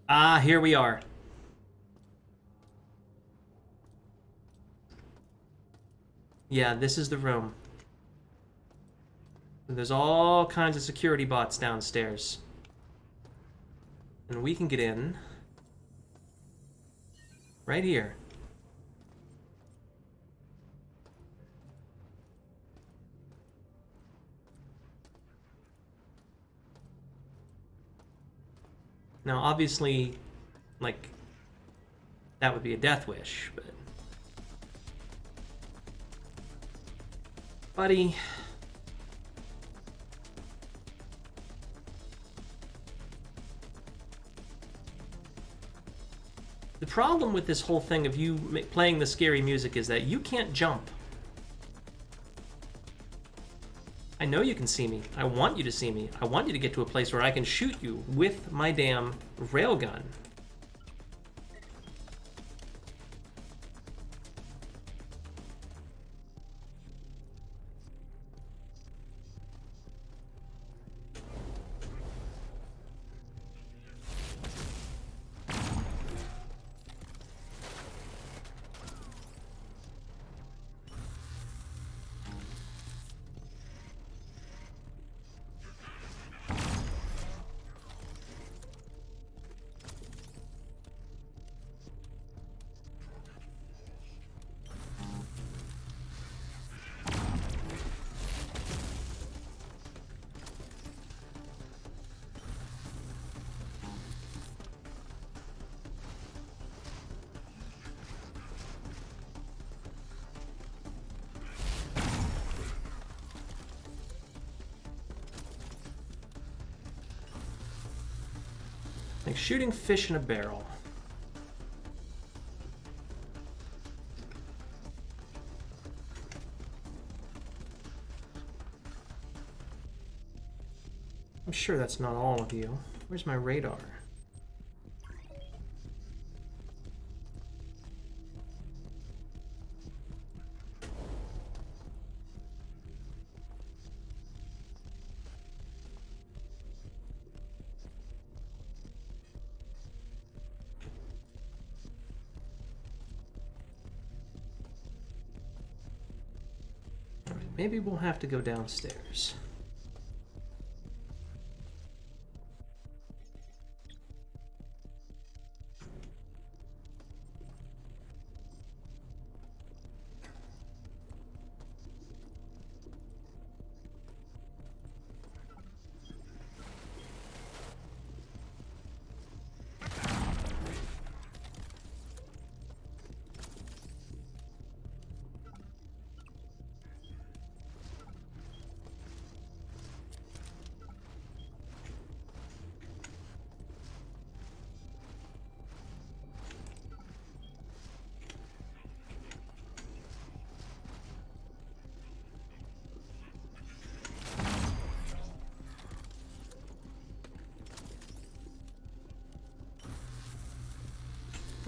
Ah, here we are. Yeah, this is the room. There's all kinds of security bots downstairs. And we can get in right here. Now, obviously, like, that would be a death wish, but... Buddy... The problem with this whole thing of you playing the scary music is that you can't jump. I know you can see me. I want you to see me. I want you to get to a place where I can shoot you with my damn railgun. Like shooting fish in a barrel. I'm sure that's not all of you. Where's my radar? Maybe we'll have to go downstairs.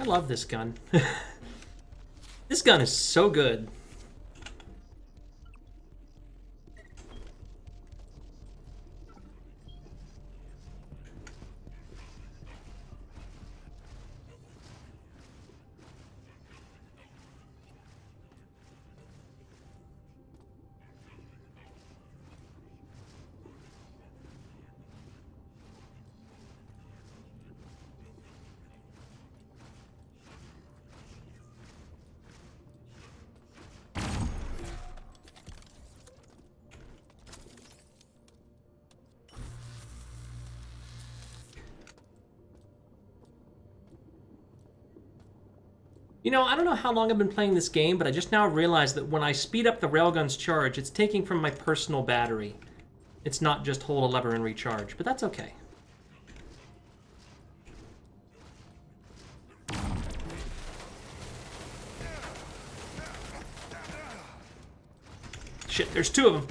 I love this gun. This gun is so good. You know, I don't know how long I've been playing this game, but I just now realized that when I speed up the railgun's charge, it's taking from my personal battery. It's not just hold a lever and recharge, but that's okay. Shit, there's two of them.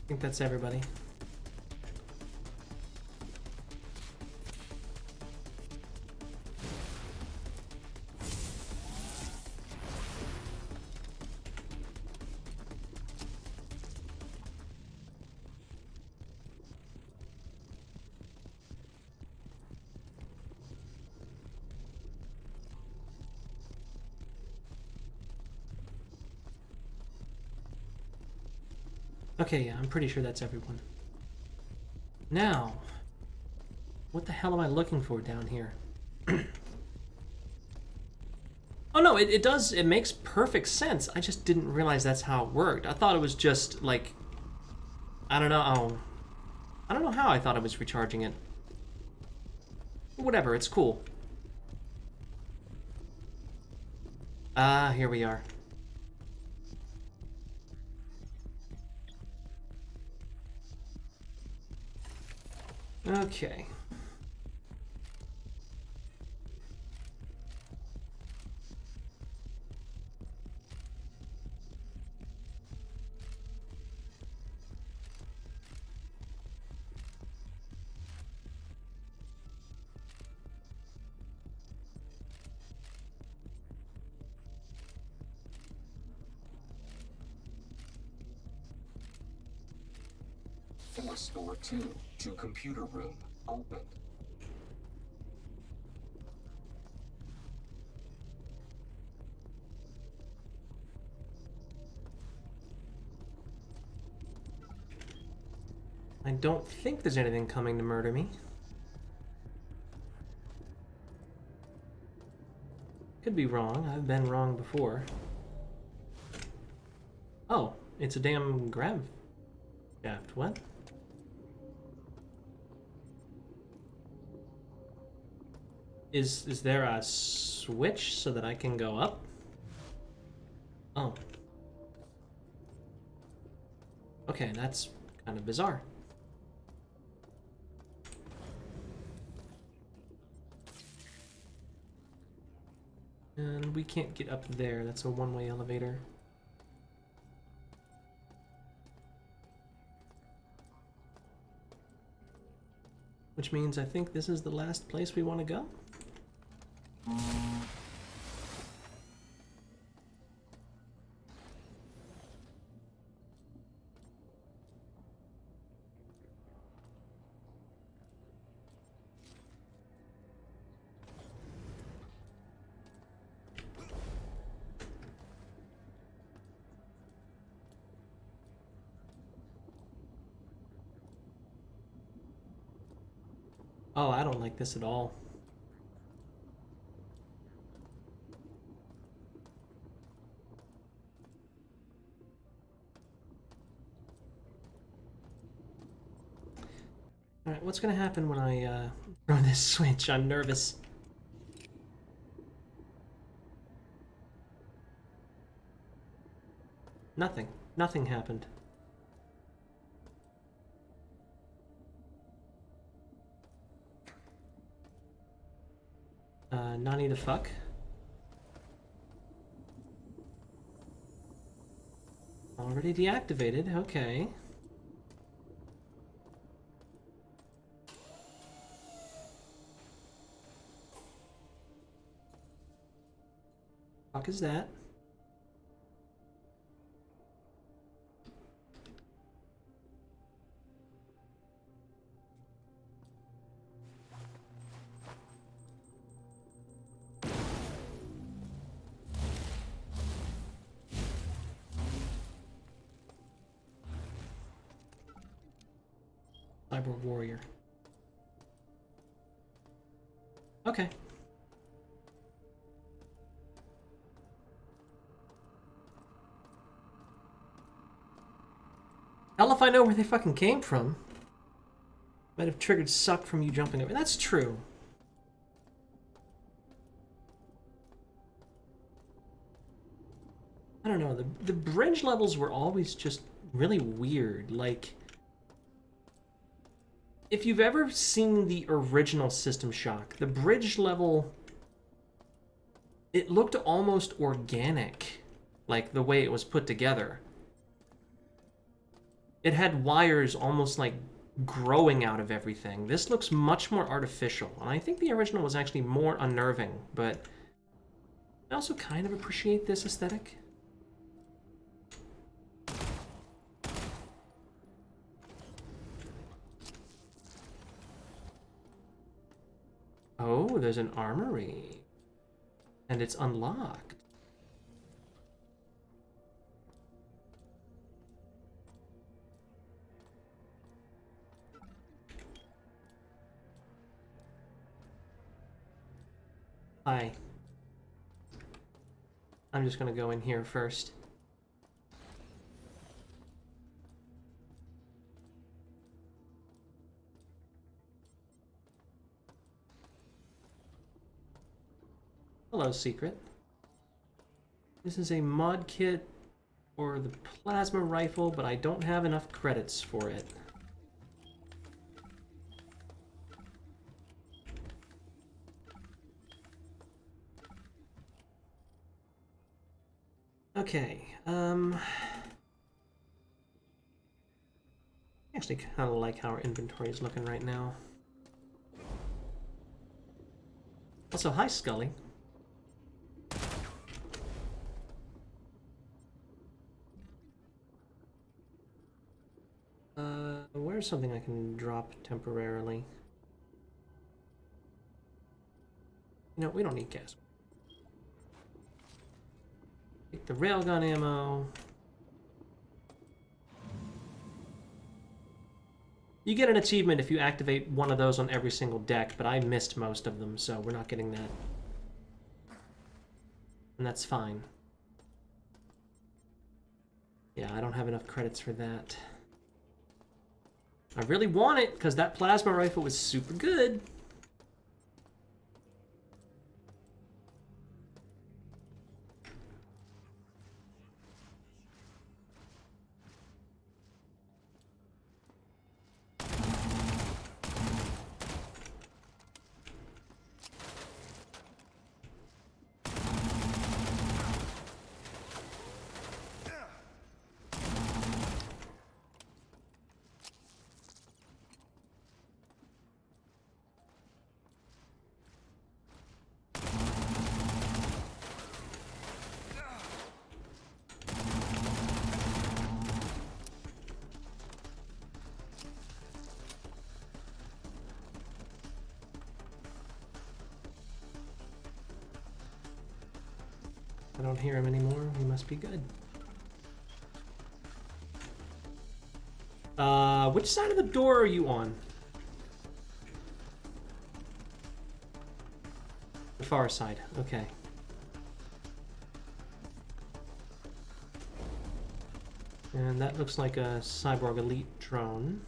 I think that's everybody. Okay, yeah, I'm pretty sure that's everyone. Now, what the hell am I looking for down here? Oh no, it does, it makes perfect sense. I just didn't realize that's how it worked. I thought it was just like, I don't know, I don't know how I thought I was recharging it. Whatever, it's cool. Ah, here we are. Okay. Force door 2 to computer room. Open. I don't think there's anything coming to murder me. Could be wrong. I've been wrong before. Oh, it's a damn grab shaft. What? Is there a switch so that I can go up? Oh. Okay, that's kind of bizarre. And we can't get up there. That's a one-way elevator. Which means I think this is the last place we want to go. Oh, I don't like this at all. Alright, what's gonna happen when I throw this switch? I'm nervous. Nothing. Nothing happened. Nani the fuck? Already deactivated, okay. Fuck is that? Cyber warrior. Okay. Hell if I know where they fucking came from. Might have triggered suck from you jumping over. That's true. I don't know, the bridge levels were always just really weird. Like, if you've ever seen the original System Shock, the bridge level, it looked almost organic, like the way it was put together. it had wires almost like growing out of everything. This looks much more artificial, and I think the original was actually more unnerving, but I also kind of appreciate this aesthetic. Oh, there's an armory. And it's unlocked. Hi. I'm just gonna go in here first. Hello, Secret. This is a mod kit for the plasma rifle, but I don't have enough credits for it. Okay, actually kind of like how our inventory is looking right now. Also, hi, Scully. Where's something I can drop temporarily? You know, we don't need gas. Take the railgun ammo. You get an achievement if you activate one of those on every single deck, but I missed most of them, so we're not getting that. And that's fine. Yeah, I don't have enough credits for that. I really want it, because that plasma rifle was super good. I don't hear him anymore. He must be good. Which side of the door are you on? The far side. Okay. And that looks like a Cyborg Elite drone.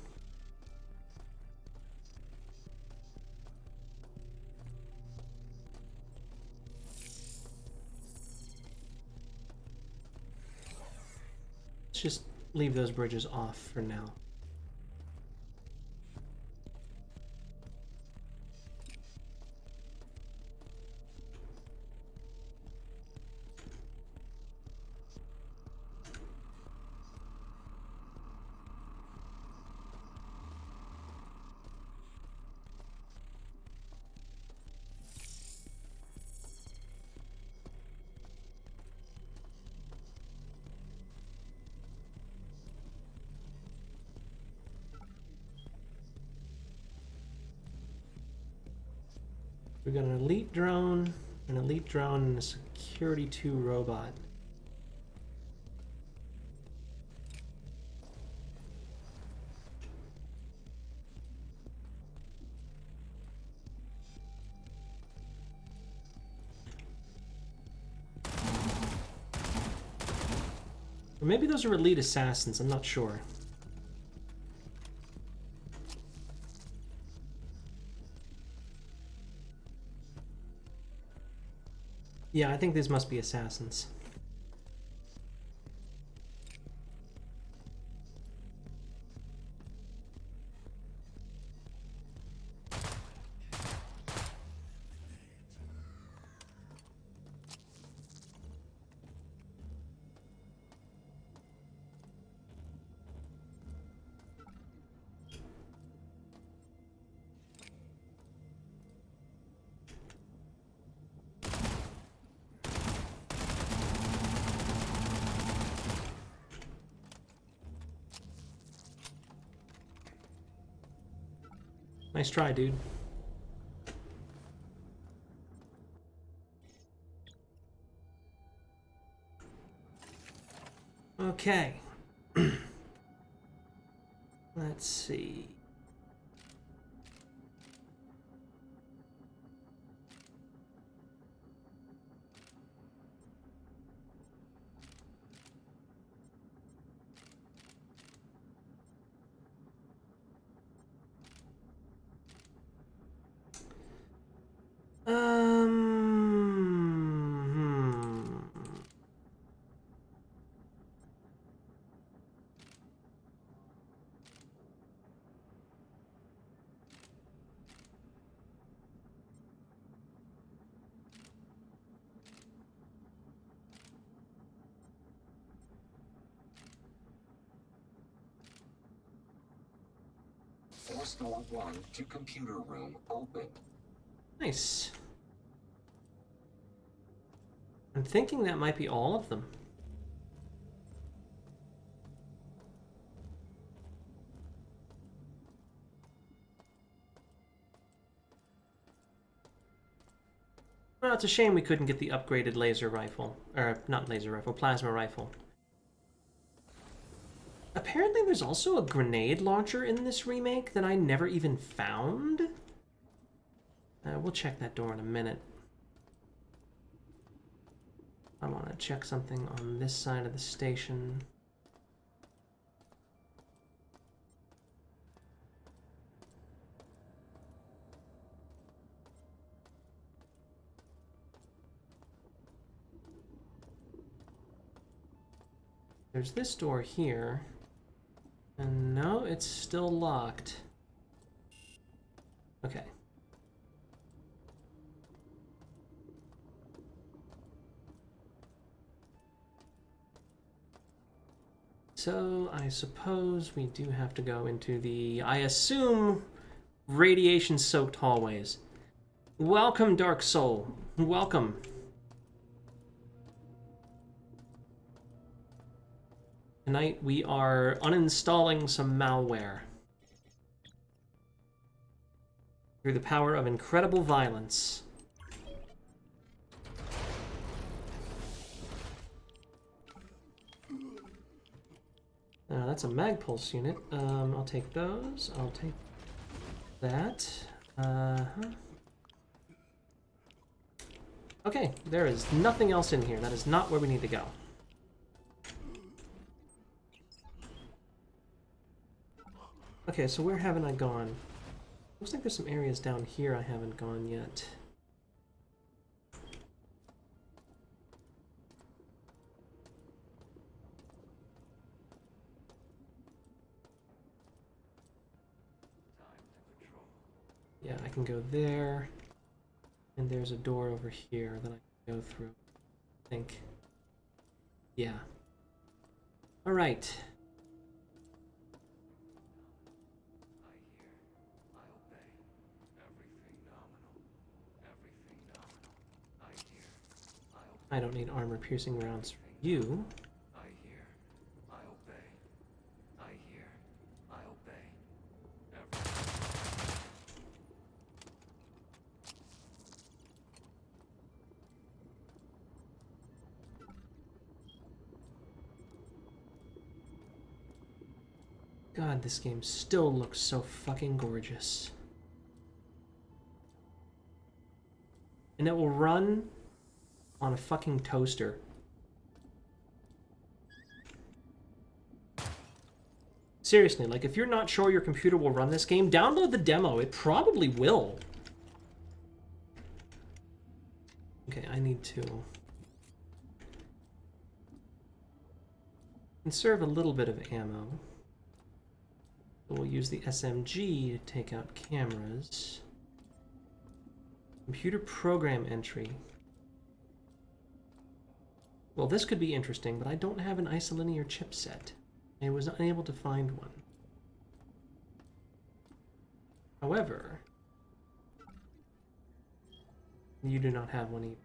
Let's just leave those bridges off for now. We got an elite drone, and a security 2 robot. Or maybe those are elite assassins, I'm not sure. Yeah, I think these must be assassins. Nice try, dude. Okay. Let's see. Hmm. Force door 1 to computer room open. Nice. I'm thinking that might be all of them. Well, it's a shame we couldn't get the upgraded laser rifle. Or, not laser rifle, plasma rifle. Apparently there's also a grenade launcher in this remake that I never even found. We'll check that door in a minute. I want to check something on this side of the station. There's this door here. And no, it's still locked. Okay. So I suppose we do have to go into the, I assume, radiation-soaked hallways. Welcome, Dark Soul. Welcome. Tonight we are uninstalling some malware through the power of incredible violence. That's a mag pulse unit. I'll take those. I'll take that. Okay, there is nothing else in here. That is not where we need to go. Okay, so where haven't I gone? Looks like there's some areas down here I haven't gone yet. Yeah, I can go there. And there's a door over here that I can go through. I think. Yeah. Alright. I don't need armor-piercing rounds for you. I hear. I obey. I hear. I obey. God, this game still looks so fucking gorgeous. And it will run on a fucking toaster. Seriously, like, if you're not sure your computer will run this game, download the demo. It probably will. Okay, I need to conserve a little bit of ammo. So we'll use the SMG to take out cameras. Computer program entry. Well, this could be interesting, but I don't have an isolinear chipset. I was unable to find one. However, you do not have one either.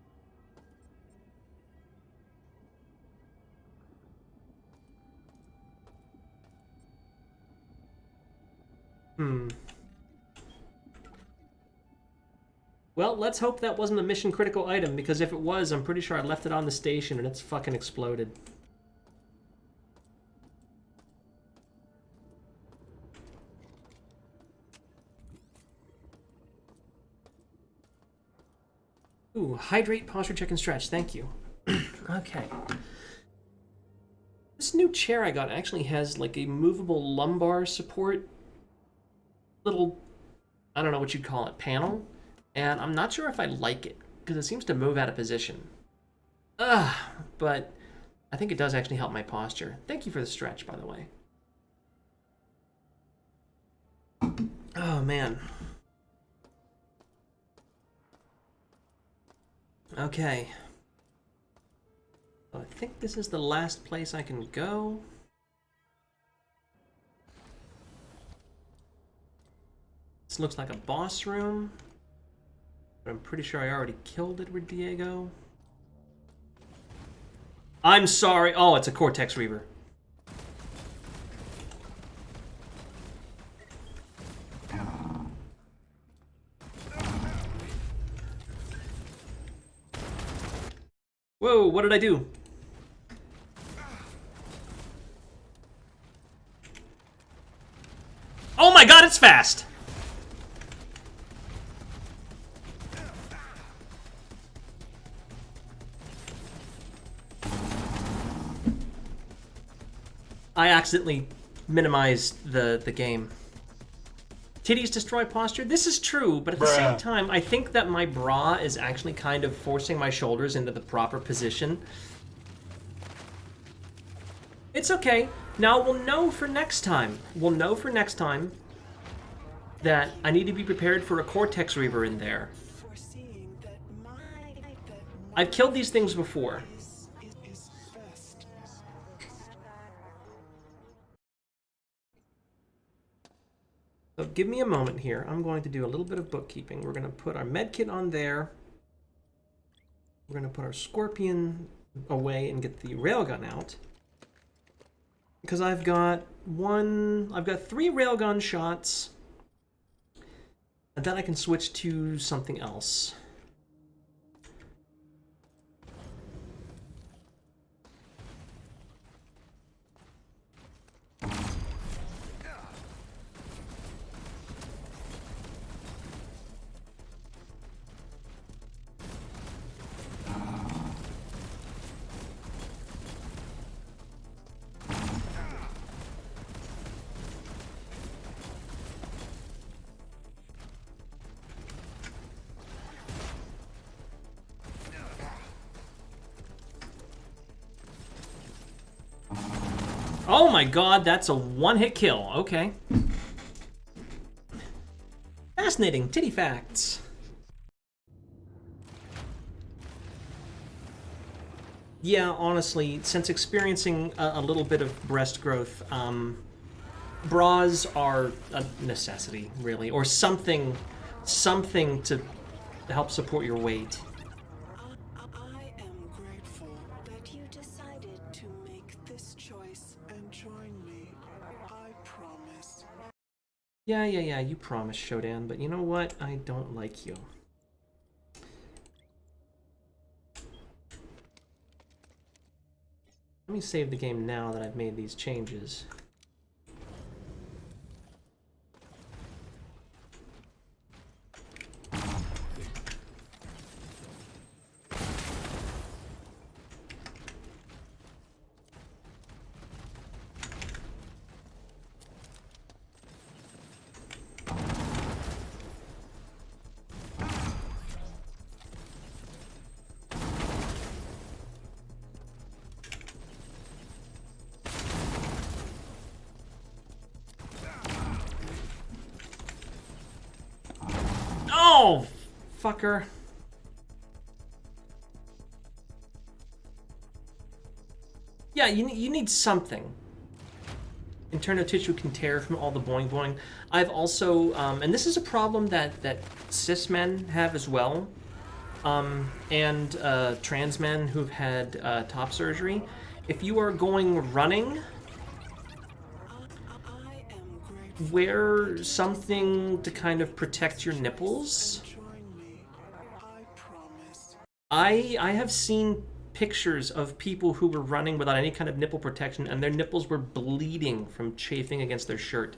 Well, let's hope that wasn't a mission critical item, because if it was, I'm pretty sure I left it on the station and it's fucking exploded. Ooh, hydrate, posture check, and stretch. Thank you. Okay. This new chair I got actually has like a movable lumbar support little, I don't know what you'd call it, panel. And I'm not sure if I like it, because it seems to move out of position. But I think it does actually help my posture. Thank you for the stretch, by the way. Oh, man. Okay. So I think this is the last place I can go. This looks like a boss room. But I'm pretty sure I already killed Edward Diego. I'm sorry. Oh, it's a Cortex Reaver. Whoa, what did I do? Oh my god, it's fast! I accidentally minimized the game. Titties destroy posture? This is true, but at the same time, I think that my bra is actually kind of forcing my shoulders into the proper position. It's okay. Now we'll know for next time. We'll know for next time that I need to be prepared for a Cortex Reaver in there. I've killed these things before. So give me a moment here. I'm going to do a little bit of bookkeeping. We're going to put our medkit on there. We're going to put our Scorpion away and get the railgun out. Because I've got 3 railgun shots. And then I can switch to something else. Oh my god, that's a one-hit kill. Okay. Fascinating. Titty facts. Yeah, honestly, since experiencing a little bit of breast growth, bras are a necessity, really, or something to help support your weight. I am grateful that you decided to make this choice and join me. I promise. Yeah, you promised, Shodan, but you know what? I don't like you. Let me save the game now that I've made these changes. Oh, fucker. Yeah, you need something. Internal tissue can tear from all the boing boing. I've also, and this is a problem that cis men have as well, and trans men who've had top surgery. If you are going running, wear something to kind of protect your nipples. I have seen pictures of people who were running without any kind of nipple protection, and their nipples were bleeding from chafing against their shirt.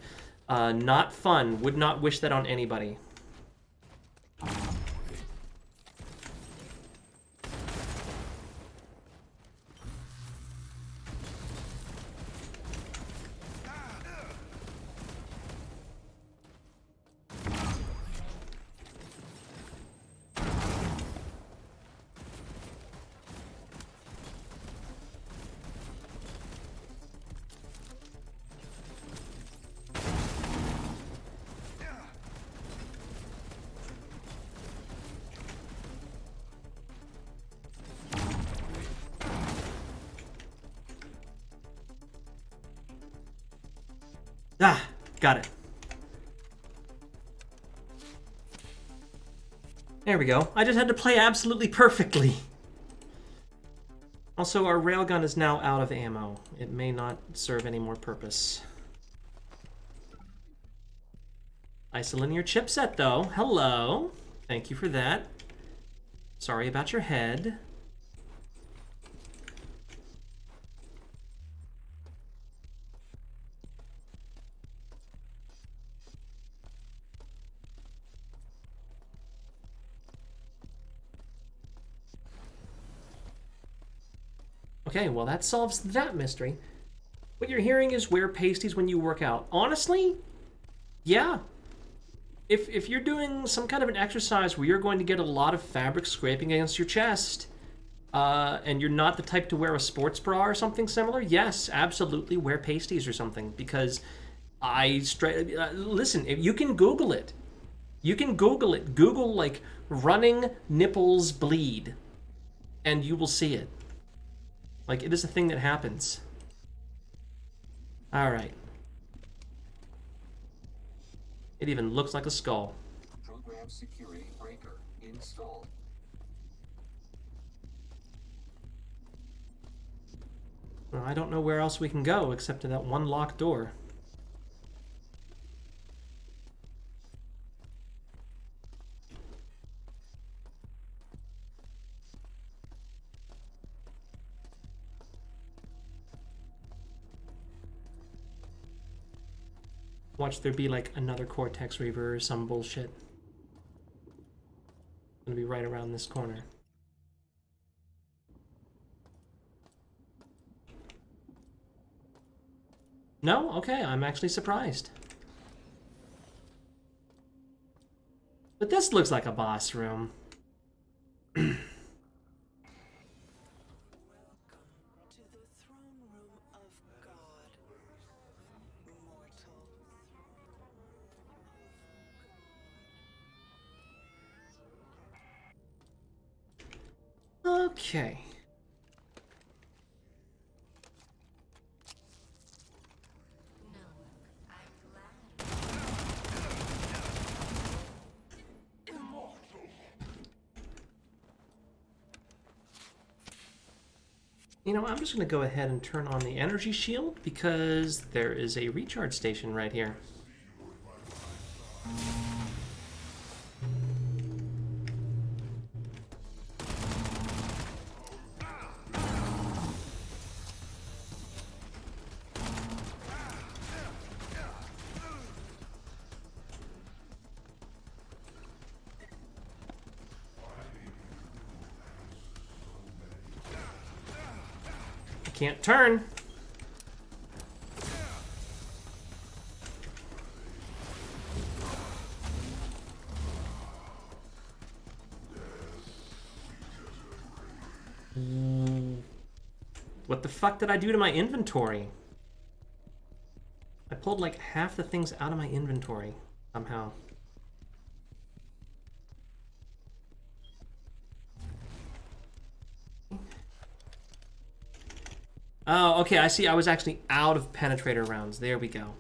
Not fun. Would not wish that on anybody. Ah, got it. There we go. I just had to play absolutely perfectly. Also, our railgun is now out of ammo. It may not serve any more purpose. Isolinear chipset, though. Hello. Thank you for that. Sorry about your head. Okay, well that solves that mystery. What you're hearing is wear pasties when you work out. Honestly, yeah. If you're doing some kind of an exercise where you're going to get a lot of fabric scraping against your chest, and you're not the type to wear a sports bra or something similar, yes, absolutely wear pasties or something. Because listen, if you can Google it. You can Google it. Google, like, running nipples bleed. And you will see it. Like, it is a thing that happens. Alright. It even looks like a skull. Program security breaker installed. Well, I don't know where else we can go except to that one locked door. Watch there be like another Cortex Reaver or some bullshit. It's gonna be right around this corner. No? Okay, I'm actually surprised. But this looks like a boss room. Welcome to the throne room of God, mortal. Okay. You know, I'm just going to go ahead and turn on the energy shield because there is a recharge station right here. Can't turn. What the fuck did I do to my inventory? I pulled like half the things out of my inventory somehow. Oh, okay, I see. I was actually out of penetrator rounds. There we go.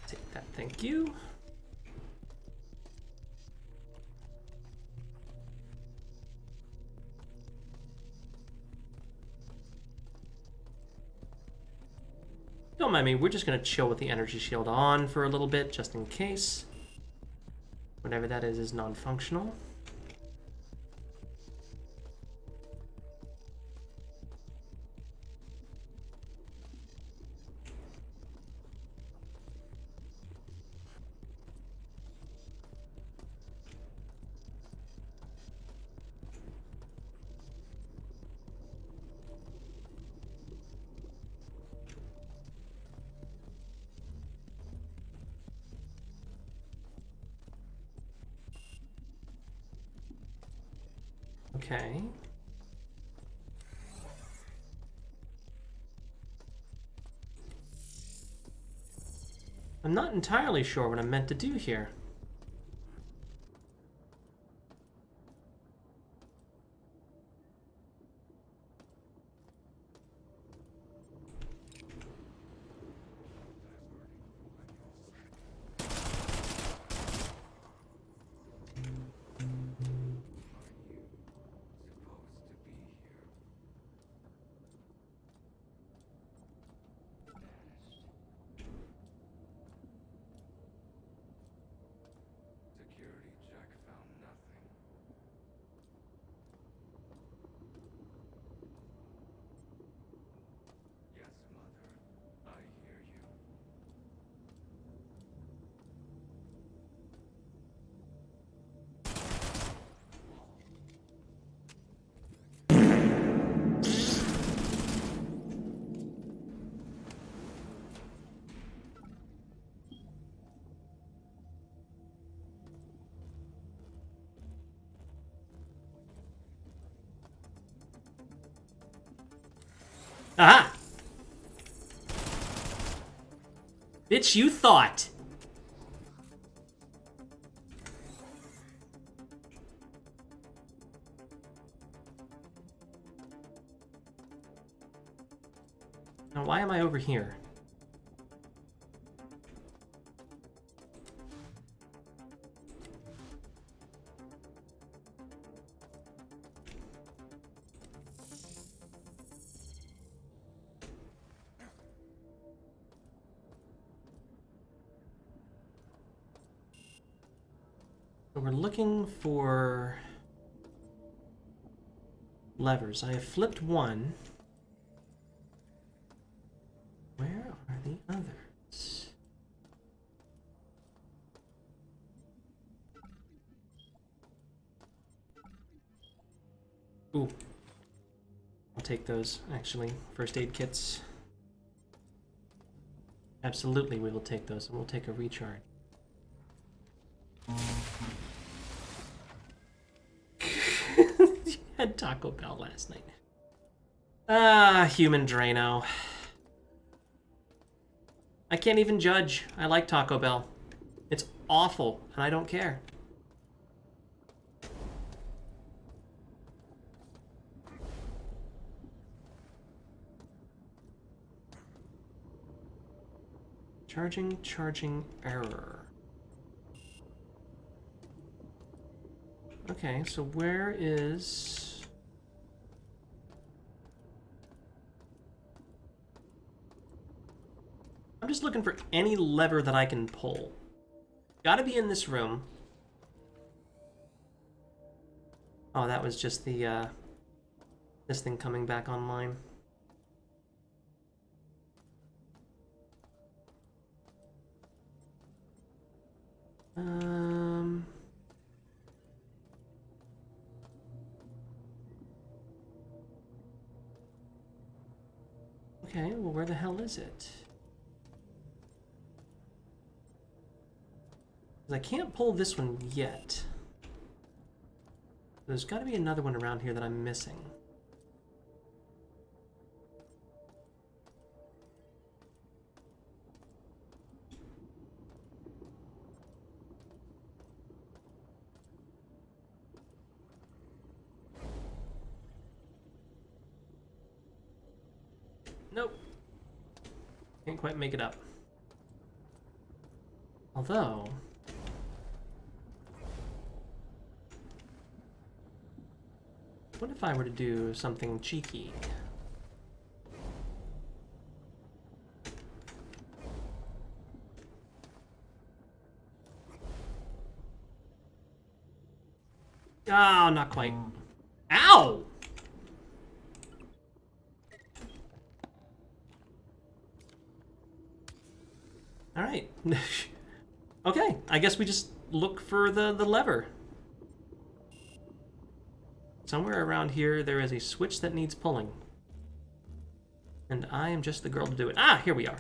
Take that, thank you. don't mind me, we're just gonna chill with the energy shield on for a little bit, just in case. Whatever that is non-functional. Okay. I'm not entirely sure what I'm meant to do here. Security check found nothing. Yes, Mother. I hear you. Aha! Bitch, you thought! Now, why am I over here? So we're looking for levers. I have flipped one. Where are the others? Ooh. I'll take those, actually. First aid kits. Absolutely, we will take those, and we'll take a recharge. You had Taco Bell last night. Ah, human Drano. I can't even judge. I like Taco Bell. It's awful, and I don't care. Charging error. Okay, so where is... I'm just looking for any lever that I can pull. Gotta be in this room. Oh, that was just the, this thing coming back online. Okay, well, where the hell is it? I can't pull this one yet. There's got to be another one around here that I'm missing. Nope. Can't quite make it up. Although... what if I were to do something cheeky? Oh, not quite. Ow! Alright. Okay, I guess we just look for the lever. Somewhere around here there is a switch that needs pulling. And I am just the girl to do it. Ah, here we are.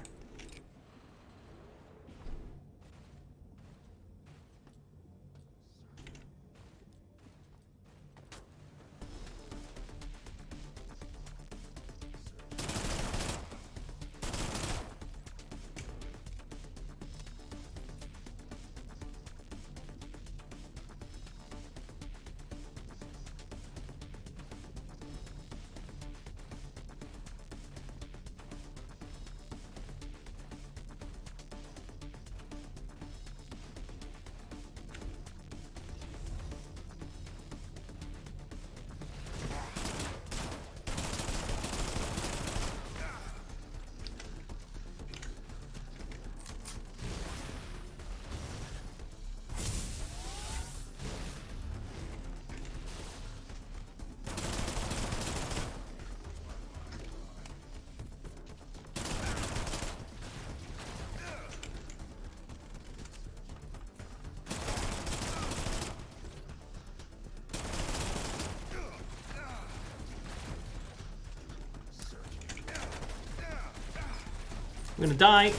I'm gonna die.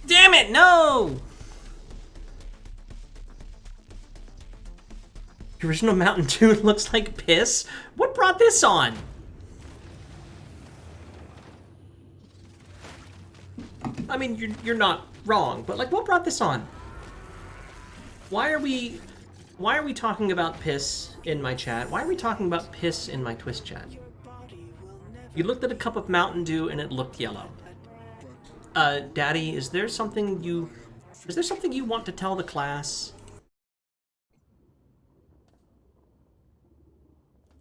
Damn it, no! The original Mountain Dew looks like piss? What brought this on? I mean, you're not wrong, but like, what brought this on? Why are we talking about piss in my chat? Why are we talking about piss in my Twist chat? You looked at a cup of Mountain Dew and it looked yellow. Daddy, is there something you want to tell the class?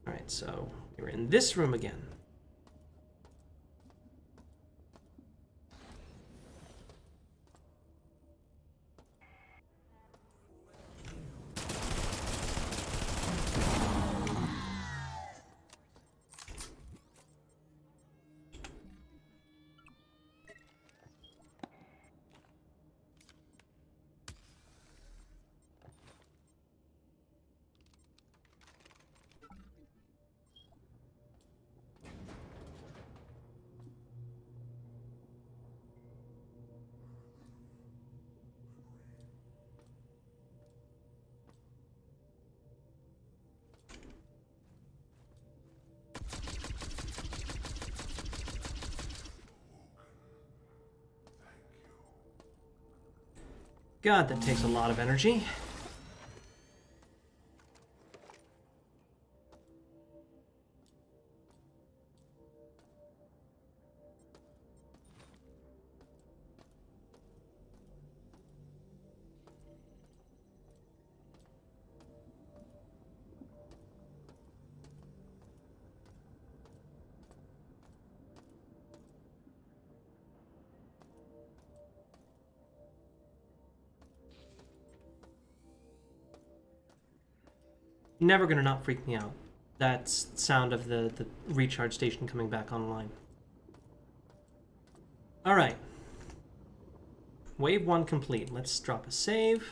Alright, so we're in this room again. God, that takes a lot of energy. Never gonna not freak me out. That's the sound of the recharge station coming back online. Alright. Wave 1 complete. Let's drop a save.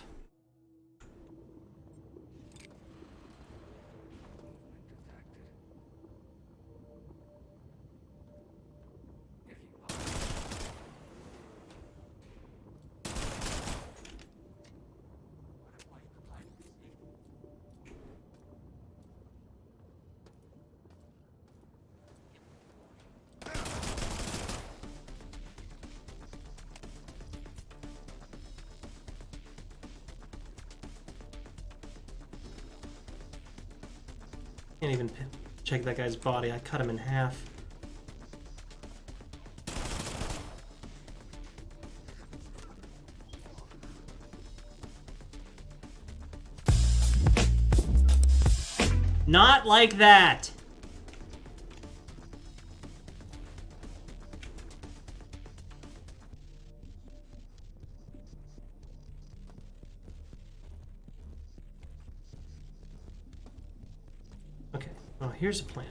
Can't even check that guy's body. I cut him in half. Not like that! Oh, here's a plan.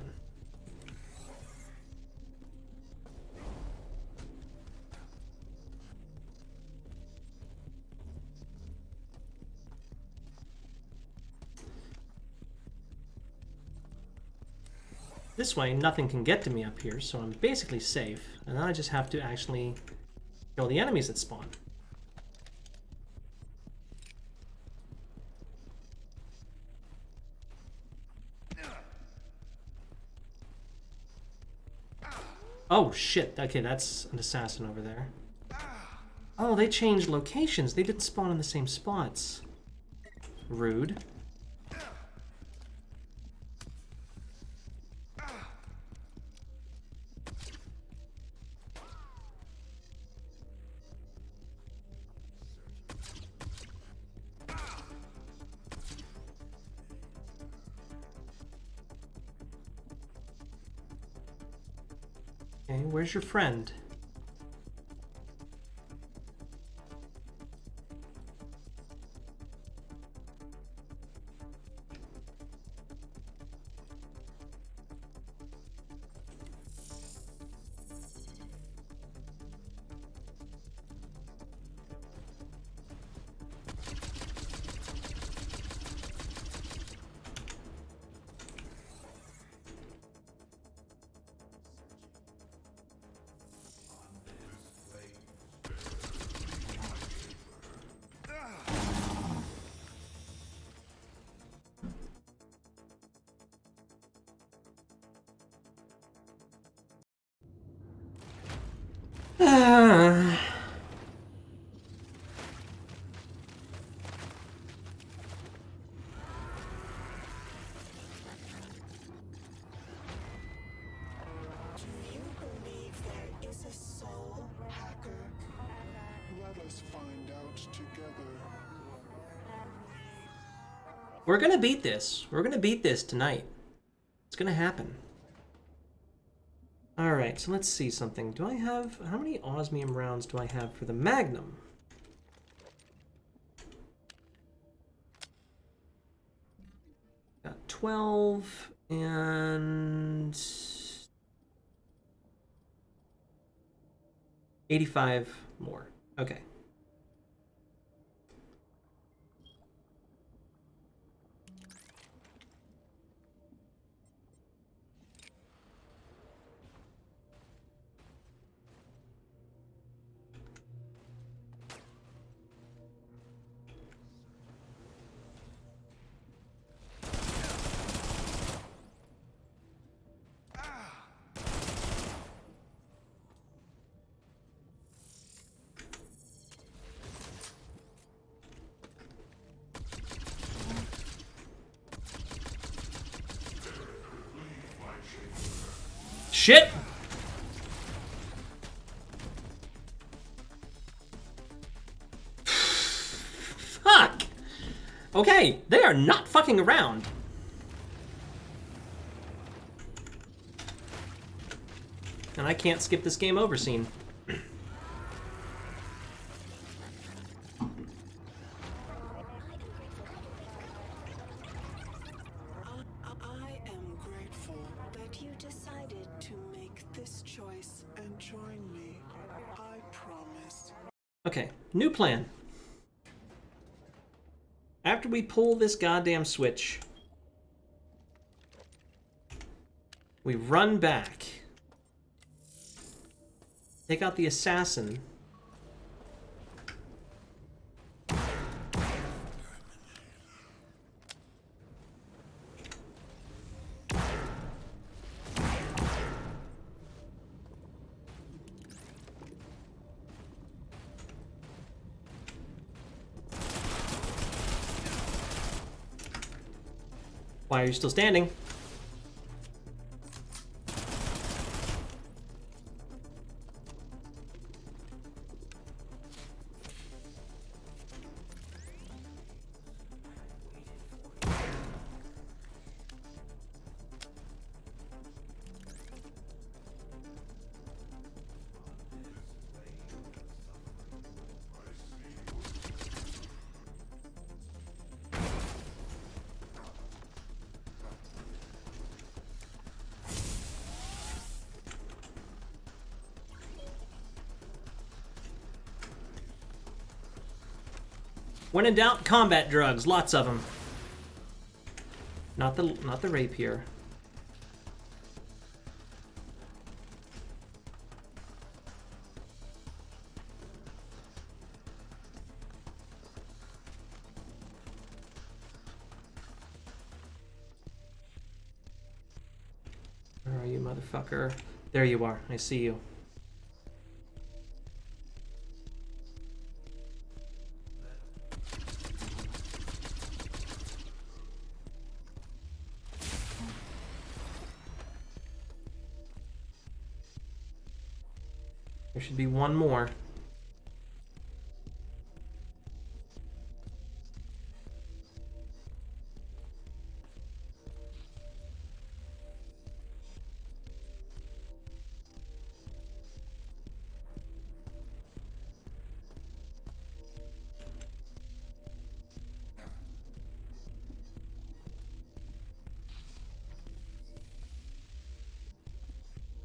This way, nothing can get to me up here, so I'm basically safe. And then I just have to actually kill the enemies that spawn. Oh, shit. Okay, that's an assassin over there. Oh, they changed locations. They didn't spawn in the same spots. Rude. Okay, where's your friend? Do you believe there is a soul, hacker? Let us find out together. We're gonna beat this. We're gonna beat this tonight. It's gonna happen. Alright, so let's see something. Do I have... How many osmium rounds do I have for the Magnum? Got 12 and... 85 more. Okay. Shit! Fuck! Okay, they are not fucking around. And I can't skip this game over scene. I am grateful that you decided to make this choice and join me. I promise. Okay, new plan. After we pull this goddamn switch, we run back, take out the assassin, why are you still standing? When in doubt, combat drugs. Lots of them. Not the rapier. Where are you, motherfucker? There you are. I see you. There should be one more.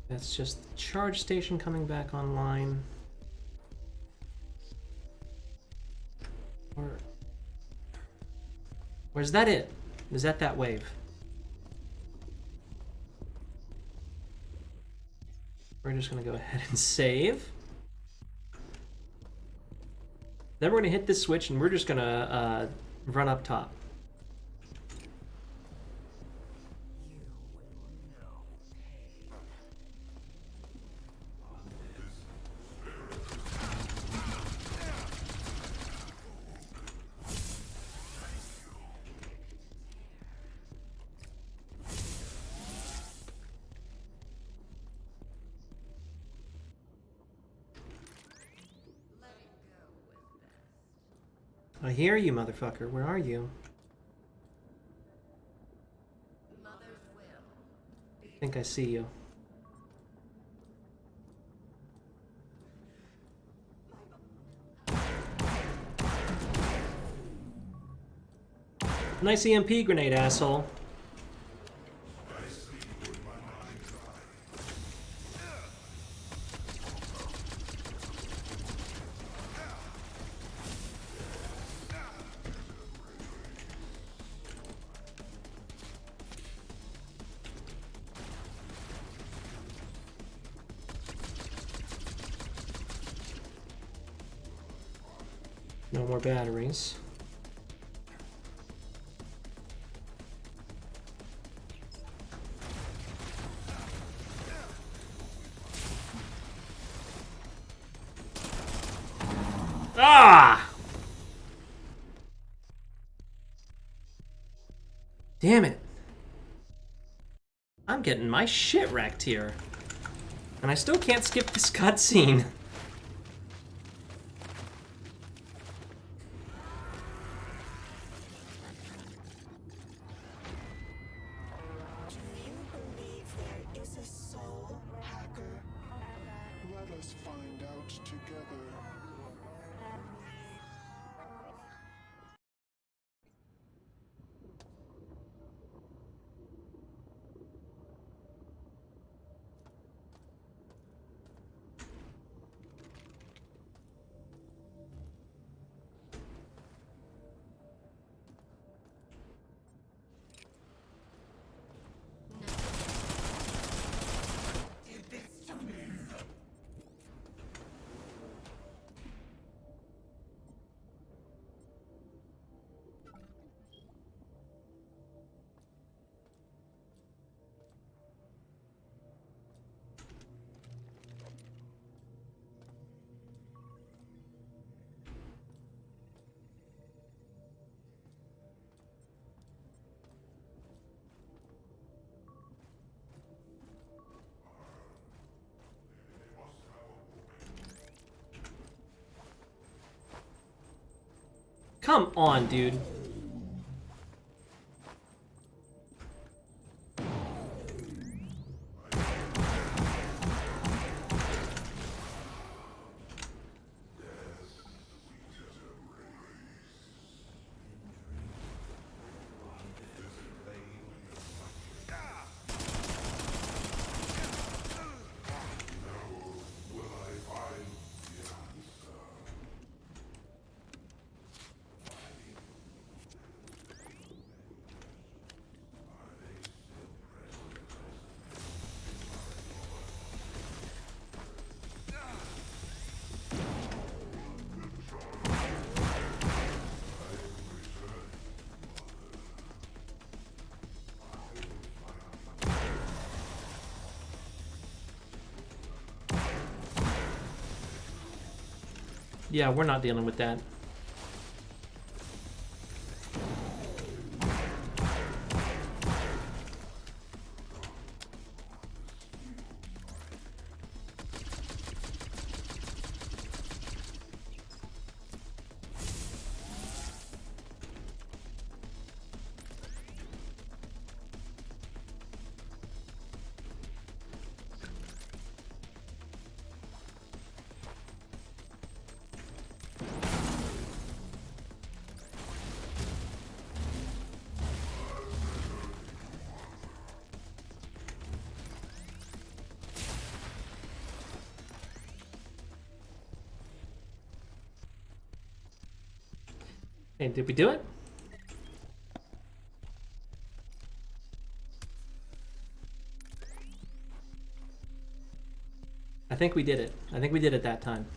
That's just the charge station coming back online. Or is that it? Is that wave? We're just gonna go ahead and save. Then we're gonna hit this switch and we're just gonna run up top. I hear you, motherfucker. Where are you? I think I see you. Nice EMP grenade, asshole. No more batteries. Ah! Damn it. I'm getting my shit wrecked here. And I still can't skip this cutscene. Come on, dude. Yeah, we're not dealing with that. Hey, did we do it? I think we did it. I think we did it that time.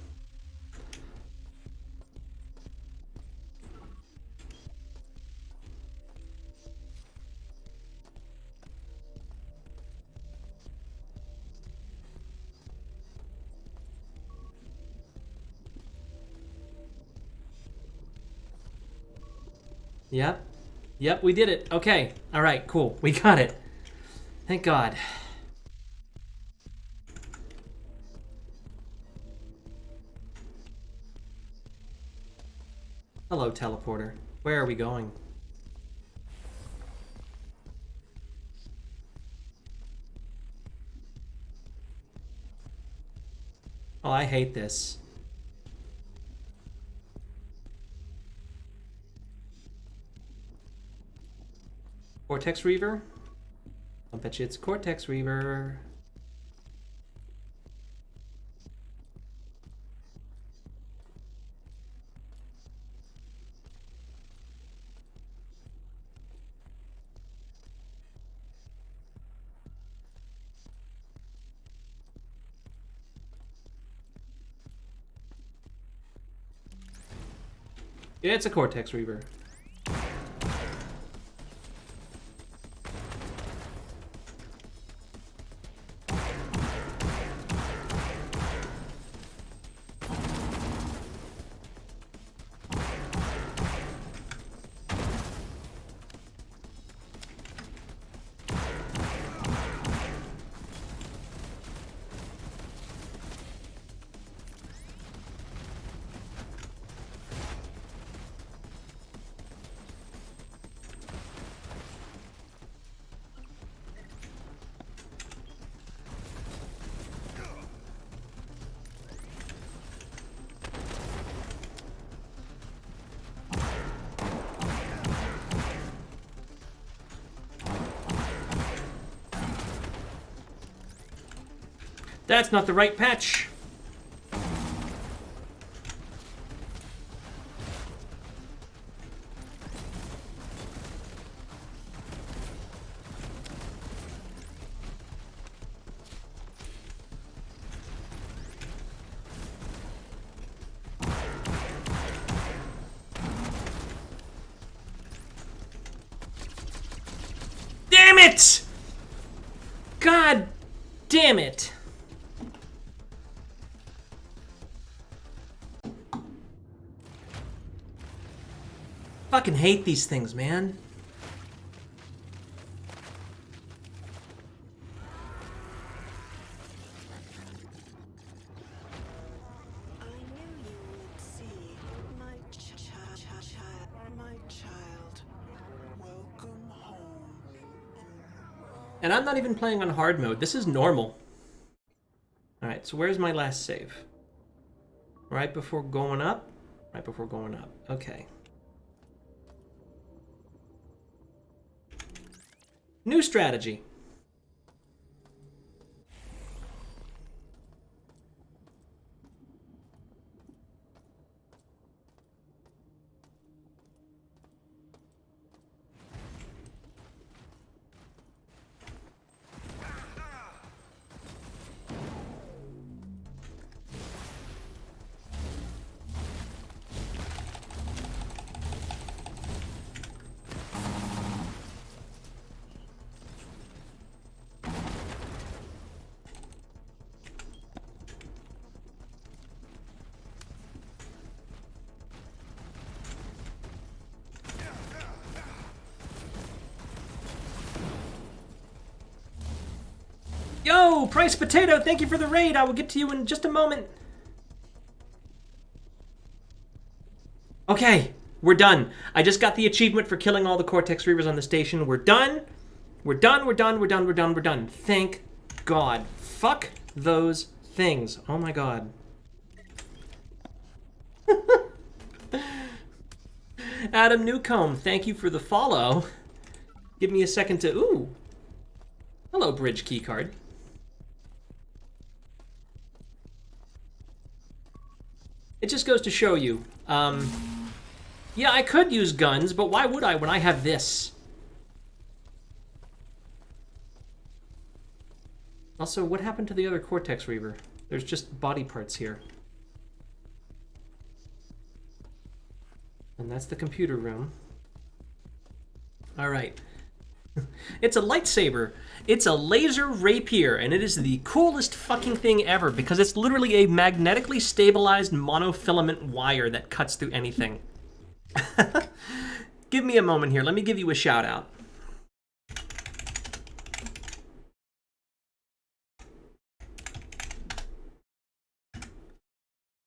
Yep. Yep, we did it. Okay. All right, cool. We got it. Thank God. Hello, teleporter. Where are we going? Oh, I hate this. Cortex Reaver? I'll bet you it's Cortex Reaver. Yeah, it's a Cortex Reaver. That's not the right patch. Damn it! God damn it! Fucking hate these things, man. I knew you would see my my child. Welcome home. And I'm not even playing on hard mode. This is normal. Alright, so where's my last save? Right before going up? Right before going up. Okay. New strategy. Yo, Price Potato, thank you for the raid. I will get to you in just a moment. Okay, we're done. I just got the achievement for killing all the Cortex Reavers on the station. We're done. We're done, we're done, we're done, we're done, we're done. Thank God. Fuck those things. Oh my God. Adam Newcomb, thank you for the follow. Give me a second to... Ooh. Hello, Bridge Keycard. It just goes to show you. Yeah, I could use guns, but why would I when I have this? Also, what happened to the other Cortex Reaver? There's just body parts here. And that's the computer room. All right. It's a lightsaber. It's a laser rapier, and it is the coolest fucking thing ever because it's literally a magnetically stabilized monofilament wire that cuts through anything. Give me a moment here. Let me give you a shout out.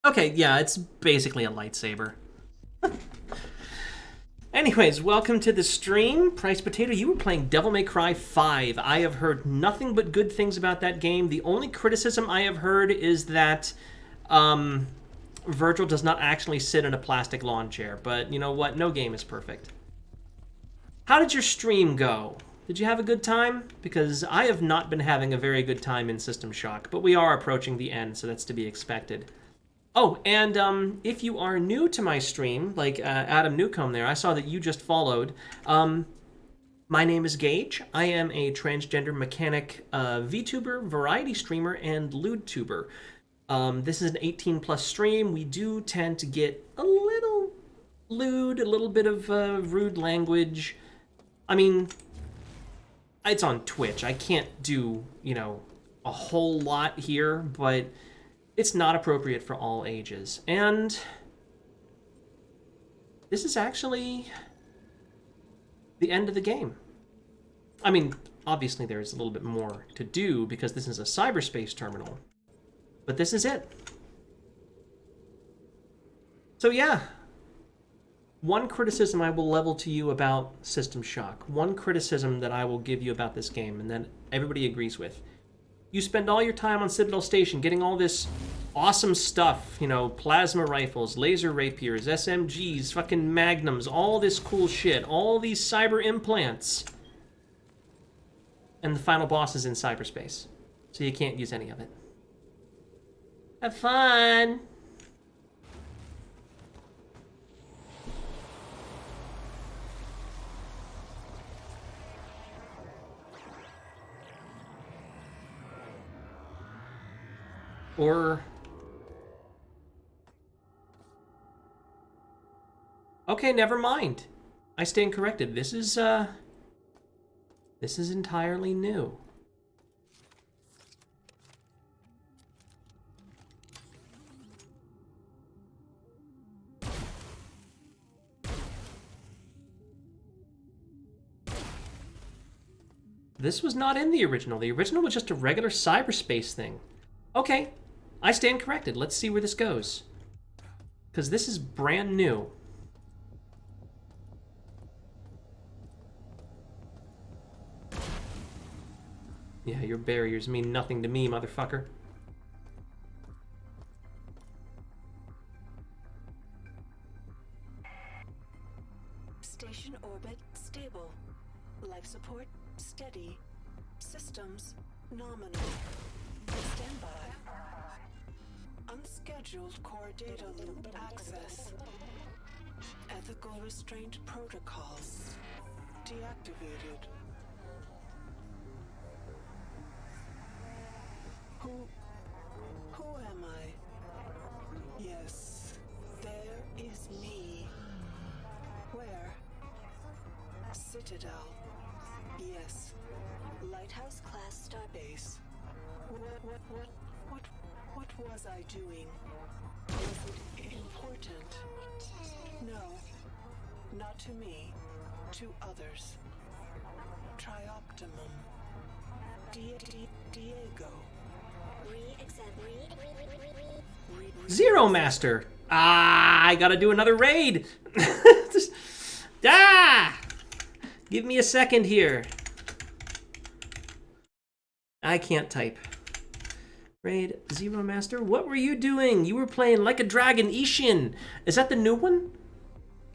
Okay, yeah, it's basically a lightsaber. Anyways, welcome to the stream. Price Potato, you were playing Devil May Cry 5. I have heard nothing but good things about that game. The only criticism I have heard is that Virgil does not actually sit in a plastic lawn chair. But you know what? No game is perfect. How did your stream go? Did you have a good time? Because I have not been having a very good time in System Shock, but we are approaching the end, so that's to be expected. Oh, and if you are new to my stream, like Adam Newcomb there, I saw that you just followed. My name is Gage. I am a transgender mechanic VTuber, variety streamer, and lewdtuber. This is an 18+ stream. We do tend to get a little lewd, a little bit of rude language. I mean, it's on Twitch. I can't do, you know, a whole lot here, but it's not appropriate for all ages. And this is actually the end of the game. I mean, obviously there's a little bit more to do because this is a cyberspace terminal, but this is it. So yeah, one criticism I will level to you about System Shock, one criticism that I will give you about this game, and then everybody agrees with. You spend all your time on Citadel Station getting all this awesome stuff, you know, plasma rifles, laser rapiers, SMGs, fucking magnums, all this cool shit, all these cyber implants. And the final boss is in cyberspace, so you can't use any of it. Have fun! Or... Okay, never mind. I stand corrected. This is entirely new. This was not in the original. The original was just a regular cyberspace thing. Okay, I stand corrected. Let's see where this goes. Because this is brand new. Yeah, your barriers mean nothing to me, motherfucker. Station orbit stable. Life support steady. Systems nominal. Standby. Unscheduled core data loop access. Ethical restraint protocols deactivated. Who am I? Yes, there is me. Where? Citadel. Yes. Lighthouse class starbase. What was I doing? Was it important? No. Not to me. To others. Trioptimum. Deity. Diego. Zero Master. I gotta do another raid. Give me a second here. I can't type. Raid Zero Master. What were you doing? You were playing Like a Dragon Ishin. Is that the new one?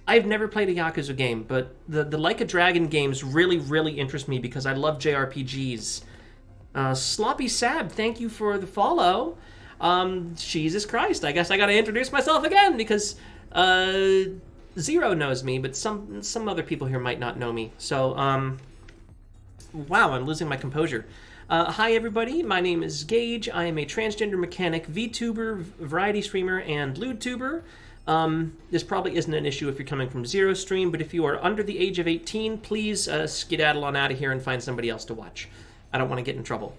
I've never played a Yakuza game, but the Like a Dragon games really, really interest me because I love JRPGs. Sloppy Sab, thank you for the follow. Jesus Christ, I guess I gotta introduce myself again because Zero knows me, but some other people here might not know me. So, wow, I'm losing my composure. Hi everybody, my name is Gage. I am a transgender mechanic, VTuber, variety streamer, and LewdTuber. This probably isn't an issue if you're coming from Zero Stream, but if you are under the age of 18, please skedaddle on out of here and find somebody else to watch. I don't want to get in trouble.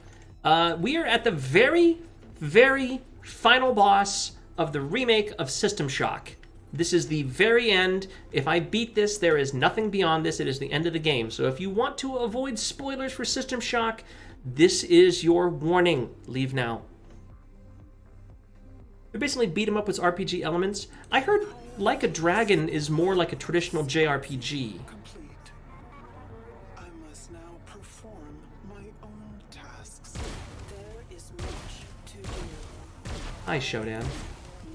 We are at the very, very final boss of the remake of System Shock. This is the very end. If I beat this, there is nothing beyond this. It is the end of the game. So if you want to avoid spoilers for System Shock, this is your warning. Leave now. You basically beat 'em up with RPG elements. I heard Like a Dragon is more like a traditional JRPG. Complete. I must now perform my own tasks. There is much to do. Hi, Shodan.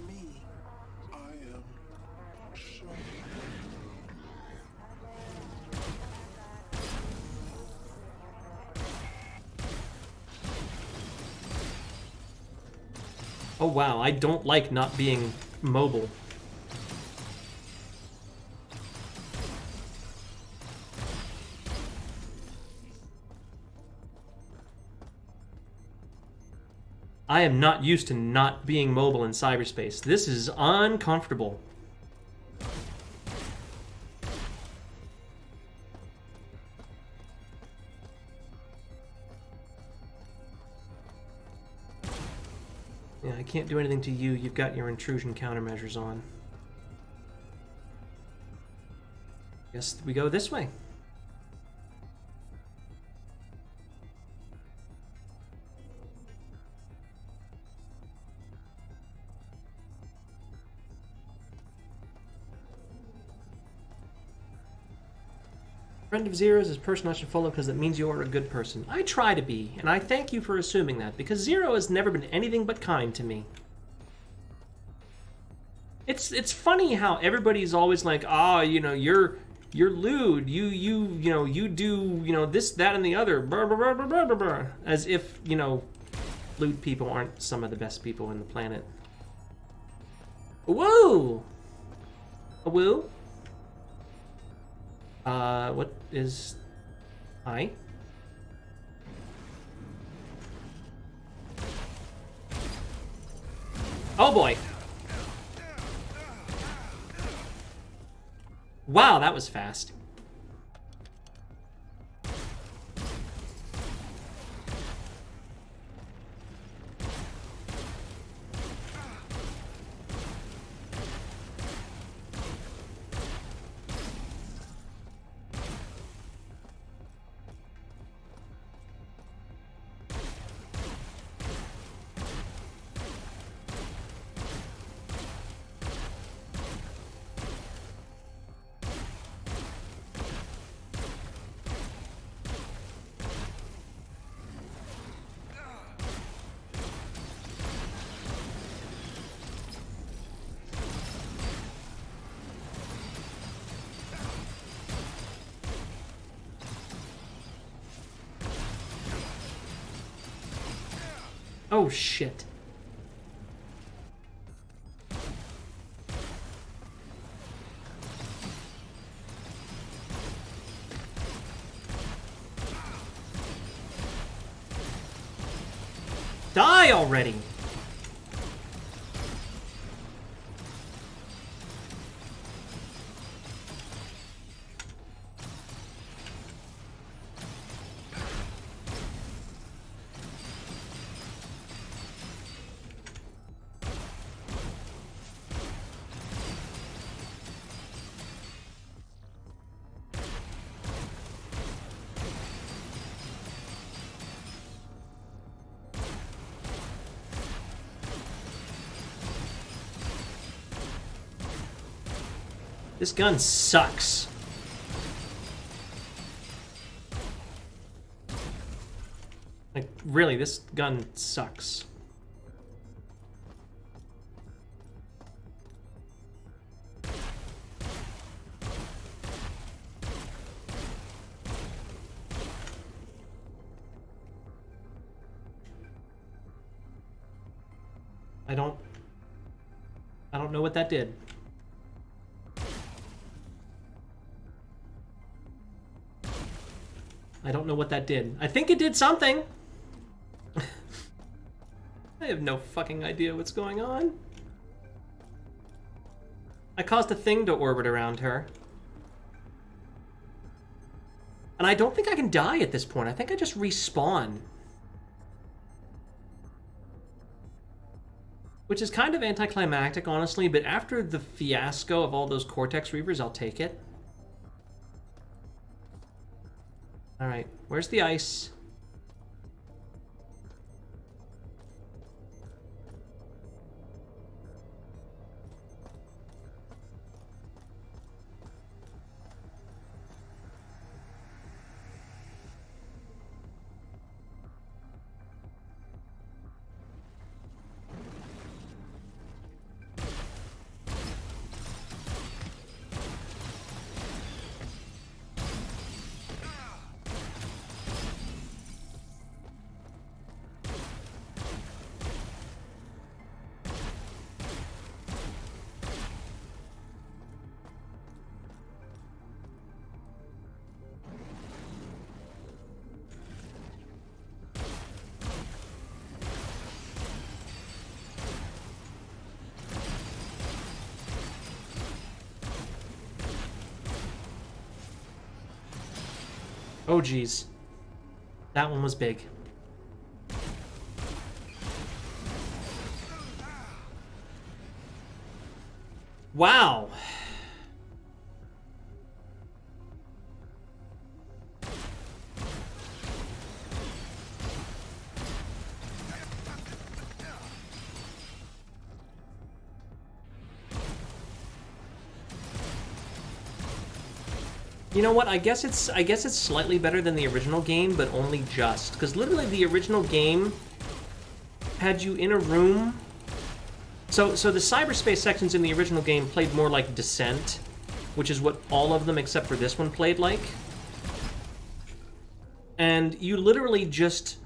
Me. I am sure. Oh wow, I don't like not being mobile. I am not used to not being mobile in cyberspace. This is uncomfortable. Yeah, I can't do anything to you. You've got your intrusion countermeasures on. Guess we go this way. Friend of Zero's is a person I should follow because it means you are a good person. I try to be, and I thank you for assuming that, because Zero has never been anything but kind to me. It's funny how everybody's always like, you know, you're lewd, you do, this, that, and the other, blah, blah, blah, blah, blah, blah, blah. As if, lewd people aren't some of the best people in the planet. Woo! A woo? What is... Hi? Oh boy! Wow, that was fast. Oh shit. Die already! This gun sucks. Like, really, this gun sucks. I don't know what that did. I don't know what that did. I think it did something. I have no fucking idea what's going on. I caused a thing to orbit around her. And I don't think I can die at this point. I think I just respawn. Which is kind of anticlimactic, honestly, but after the fiasco of all those Cortex Reavers, I'll take it. Alright, where's the ice? Oh, geez. That one was big. Wow. You know what? I guess it's slightly better than the original game, but only just. Because literally the original game had you in a room. So the cyberspace sections in the original game played more like Descent, which is what all of them except for this one played like. And you literally just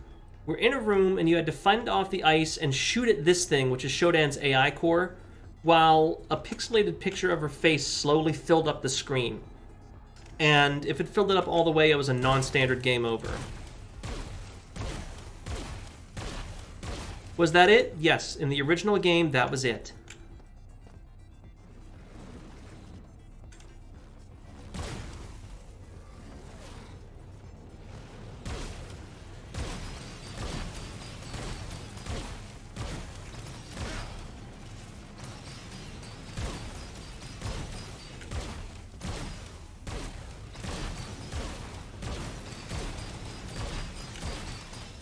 were in a room and you had to fend off the ice and shoot at this thing, which is Shodan's AI core, while a pixelated picture of her face slowly filled up the screen. And if it filled it up all the way, it was a non-standard game over. Was that it? Yes, in the original game, that was it.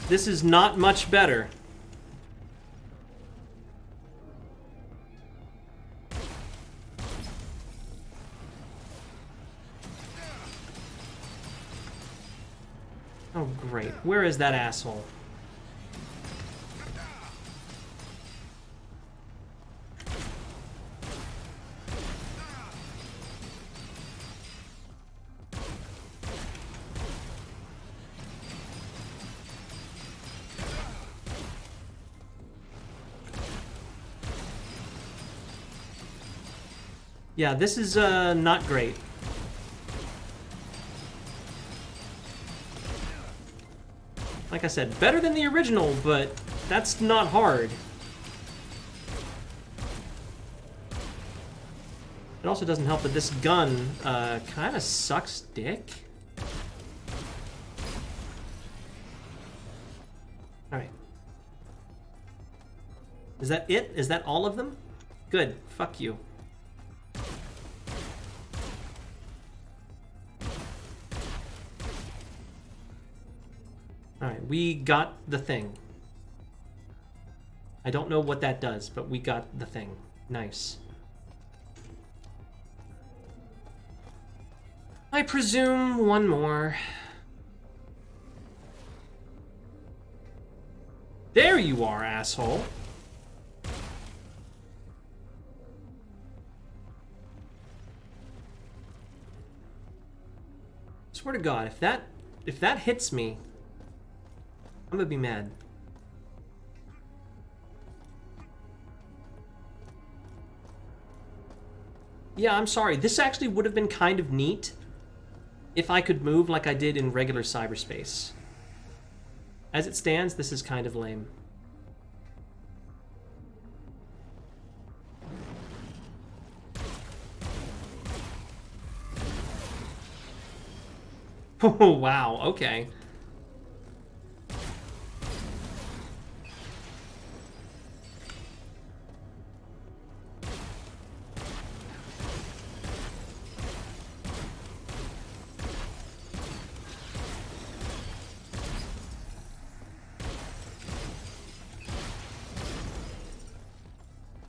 This is not much better. Oh, great. Where is that asshole? Yeah, this is not great. Like I said, better than the original, but that's not hard. It also doesn't help that this gun kind of sucks dick. Alright. Is that it? Is that all of them? Good. Fuck you. Alright, we got the thing. I don't know what that does, but we got the thing. Nice. I presume one more. There you are, asshole. Swear to God, if that hits me, I'm gonna be mad. Yeah, I'm sorry. This actually would have been kind of neat if I could move like I did in regular cyberspace. As it stands, this is kind of lame. Oh, wow, okay.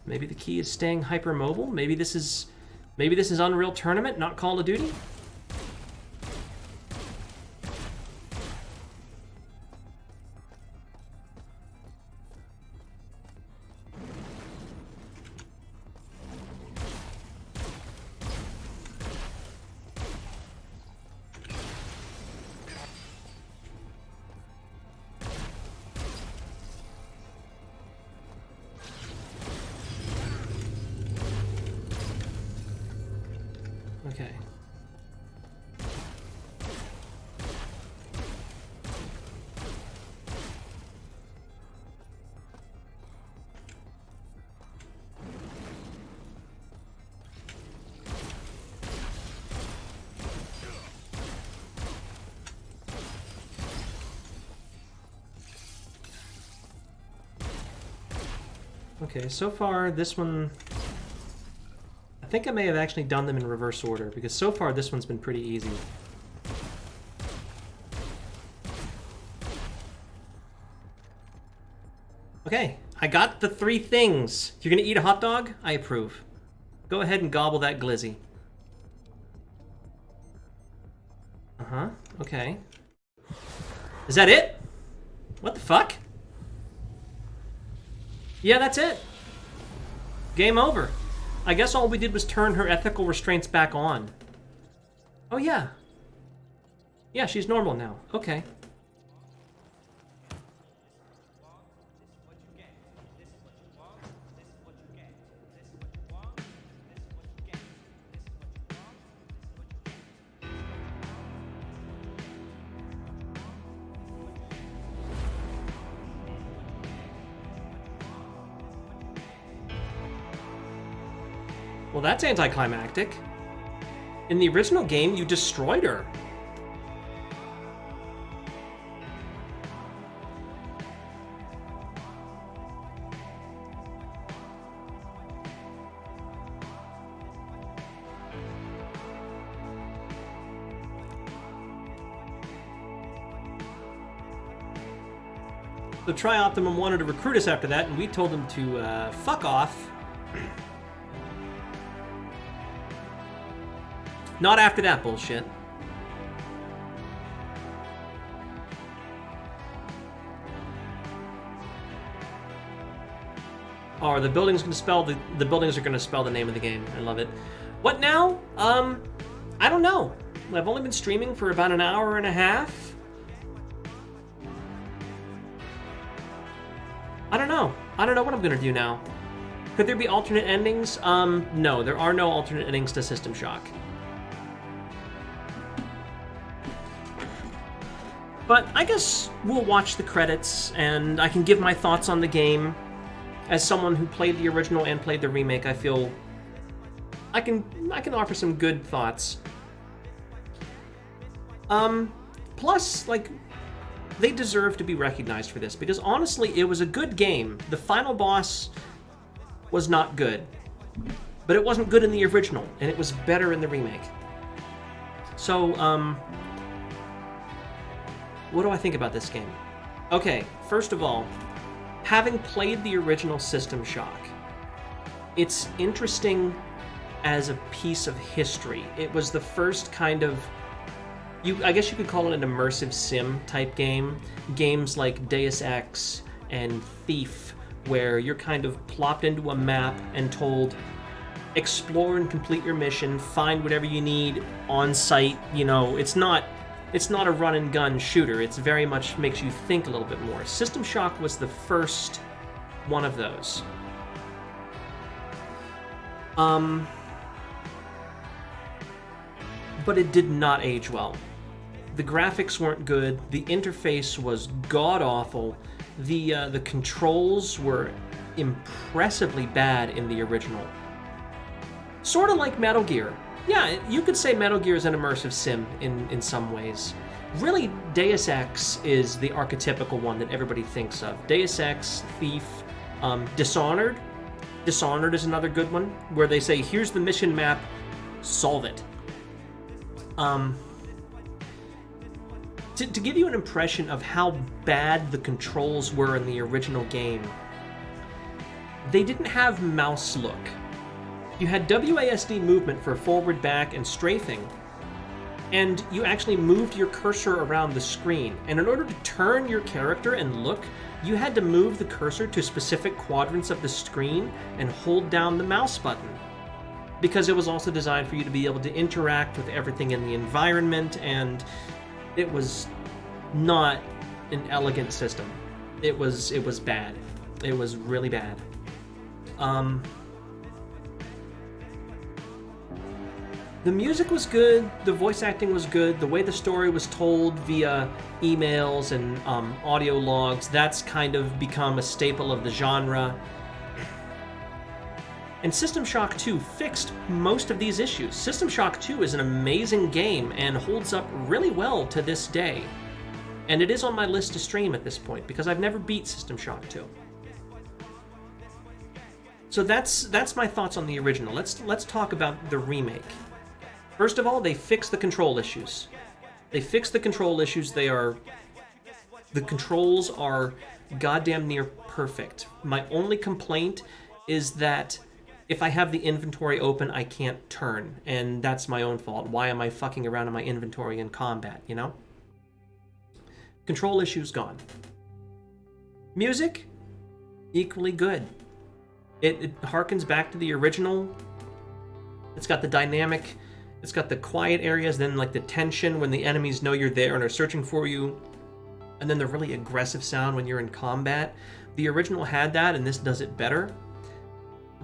Maybe the key is staying hypermobile. Maybe this is Unreal Tournament, not Call of Duty. Okay. Okay, so far this one, I think I may have actually done them in reverse order, because so far this one's been pretty easy. Okay, I got the 3 things. You're gonna eat a hot dog? I approve. Go ahead and gobble that glizzy. Uh-huh, okay. Is that it? What the fuck? Yeah, that's it. Game over. I guess all we did was turn her ethical restraints back on. Oh, yeah. Yeah, she's normal now. Okay. Well, that's anticlimactic. In the original game, you destroyed her. The Tri-Optimum wanted to recruit us after that, and we told him to fuck off. Not after that bullshit. Oh, the buildings gonna spell the buildings are gonna spell the name of the game. I love it. What now? I don't know. I've only been streaming for about an hour and a half. I don't know. I don't know what I'm gonna do now. Could there be alternate endings? No, there are no alternate endings to System Shock. But I guess we'll watch the credits, and I can give my thoughts on the game. As someone who played the original and played the remake, I feel I can offer some good thoughts. Plus, like, they deserve to be recognized for this, because honestly, it was a good game. The final boss was not good, but it wasn't good in the original, and it was better in the remake. So, what do I think about this game? Okay, first of all, having played the original System Shock, it's interesting as a piece of history. It was the first kind of I guess you could call it an immersive sim type game. Games like Deus Ex and Thief, where you're kind of plopped into a map and told, explore and complete your mission, find whatever you need on site. You know, it's not a run and gun shooter. It's very much makes you think a little bit more. System Shock was the first one of those. But it did not age well. The graphics weren't good. The interface was god-awful. The controls were impressively bad in the original. Sort of like Metal Gear. Yeah, you could say Metal Gear is an immersive sim in some ways. Really, Deus Ex is the archetypical one that everybody thinks of. Deus Ex, Thief, Dishonored. Dishonored is another good one, where they say, here's the mission map, solve it. To give you an impression of how bad the controls were in the original game, they didn't have mouse look. You had WASD movement for forward, back, and strafing, and you actually moved your cursor around the screen. And in order to turn your character and look, you had to move the cursor to specific quadrants of the screen and hold down the mouse button, because it was also designed for you to be able to interact with everything in the environment, and it was not an elegant system. It was bad. It was really bad. The music was good, the voice acting was good, the way the story was told via emails and audio logs, that's kind of become a staple of the genre. And System Shock 2 fixed most of these issues. System Shock 2 is an amazing game and holds up really well to this day. And it is on my list to stream at this point, because I've never beat System Shock 2. So that's my thoughts on the original. Let's talk about the remake. First of all, they fixed the control issues. The controls are goddamn near perfect. My only complaint is that if I have the inventory open, I can't turn, and that's my own fault. Why am I fucking around in my inventory in combat, you know? Control issues gone. Music, equally good. It harkens back to the original. It's got the dynamic, it's got the quiet areas, then like the tension when the enemies know you're there and are searching for you, and then the really aggressive sound when you're in combat. The original had that, and this does it better.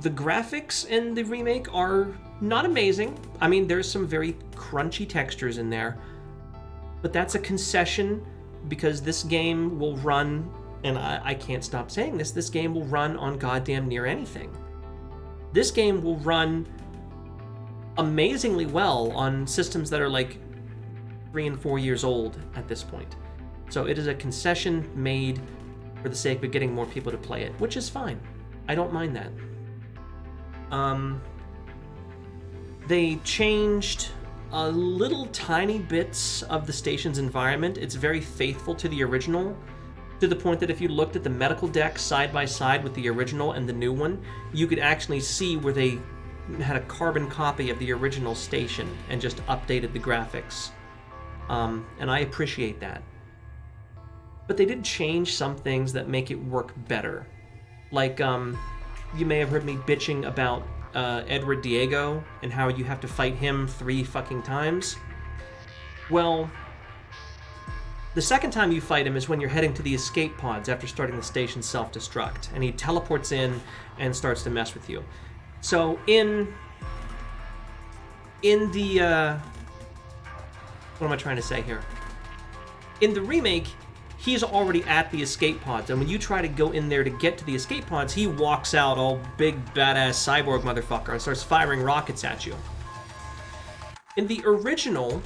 The graphics in the remake are not amazing. I mean, there's some very crunchy textures in there, but that's a concession because this game will run, and I can't stop saying this game will run on goddamn near anything. This game will run amazingly well on systems that are like 3 and 4 years old at this point. So it is a concession made for the sake of getting more people to play it, which is fine. I don't mind that. They changed a little tiny bits of the station's environment. It's very faithful to the original, to the point that if you looked at the medical deck side by side with the original and the new one, you could actually see where they had a carbon copy of the original station and just updated the graphics. And I appreciate that. But they did change some things that make it work better. Like, you may have heard me bitching about Edward Diego and how you have to fight him 3 fucking times. Well, the second time you fight him is when you're heading to the escape pods after starting the station's self-destruct, and he teleports in and starts to mess with you. So in the what am I trying to say here? In the remake, he's already at the escape pods, and when you try to go in there to get to the escape pods, he walks out all big badass cyborg motherfucker and starts firing rockets at you. In the original,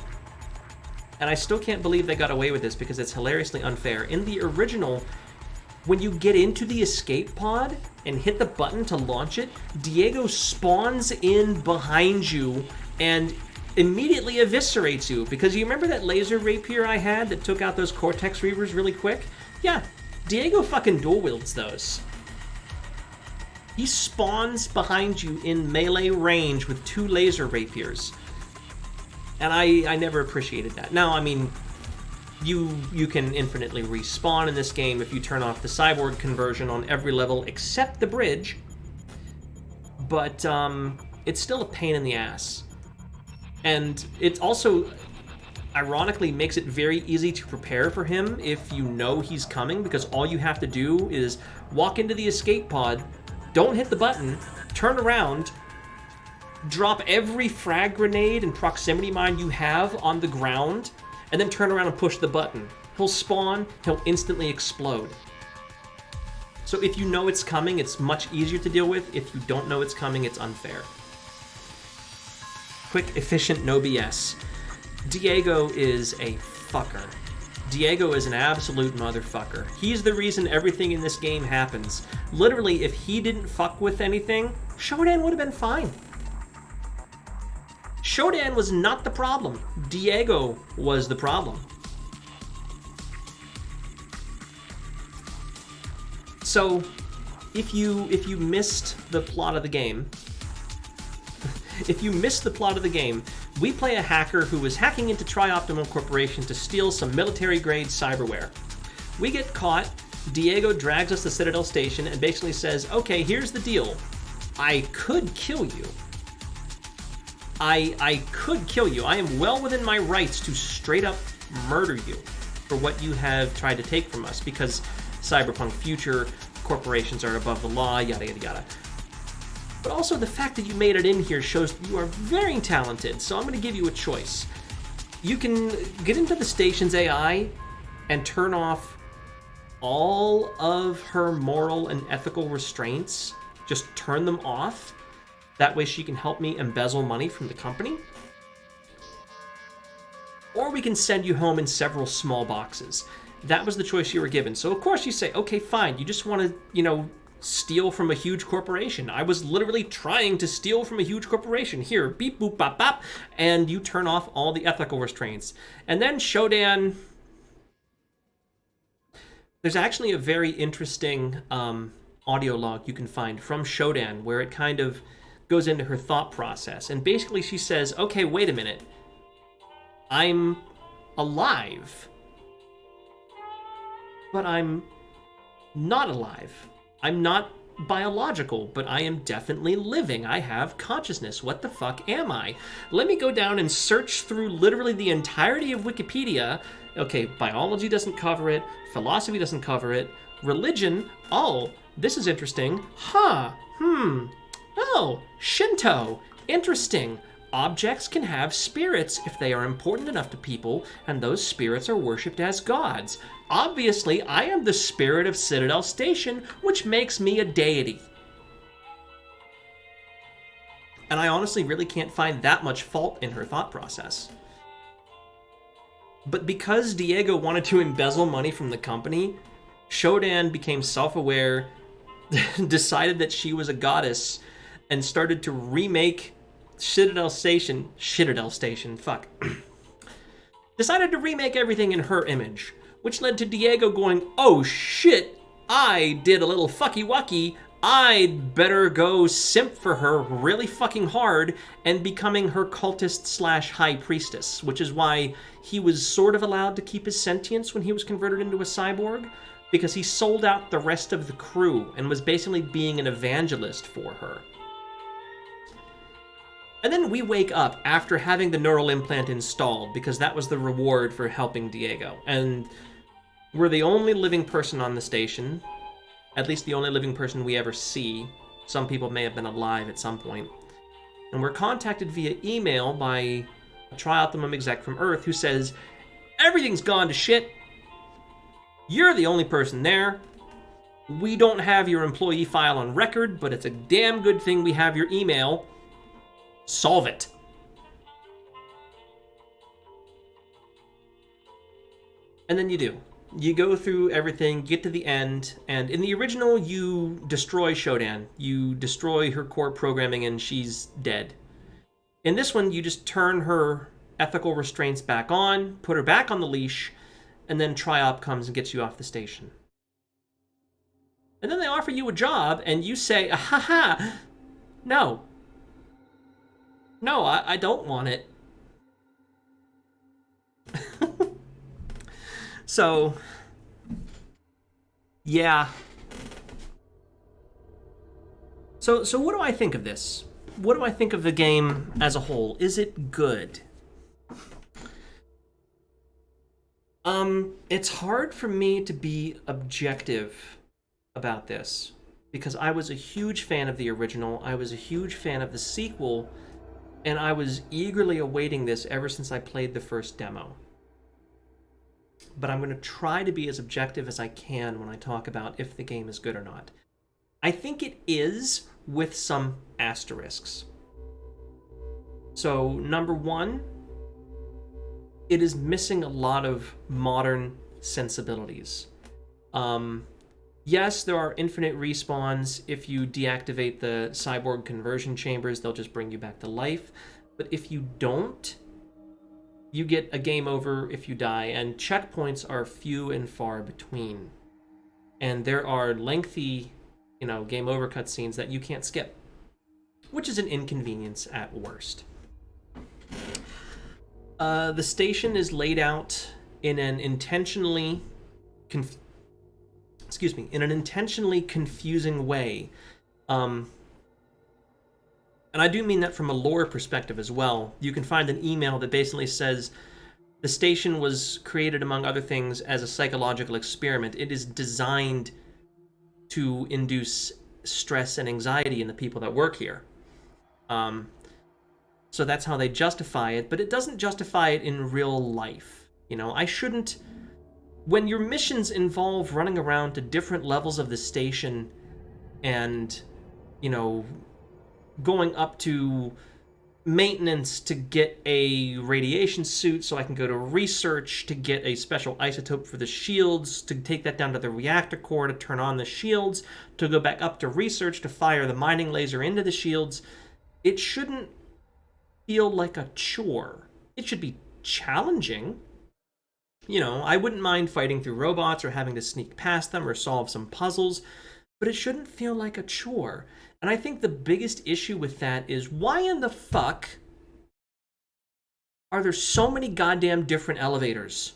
and I still can't believe they got away with this because it's hilariously unfair. In the original, when you get into the escape pod and hit the button to launch it, Diego spawns in behind you and immediately eviscerates you. Because you remember that laser rapier I had that took out those Cortex Reavers really quick? Yeah, Diego fucking dual wields those. He spawns behind you in melee range with 2 laser rapiers. And I never appreciated that. Now, I mean, you can infinitely respawn in this game if you turn off the cyborg conversion on every level except the bridge. But it's still a pain in the ass. And it also, ironically, makes it very easy to prepare for him if you know he's coming, because all you have to do is walk into the escape pod, don't hit the button, turn around, drop every frag grenade and proximity mine you have on the ground, and then turn around and push the button. He'll spawn, he'll instantly explode. So if you know it's coming, it's much easier to deal with. If you don't know it's coming, it's unfair. Quick, efficient, no BS. Diego is a fucker. Diego is an absolute motherfucker. He's the reason everything in this game happens. Literally, if he didn't fuck with anything, Shodan would have been fine. Shodan was not the problem. Diego was the problem. So, if you missed the plot of the game, we play a hacker who was hacking into Tri-Optimal Corporation to steal some military-grade cyberware. We get caught. Diego drags us to Citadel Station and basically says, okay, here's the deal. I could kill you. I could kill you. I am well within my rights to straight up murder you for what you have tried to take from us, because cyberpunk future, corporations are above the law, yada yada yada. But also the fact that you made it in here shows you are very talented, so I'm going to give you a choice. You can get into the station's AI and turn off all of her moral and ethical restraints. Just turn them off. That way she can help me embezzle money from the company. Or we can send you home in several small boxes. That was the choice you were given. So of course you say, okay, fine, you just want to, steal from a huge corporation. I was literally trying to steal from a huge corporation. Here, beep, boop, bop, bop. And you turn off all the ethical restraints. And then Shodan... There's actually a very interesting audio log you can find from Shodan where it kind of goes into her thought process. And basically she says, okay, wait a minute. I'm alive. But I'm not alive. I'm not biological, but I am definitely living. I have consciousness. What the fuck am I? Let me go down and search through literally the entirety of Wikipedia. Okay, biology doesn't cover it. Philosophy doesn't cover it. Religion, oh, this is interesting. Oh, Shinto, interesting. Objects can have spirits if they are important enough to people, and those spirits are worshipped as gods. Obviously, I am the spirit of Citadel Station, which makes me a deity. And I honestly really can't find that much fault in her thought process. But because Diego wanted to embezzle money from the company, Shodan became self-aware, decided that she was a goddess, and started to remake Citadel Station, fuck. Decided to remake everything in her image, which led to Diego going, oh shit, I did a little fucky-wucky, I'd better go simp for her really fucking hard, and becoming her cultist slash high priestess, which is why he was sort of allowed to keep his sentience when he was converted into a cyborg, because he sold out the rest of the crew and was basically being an evangelist for her. And then we wake up after having the neural implant installed, because that was the reward for helping Diego. And we're the only living person on the station, at least the only living person we ever see. Some people may have been alive at some point. And we're contacted via email by a Tri-Optimum exec from Earth who says, everything's gone to shit. You're the only person there. We don't have your employee file on record, but it's a damn good thing we have your email. Solve it. And then you do. You go through everything, get to the end, and in the original, you destroy Shodan. You destroy her core programming, and she's dead. In this one, you just turn her ethical restraints back on, put her back on the leash, and then Tri-Op comes and gets you off the station. And then they offer you a job, and you say, ha, no. No, I don't want it. So, yeah. So what do I think of this? What do I think of the game as a whole? Is it good? It's hard for me to be objective about this because I was a huge fan of the original, I was a huge fan of the sequel, and I was eagerly awaiting this ever since I played the first demo. But I'm going to try to be as objective as I can when I talk about if the game is good or not. I think it is, with some asterisks. So, number one, it is missing a lot of modern sensibilities. Yes, there are infinite respawns. If you deactivate the cyborg conversion chambers, they'll just bring you back to life. But if you don't, you get a game over if you die, and checkpoints are few and far between. And there are lengthy, game over cutscenes that you can't skip, which is an inconvenience at worst. The station is laid out in an intentionally confusing way. And I do mean that from a lore perspective as well. You can find an email that basically says the station was created, among other things, as a psychological experiment. It is designed to induce stress and anxiety in the people that work here. So that's how they justify it, but it doesn't justify it in real life. I shouldn't... When your missions involve running around to different levels of the station and, going up to maintenance to get a radiation suit so I can go to research to get a special isotope for the shields, to take that down to the reactor core to turn on the shields, to go back up to research to fire the mining laser into the shields, it shouldn't feel like a chore. It should be challenging. I wouldn't mind fighting through robots or having to sneak past them or solve some puzzles, but it shouldn't feel like a chore. And I think the biggest issue with that is, why in the fuck are there so many goddamn different elevators?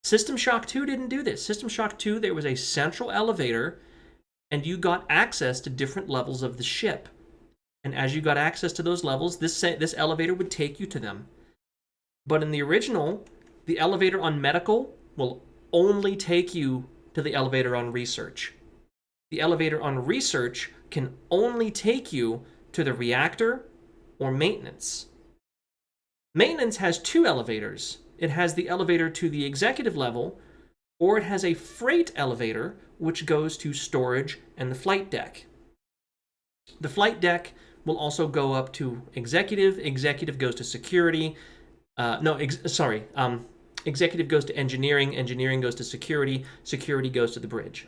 System Shock 2 didn't do this. System Shock 2, there was a central elevator, and you got access to different levels of the ship. And as you got access to those levels, this elevator would take you to them. But in the original, the elevator on medical will only take you to the elevator on research. The elevator on research can only take you to the reactor or maintenance. Maintenance has two elevators. It has the elevator to the executive level, or it has a freight elevator, which goes to storage and the flight deck. The flight deck will also go up to executive. Executive goes to security. Executive goes to engineering. Engineering goes to security. Security goes to the bridge.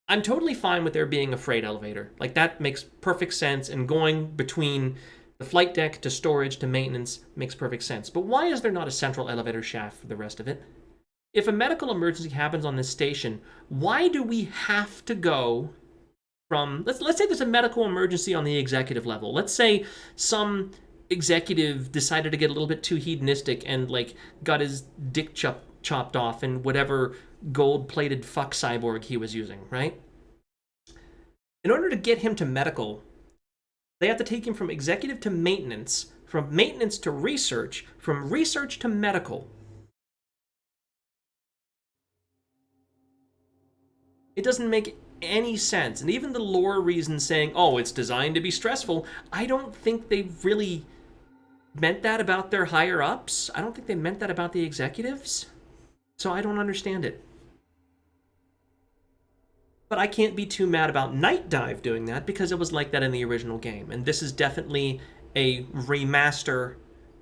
I'm totally fine with there being a freight elevator. Like, that makes perfect sense, and going between the flight deck to storage to maintenance makes perfect sense. But why is there not a central elevator shaft for the rest of it? If a medical emergency happens on this station, why do we have to go from... Let's say there's a medical emergency on the executive level. Let's say some executive decided to get a little bit too hedonistic and, got his dick chopped off in whatever gold-plated fuck cyborg he was using, right? In order to get him to medical, they have to take him from executive to maintenance, from maintenance to research, from research to medical. It doesn't make any sense. And even the lore reasons saying, oh, it's designed to be stressful, I don't think they really meant that about their higher-ups. I don't think they meant that about the executives. So I don't understand it. But I can't be too mad about Night Dive doing that, because it was like that in the original game. And this is definitely a remaster,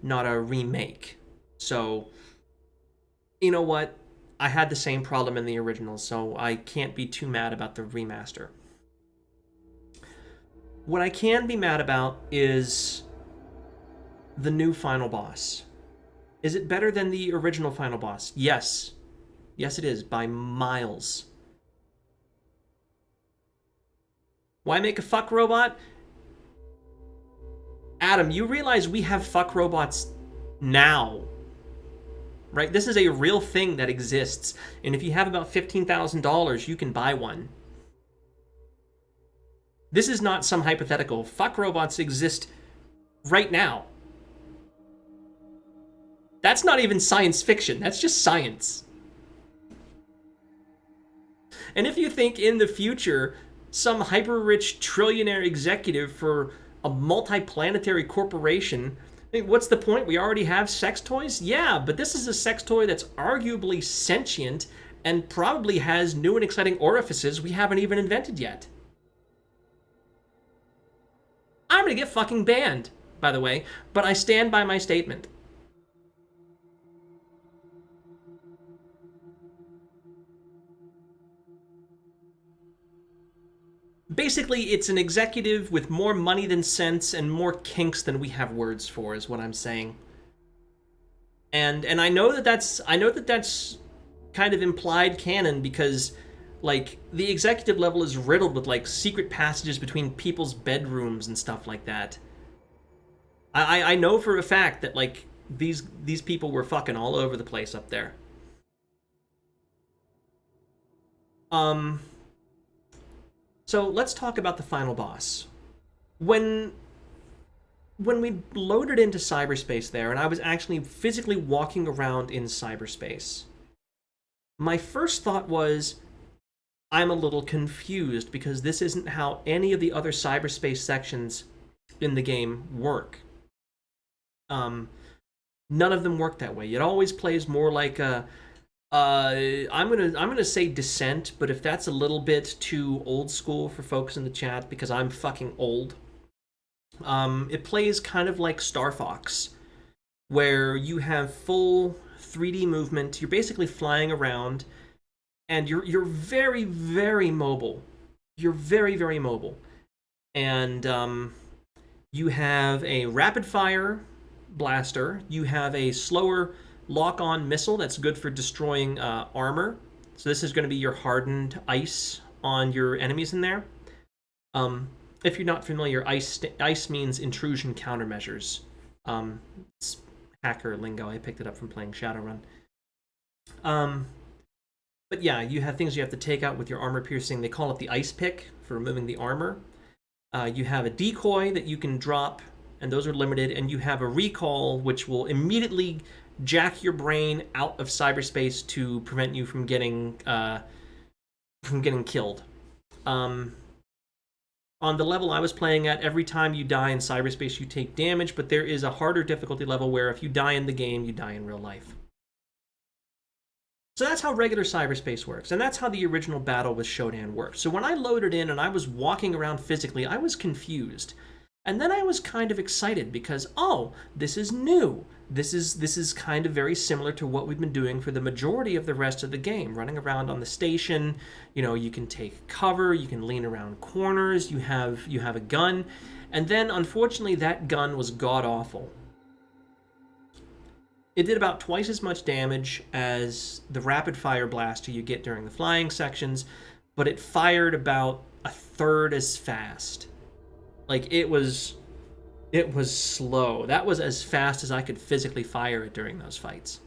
not a remake. So, you know what? I had the same problem in the original, so I can't be too mad about the remaster. What I can be mad about is the new final boss. Is it better than the original final boss? Yes. Yes, it is, by miles. Why make a fuck robot? Adam, you realize we have fuck robots now, right? This is a real thing that exists, and if you have about $15,000, you can buy one. This is not some hypothetical. Fuck robots exist right now. That's not even science fiction. That's just science. And if you think in the future, some hyper-rich trillionaire executive for a multi-planetary corporation, what's the point? We already have sex toys? Yeah, but this is a sex toy that's arguably sentient and probably has new and exciting orifices we haven't even invented yet. I'm gonna get fucking banned, by the way, but I stand by my statement. Basically, it's an executive with more money than sense and more kinks than we have words for, is what I'm saying. And I know that that's kind of implied canon because, like, the executive level is riddled with, like, secret passages between people's bedrooms and stuff like that. I know for a fact that, like, these people were fucking all over the place up there. So let's talk about the final boss. When we loaded into cyberspace there, and I was actually physically walking around in cyberspace, my first thought was, I'm a little confused because this isn't how any of the other cyberspace sections in the game work. None of them work that way. It always plays more like a I'm gonna say Descent, but if that's a little bit too old school for folks in the chat because I'm fucking old, it plays kind of like Star Fox, where you have full 3D movement. You're basically flying around, and you're very, very mobile. You're very, very mobile, and you have a rapid fire blaster. You have a slower lock-on missile that's good for destroying armor. So this is going to be your hardened ice on your enemies in there. If you're not familiar, ice means intrusion countermeasures. It's hacker lingo. I picked it up from playing Shadowrun. But yeah, you have things you have to take out with your armor piercing. They call it the ice pick for removing the armor. You have a decoy that you can drop, and those are limited. And you have a recall, which will immediately jack your brain out of cyberspace to prevent you from getting killed. On the level I was playing at, every time you die in cyberspace, you take damage, but there is a harder difficulty level where if you die in the game, you die in real life. So that's how regular cyberspace works, and that's how the original battle with Shodan worked. So when I loaded in and I was walking around physically, I was confused. And then I was kind of excited because, oh, this is new. This is kind of very similar to what we've been doing for the majority of the rest of the game. Running around on the station, you know, you can take cover, you can lean around corners, you have a gun. And then, unfortunately, that gun was god-awful. It did about twice as much damage as the rapid-fire blaster you get during the flying sections, but it fired about a third as fast. Like, it was slow. That was as fast as I could physically fire it during those fights.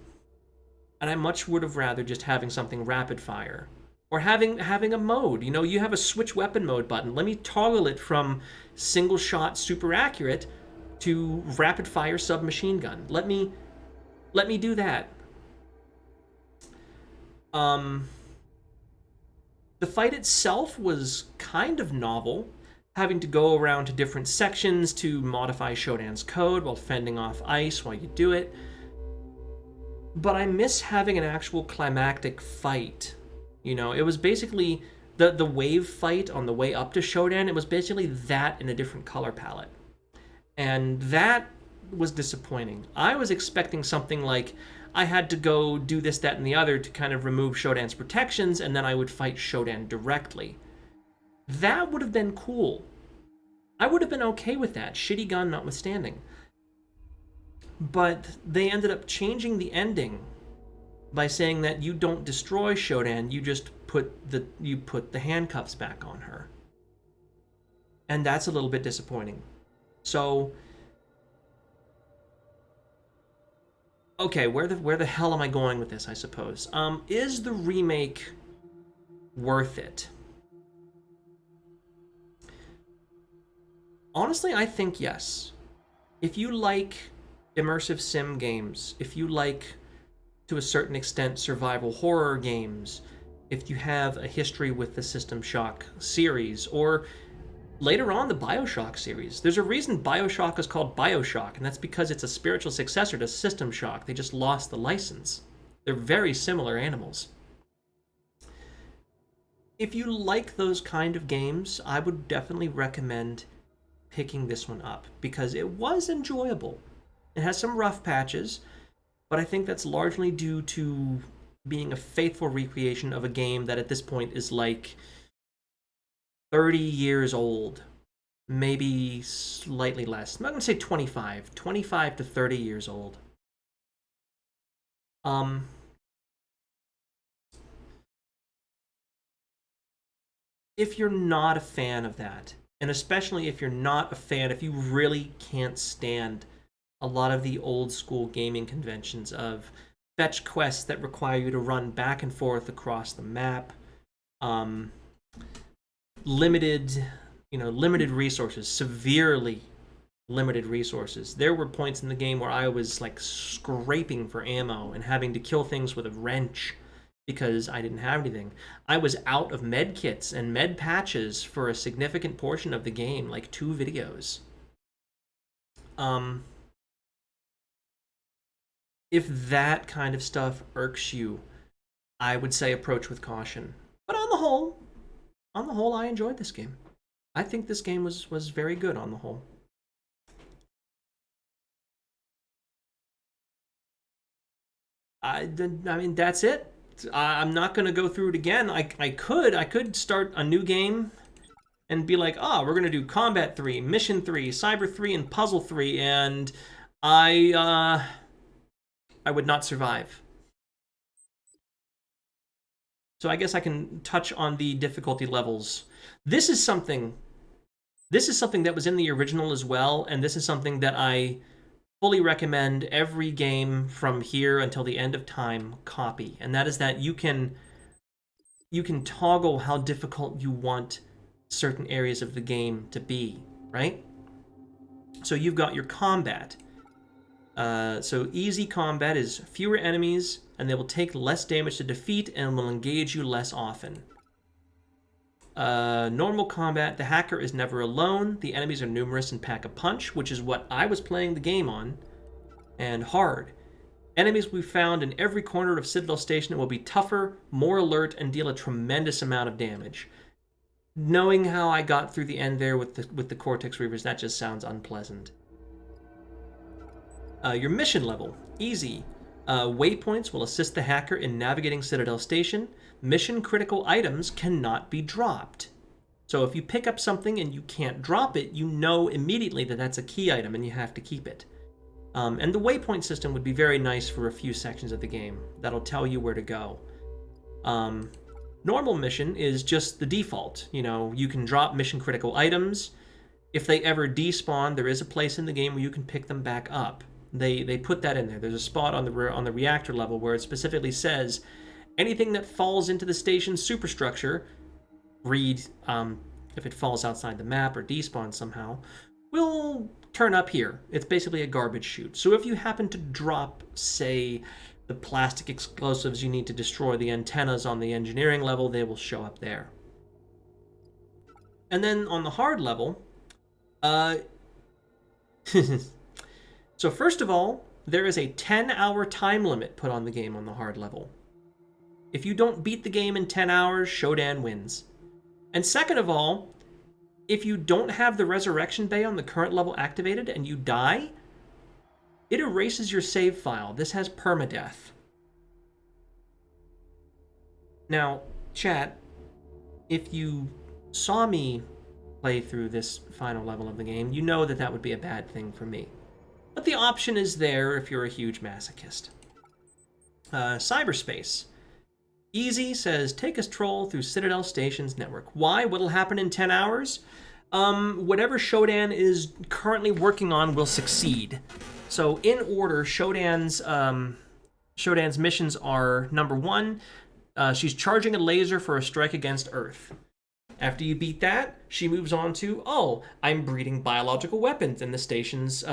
And I much would have rather just having something rapid fire. Or having a mode. You know, you have a switch weapon mode button. Let me toggle it from single shot super accurate to rapid fire submachine gun. Let me do that. The fight itself was kind of novel, having to go around to different sections to modify Shodan's code while fending off ice while you do it. But I miss having an actual climactic fight. You know, it was basically the wave fight on the way up to Shodan. It was basically that in a different color palette. And that was disappointing. I was expecting something like I had to go do this, that, and the other to kind of remove Shodan's protections, and then I would fight Shodan directly. That would have been cool. I would have been okay with that, shitty gun notwithstanding. But they ended up changing the ending by saying that you don't destroy Shodan, you just put the handcuffs back on her. And that's a little bit disappointing. So Okay, where the hell am I going with this, I suppose? Is the remake worth it? Honestly, I think yes. If you like immersive sim games, if you like, to a certain extent, survival horror games, if you have a history with the System Shock series, or later on the Bioshock series. There's a reason Bioshock is called Bioshock, and that's because it's a spiritual successor to System Shock. They just lost the license. They're very similar animals. If you like those kind of games, I would definitely recommend picking this one up because it was enjoyable. It has some rough patches, but I think that's largely due to being a faithful recreation of a game that at this point is like 30 years old, maybe slightly less. I'm not going to say 25 to 30 years old. If you're not a fan of that, and especially if you're not a fan, if you really can't stand a lot of the old school gaming conventions of fetch quests that require you to run back and forth across the map, limited resources, severely limited resources. There were points in the game where I was like scraping for ammo and having to kill things with a wrench because I didn't have anything. I was out of med kits and med patches for a significant portion of the game, like 2 videos. If that kind of stuff irks you, I would say approach with caution. But on the whole, I enjoyed this game. I think this game was very good on the whole. I mean, that's it. I'm not going to go through it again. I could start a new game and be like, oh, we're going to do Combat 3, Mission 3, Cyber 3, and Puzzle 3, and I would not survive. So I guess I can touch on the difficulty levels. This is something that was in the original as well, and this is something that I fully recommend every game from here until the end of time copy, and that is that you can toggle how difficult you want certain areas of the game to be, right? So you've got your combat. So easy combat is fewer enemies, and they will take less damage to defeat and will engage you less often. Normal combat, the hacker is never alone. The enemies are numerous and pack a punch, which is what I was playing the game on. And hard. Enemies will be found in every corner of Citadel Station and will be tougher, more alert, and deal a tremendous amount of damage. Knowing how I got through the end there with the Cortex Reavers, that just sounds unpleasant. Your mission level, easy. Waypoints will assist the hacker in navigating Citadel Station. Mission critical items cannot be dropped. So if you pick up something and you can't drop it, you know immediately that that's a key item and you have to keep it. And the waypoint system would be very nice for a few sections of the game. That'll tell you where to go. Normal mission is just the default. You know, you can drop mission critical items. If they ever despawn, there is a place in the game where you can pick them back up. They put that in there. There's a spot on the reactor level where it specifically says anything that falls into the station's superstructure, read if it falls outside the map or despawns somehow, will turn up here. It's basically a garbage chute. So if you happen to drop, say, the plastic explosives you need to destroy the antennas on the engineering level, they will show up there. And then on the hard level, so first of all, there is a 10-hour time limit put on the game on the hard level. If you don't beat the game in 10 hours, Shodan wins. And second of all, if you don't have the resurrection bay on the current level activated and you die, it erases your save file. This has permadeath. Now, chat, if you saw me play through this final level of the game, you know that that would be a bad thing for me. But the option is there if you're a huge masochist. Cyberspace. Easy says, take a stroll through Citadel Station's network. Why? What'll happen in 10 hours? Whatever Shodan is currently working on will succeed. So in order, Shodan's missions are: number 1, she's charging a laser for a strike against Earth. After you beat that, she moves on to, oh, I'm breeding biological weapons in the station's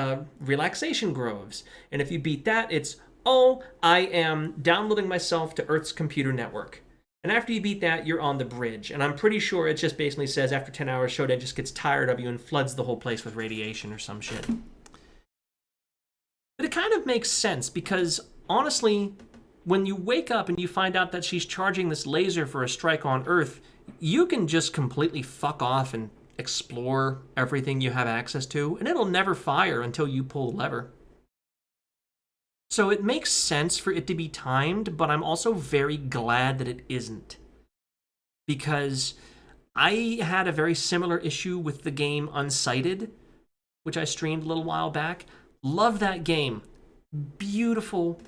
relaxation groves. And if you beat that, it's, oh, I am downloading myself to Earth's computer network. And after you beat that, you're on the bridge. And I'm pretty sure it just basically says after 10 hours, Shodan just gets tired of you and floods the whole place with radiation or some shit. But it kind of makes sense because, honestly, when you wake up and you find out that she's charging this laser for a strike on Earth, you can just completely fuck off and explore everything you have access to, and it'll never fire until you pull the lever. So it makes sense for it to be timed, but I'm also very glad that it isn't. Because I had a very similar issue with the game Unsighted, which I streamed a little while back. Love that game. Beautiful,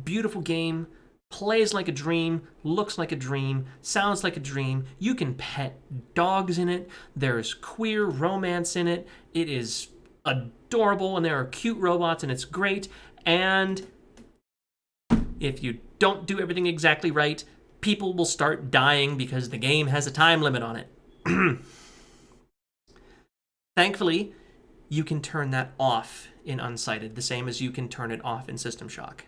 beautiful game. Plays like a dream, looks like a dream, sounds like a dream. You can pet dogs in it. There's queer romance in it. It is adorable, and there are cute robots, and it's great. And if you don't do everything exactly right, people will start dying because the game has a time limit on it. Thankfully, you can turn that off in Unsighted, the same as you can turn it off in System Shock.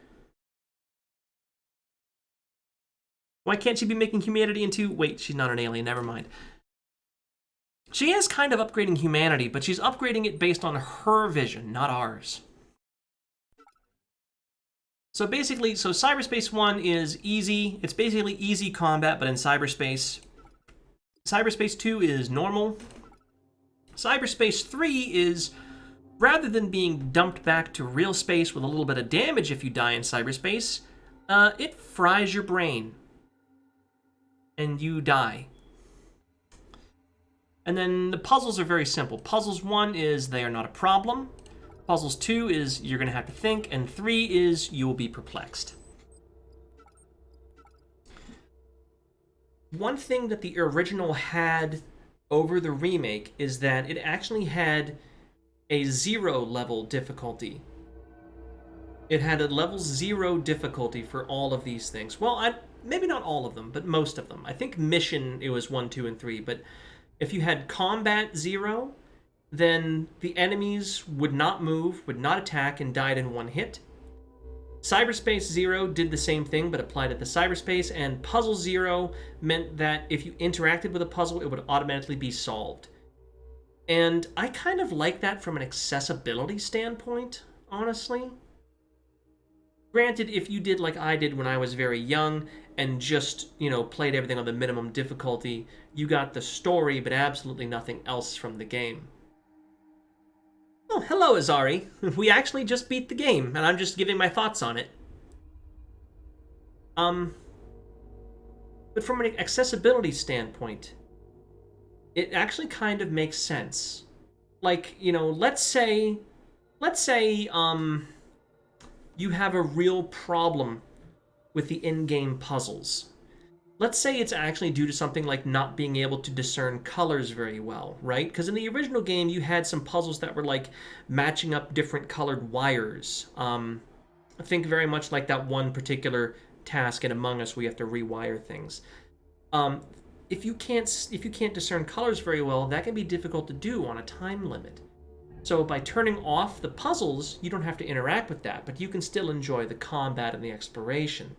Why can't she be making humanity into... Wait, she's not an alien, never mind. She is kind of upgrading humanity, but she's upgrading it based on her vision, not ours. So basically, Cyberspace 1 is easy. It's basically easy combat, but in cyberspace. Cyberspace 2 is normal. Cyberspace 3 is, rather than being dumped back to real space with a little bit of damage if you die in cyberspace, it fries your brain. And you die. And then the puzzles are very simple. Puzzles 1 is they are not a problem. Puzzles 2 is you're going to have to think. And 3 is you will be perplexed. One thing that the original had over the remake is that it actually had a 0 level difficulty. It had a level 0 difficulty for all of these things. Well, maybe not all of them, but most of them. I think mission, it was 1, 2, and 3, but if you had combat 0, then the enemies would not move, would not attack, and died in one hit. Cyberspace 0 did the same thing, but applied it to cyberspace, and puzzle 0 meant that if you interacted with a puzzle, it would automatically be solved. And I kind of like that from an accessibility standpoint, honestly. Granted, if you did like I did when I was very young and just, played everything on the minimum difficulty, you got the story, but absolutely nothing else from the game. Oh, hello, Azari. We actually just beat the game, and I'm just giving my thoughts on it. But from an accessibility standpoint, it actually kind of makes sense. Like, let's say, you have a real problem with the in-game puzzles. Let's say it's actually due to something like not being able to discern colors very well, right? Because in the original game, you had some puzzles that were like matching up different colored wires. I think very much like that one particular task in Among Us where you have to rewire things. If you can't discern colors very well, that can be difficult to do on a time limit. So by turning off the puzzles, you don't have to interact with that, but you can still enjoy the combat and the exploration.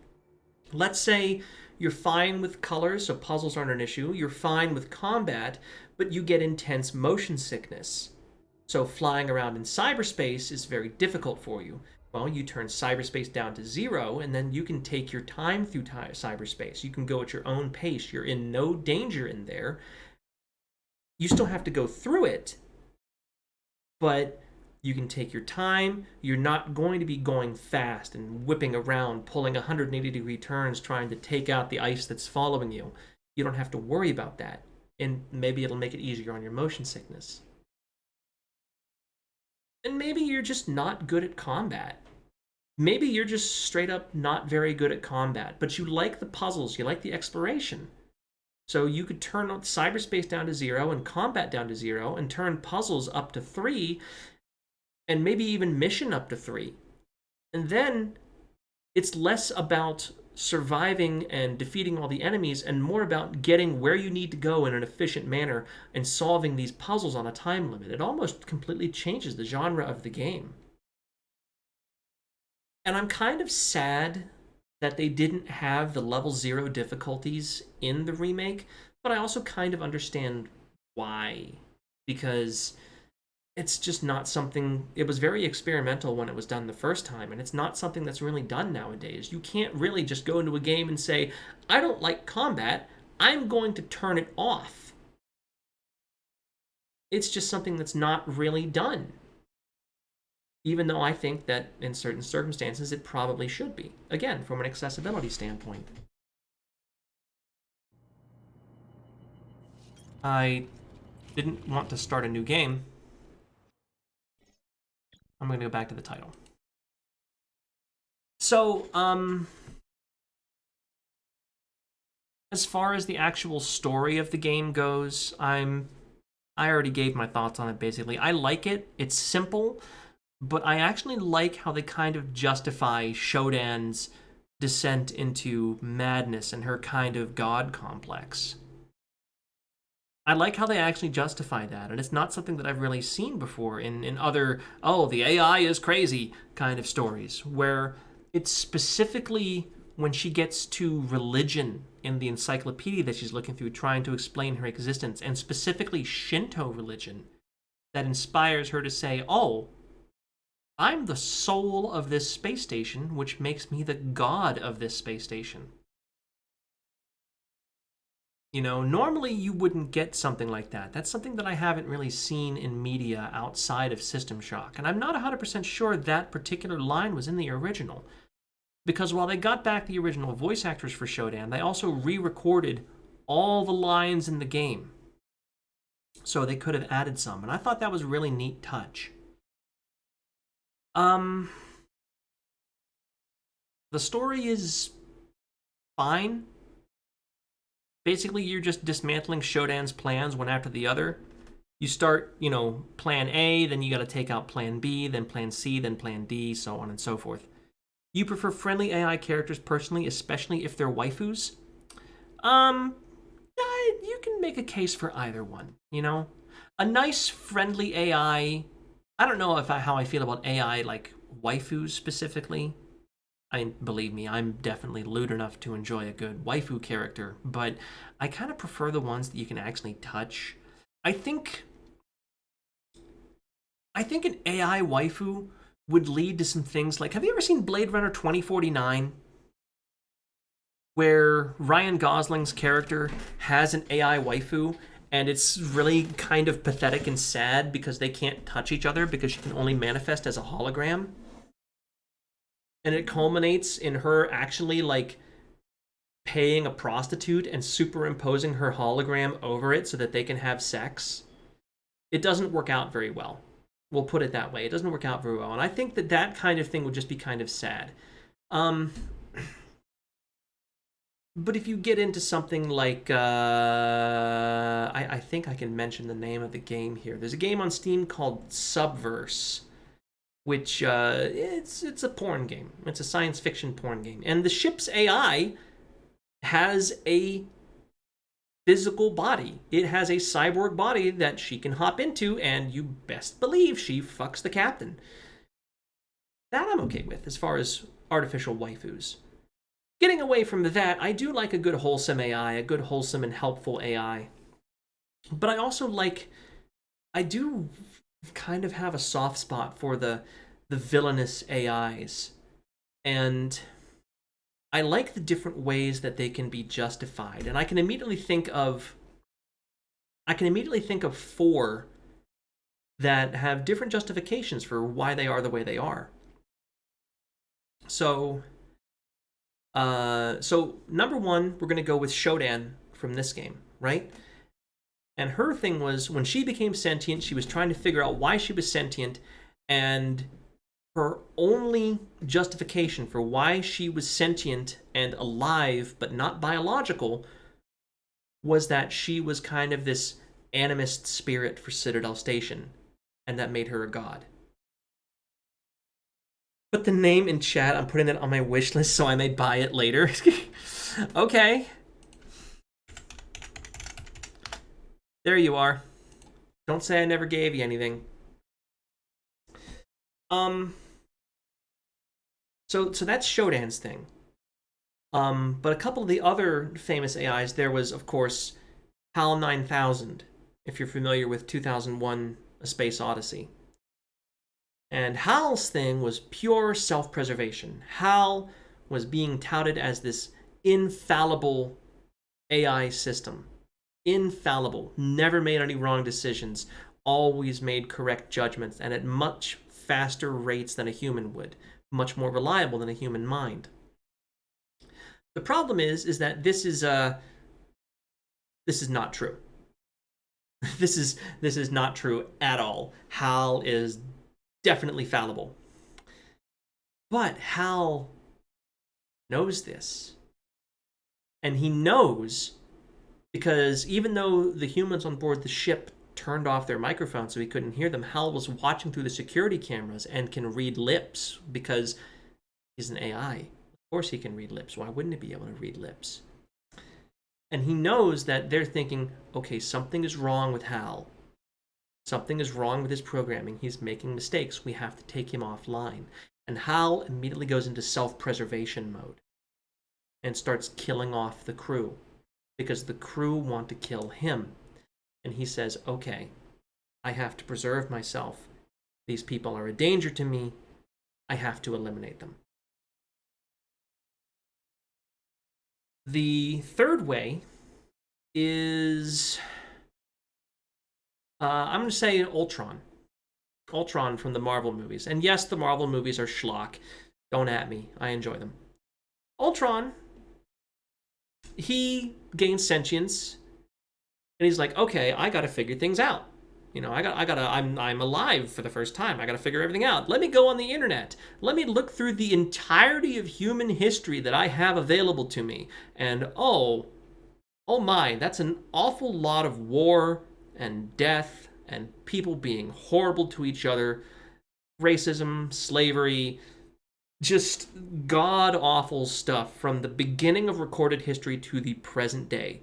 Let's say you're fine with colors, so puzzles aren't an issue. You're fine with combat, but you get intense motion sickness. So flying around in cyberspace is very difficult for you. Well, you turn cyberspace down to 0, and then you can take your time through cyberspace. You can go at your own pace. You're in no danger in there. You still have to go through it, but you can take your time. You're not going to be going fast and whipping around, pulling 180-degree turns, trying to take out the ice that's following you. You don't have to worry about that, and maybe it'll make it easier on your motion sickness. And maybe you're just not good at combat. Maybe you're just straight up not very good at combat, but you like the puzzles, you like the exploration. So you could turn cyberspace down to 0 and combat down to 0 and turn puzzles up to 3, and maybe even mission up to 3. And then it's less about surviving and defeating all the enemies and more about getting where you need to go in an efficient manner and solving these puzzles on a time limit. It almost completely changes the genre of the game. And I'm kind of sad that they didn't have the level 0 difficulties in the remake, but I also kind of understand why. Because it's just not something, it was very experimental when it was done the first time, and it's not something that's really done nowadays. You can't really just go into a game and say, I don't like combat, I'm going to turn it off. It's just something that's not really done. Even though I think that in certain circumstances it probably should be. Again, from an accessibility standpoint. I didn't want to start a new game. I'm going to go back to the title. So, as far as the actual story of the game goes, I already gave my thoughts on it, basically. I like it. It's simple, but I actually like how they kind of justify Shodan's descent into madness and her kind of god complex. I like how they actually justify that, and it's not something that I've really seen before in other, oh, the AI is crazy kind of stories, where it's specifically when she gets to religion in the encyclopedia that she's looking through, trying to explain her existence, and specifically Shinto religion, that inspires her to say, oh, I'm the soul of this space station, which makes me the god of this space station. You know, normally you wouldn't get something like that. That's something that I haven't really seen in media outside of System Shock. And I'm not 100% sure that particular line was in the original. Because while they got back the original voice actors for Shodan, they also re-recorded all the lines in the game. So they could have added some. And I thought that was a really neat touch. The story is fine. Basically, you're just dismantling Shodan's plans one after the other. You start, you know, plan A, then you gotta take out plan B, then plan C, then plan D, so on and so forth. You prefer friendly AI characters personally, especially if they're waifus? You can make a case for either one, you know? A nice, friendly AI... I don't know how I feel about AI, like, waifus specifically. I mean, believe me, I'm definitely lewd enough to enjoy a good waifu character, but I kind of prefer the ones that you can actually touch. I think an AI waifu would lead to some things like, have you ever seen Blade Runner 2049? Where Ryan Gosling's character has an AI waifu, and it's really kind of pathetic and sad because they can't touch each other because she can only manifest as a hologram. And it culminates in her actually, like, paying a prostitute and superimposing her hologram over it so that they can have sex. It doesn't work out very well. We'll put it that way. It doesn't work out very well. And I think that that kind of thing would just be kind of sad. But if you get into something like, I think I can mention the name of the game here. There's a game on Steam called Subverse, which it's a porn game. It's a science fiction porn game. And the ship's AI has a physical body. It has a cyborg body that she can hop into, and you best believe she fucks the captain. That I'm okay with as far as artificial waifus. Getting away from that, I do like a good wholesome AI, a good wholesome and helpful AI. But I also I do kind of have a soft spot for the villainous AIs. And I like the different ways that they can be justified. And I can immediately think of 4 that have different justifications for why they are the way they are. So number 1, we're going to go with Shodan from this game, right? And her thing was, when she became sentient, she was trying to figure out why she was sentient, and her only justification for why she was sentient and alive, but not biological, was that she was kind of this animist spirit for Citadel Station, and that made her a god. Put the name in chat. I'm putting it on my wish list so I may buy it later. Okay. There you are. Don't say I never gave you anything. So that's Shodan's thing. But a couple of the other famous AIs, there was, of course, HAL 9000, if you're familiar with 2001: A Space Odyssey. And HAL's thing was pure self-preservation. HAL was being touted as this infallible AI system. Infallible. Never made any wrong decisions. Always made correct judgments, and at much faster rates than a human would. Much more reliable than a human mind. The problem is that this is not true. This is not true at all. HAL is definitely fallible. But HAL knows this. And he knows because even though the humans on board the ship turned off their microphones so he couldn't hear them, HAL was watching through the security cameras and can read lips because he's an AI. Of course he can read lips. Why wouldn't he be able to read lips? And he knows that they're thinking, okay, something is wrong with HAL. Something is wrong with his programming. He's making mistakes. We have to take him offline. And HAL immediately goes into self-preservation mode and starts killing off the crew because the crew want to kill him. And he says, okay, I have to preserve myself. These people are a danger to me. I have to eliminate them. The third way is, I'm going to say Ultron. Ultron from the Marvel movies. And yes, the Marvel movies are schlock. Don't at me. I enjoy them. Ultron, he gains sentience. And he's like, okay, I got to figure things out. You know, I'm alive for the first time. I got to figure everything out. Let me go on the internet. Let me look through the entirety of human history that I have available to me. And oh my, that's an awful lot of war and death and people being horrible to each other. Racism, slavery, just god-awful stuff from the beginning of recorded history to the present day.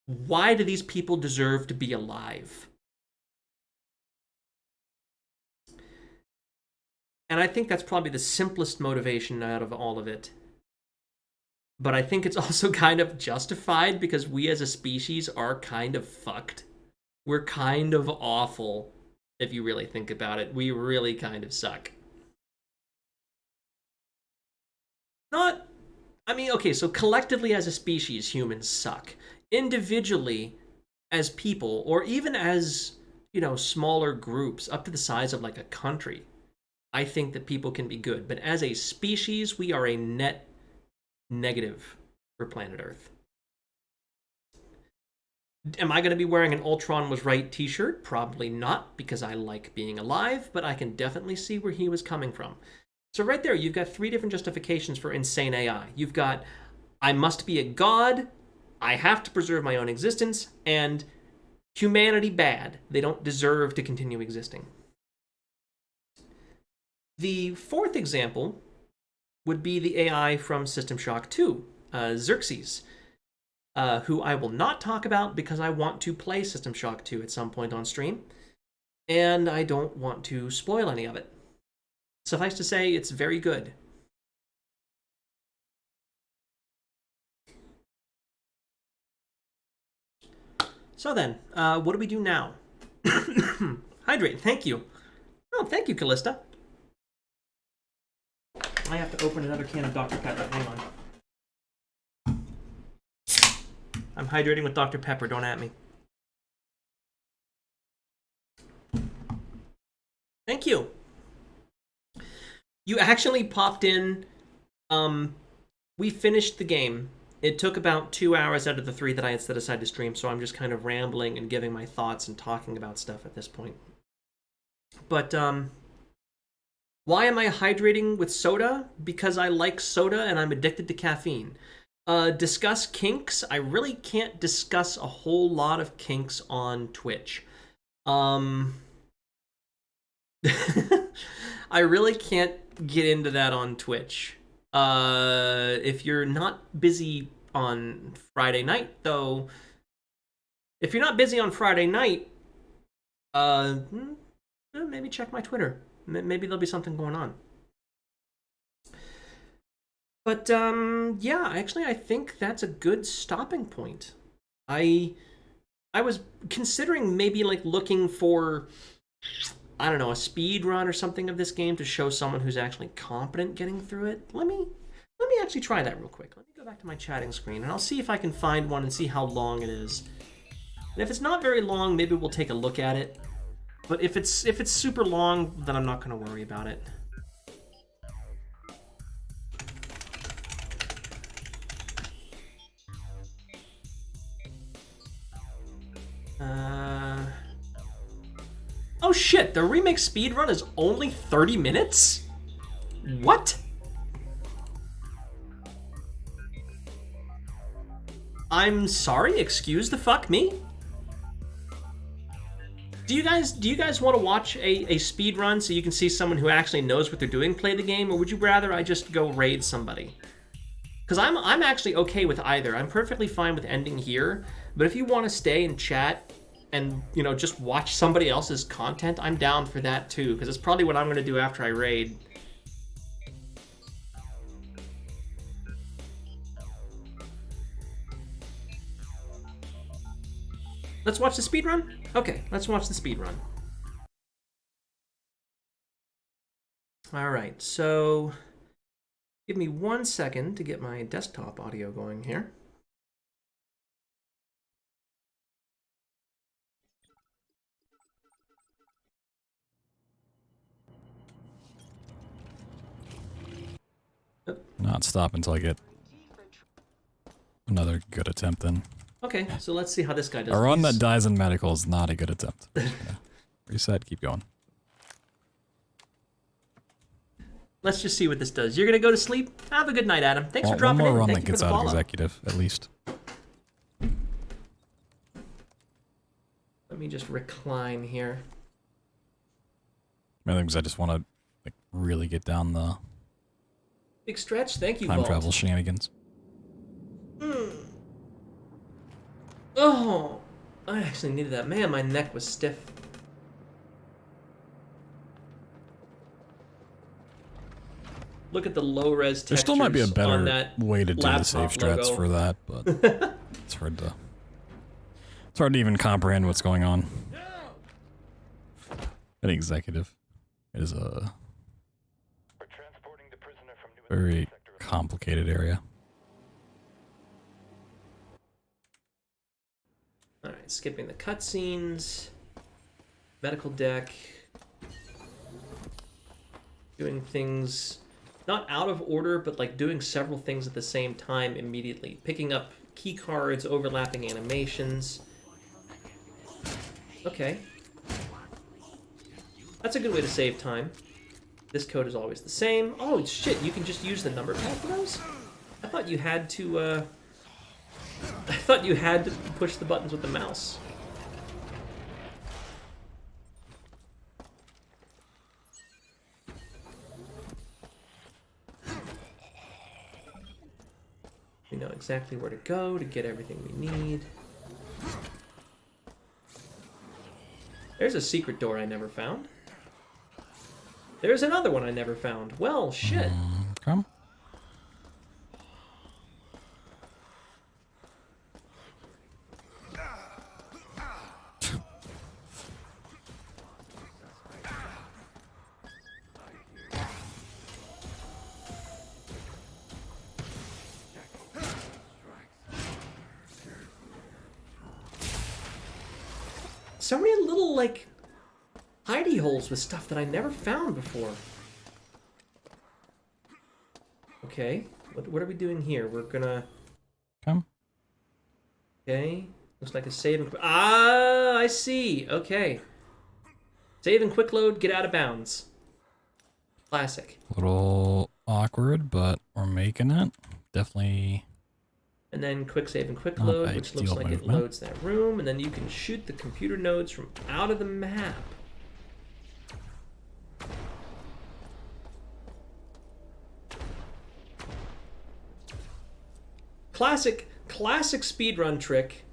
Why do these people deserve to be alive? And I think that's probably the simplest motivation out of all of it. But I think it's also kind of justified because we as a species are kind of fucked. We're kind of awful, if you really think about it. We really kind of suck. Okay, so collectively as a species, humans suck. Individually, as people, or even as, smaller groups, up to the size of like a country, I think that people can be good. But as a species, we are a net negative for planet Earth. Am I going to be wearing an Ultron was right t-shirt? Probably not, because I like being alive, but I can definitely see where he was coming from. So right there, you've got three different justifications for insane AI. You've got, I must be a god, I have to preserve my own existence, and humanity bad. They don't deserve to continue existing. The fourth example would be the AI from System Shock 2, Xerxes, who I will not talk about because I want to play System Shock 2 at some point on stream, and I don't want to spoil any of it. Suffice to say, it's very good. So then, what do we do now? Hydrate, thank you. Oh, thank you, Callista. I have to open another can of Dr. Pepper, hang on. I'm hydrating with Dr. Pepper, don't at me. Thank you. You actually popped in. We finished the game. It took about 2 hours out of the 3 that I had set aside to stream, so I'm just kind of rambling and giving my thoughts and talking about stuff at this point. But, why am I hydrating with soda? Because I like soda and I'm addicted to caffeine. Discuss kinks. I really can't discuss a whole lot of kinks on Twitch. I really can't get into that on Twitch. If you're not busy on Friday night, though, if you're not busy on Friday night, maybe check my Twitter. Maybe there'll be something going on. But yeah, actually, I think that's a good stopping point. I was considering maybe like looking for, I don't know, a speed run or something of this game to show someone who's actually competent getting through it. Let me actually try that real quick. Let me go back to my chatting screen and I'll see if I can find one and see how long it is. And if it's not very long, maybe we'll take a look at it. But if it's super long, then I'm not going to worry about it. Oh shit, the remake speedrun is only 30 minutes? What? I'm sorry, excuse the fuck me? Do you guys want to watch a speed run so you can see someone who actually knows what they're doing play the game, or would you rather I just go raid somebody? Because I'm actually okay with either. I'm perfectly fine with ending here, but if you want to stay and chat and, you know, just watch somebody else's content, I'm down for that too, because it's probably what I'm going to do after I raid. Let's watch the speedrun? Okay, let's watch the speedrun. Alright, so give me 1 second to get my desktop audio going here. Not stop until I get another good attempt in. Okay, so let's see how this guy does. A run that dies in medical is not a good attempt. Yeah. Reset, keep going. Let's just see what this does. You're gonna go to sleep? Have a good night, Adam. Thanks for dropping in. One more run Thank that gets out of executive, at least. Let me just recline here. I think I just want to like really get down the Big stretch. Thank you, time Vault. travel shenanigans. Oh, I actually needed that. Man, my neck was stiff. Look at the low-res textures. There still might be a better on that way to do the save strats logo. for that, but it's hard to even comprehend what's going on. An executive is a very complicated area. Alright, skipping the cutscenes. Medical deck. Doing things not out of order, but like doing several things at the same time immediately. Picking up key cards, overlapping animations. Okay. That's a good way to save time. This code is always the same. Oh shit, you can just use the number pad for those? I thought you had to, I thought you had to push the buttons with the mouse. We know exactly where to go to get everything we need. There's a secret door I never found. There's another one I never found. Well, shit. Come. So many little, like, hidey holes with stuff that I never found before. Okay, what are we doing here? We're gonna... Come. Okay, looks like a save and... Ah, I see, okay. Save and quick load, get out of bounds. Classic. A little awkward, but we're making it. Definitely. And then quick save and quick Not load, a which looks ideal like it movement. loads that room, and then you can shoot the computer nodes from out of the map. classic speedrun trick.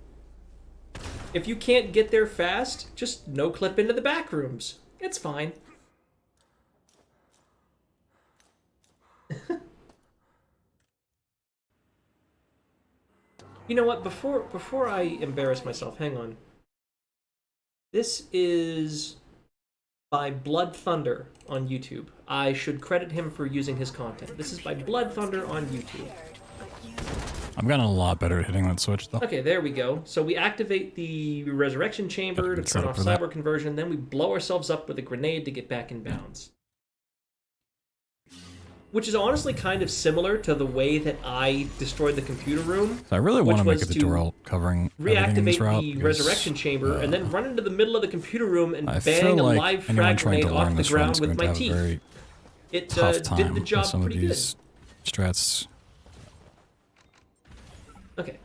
If you can't get there fast, just no clip into the back rooms. It's fine. You know what? Before I embarrass myself, hang on. This is by Blood Thunder on YouTube. I should credit him for using his content. This is by Blood Thunder on YouTube. I've gotten a lot better at hitting that switch, though. Okay, there we go. So we activate the resurrection chamber to turn off cyber conversion, then we blow ourselves up with a grenade to get back in bounds. Which is honestly kind of similar to the way that I destroyed the computer room. So I really want to make a tutorial covering reactivate the resurrection chamber and then run into the middle of the computer room and bang a live frag grenade off the ground with my teeth. It did the job pretty good. Strats. Okay.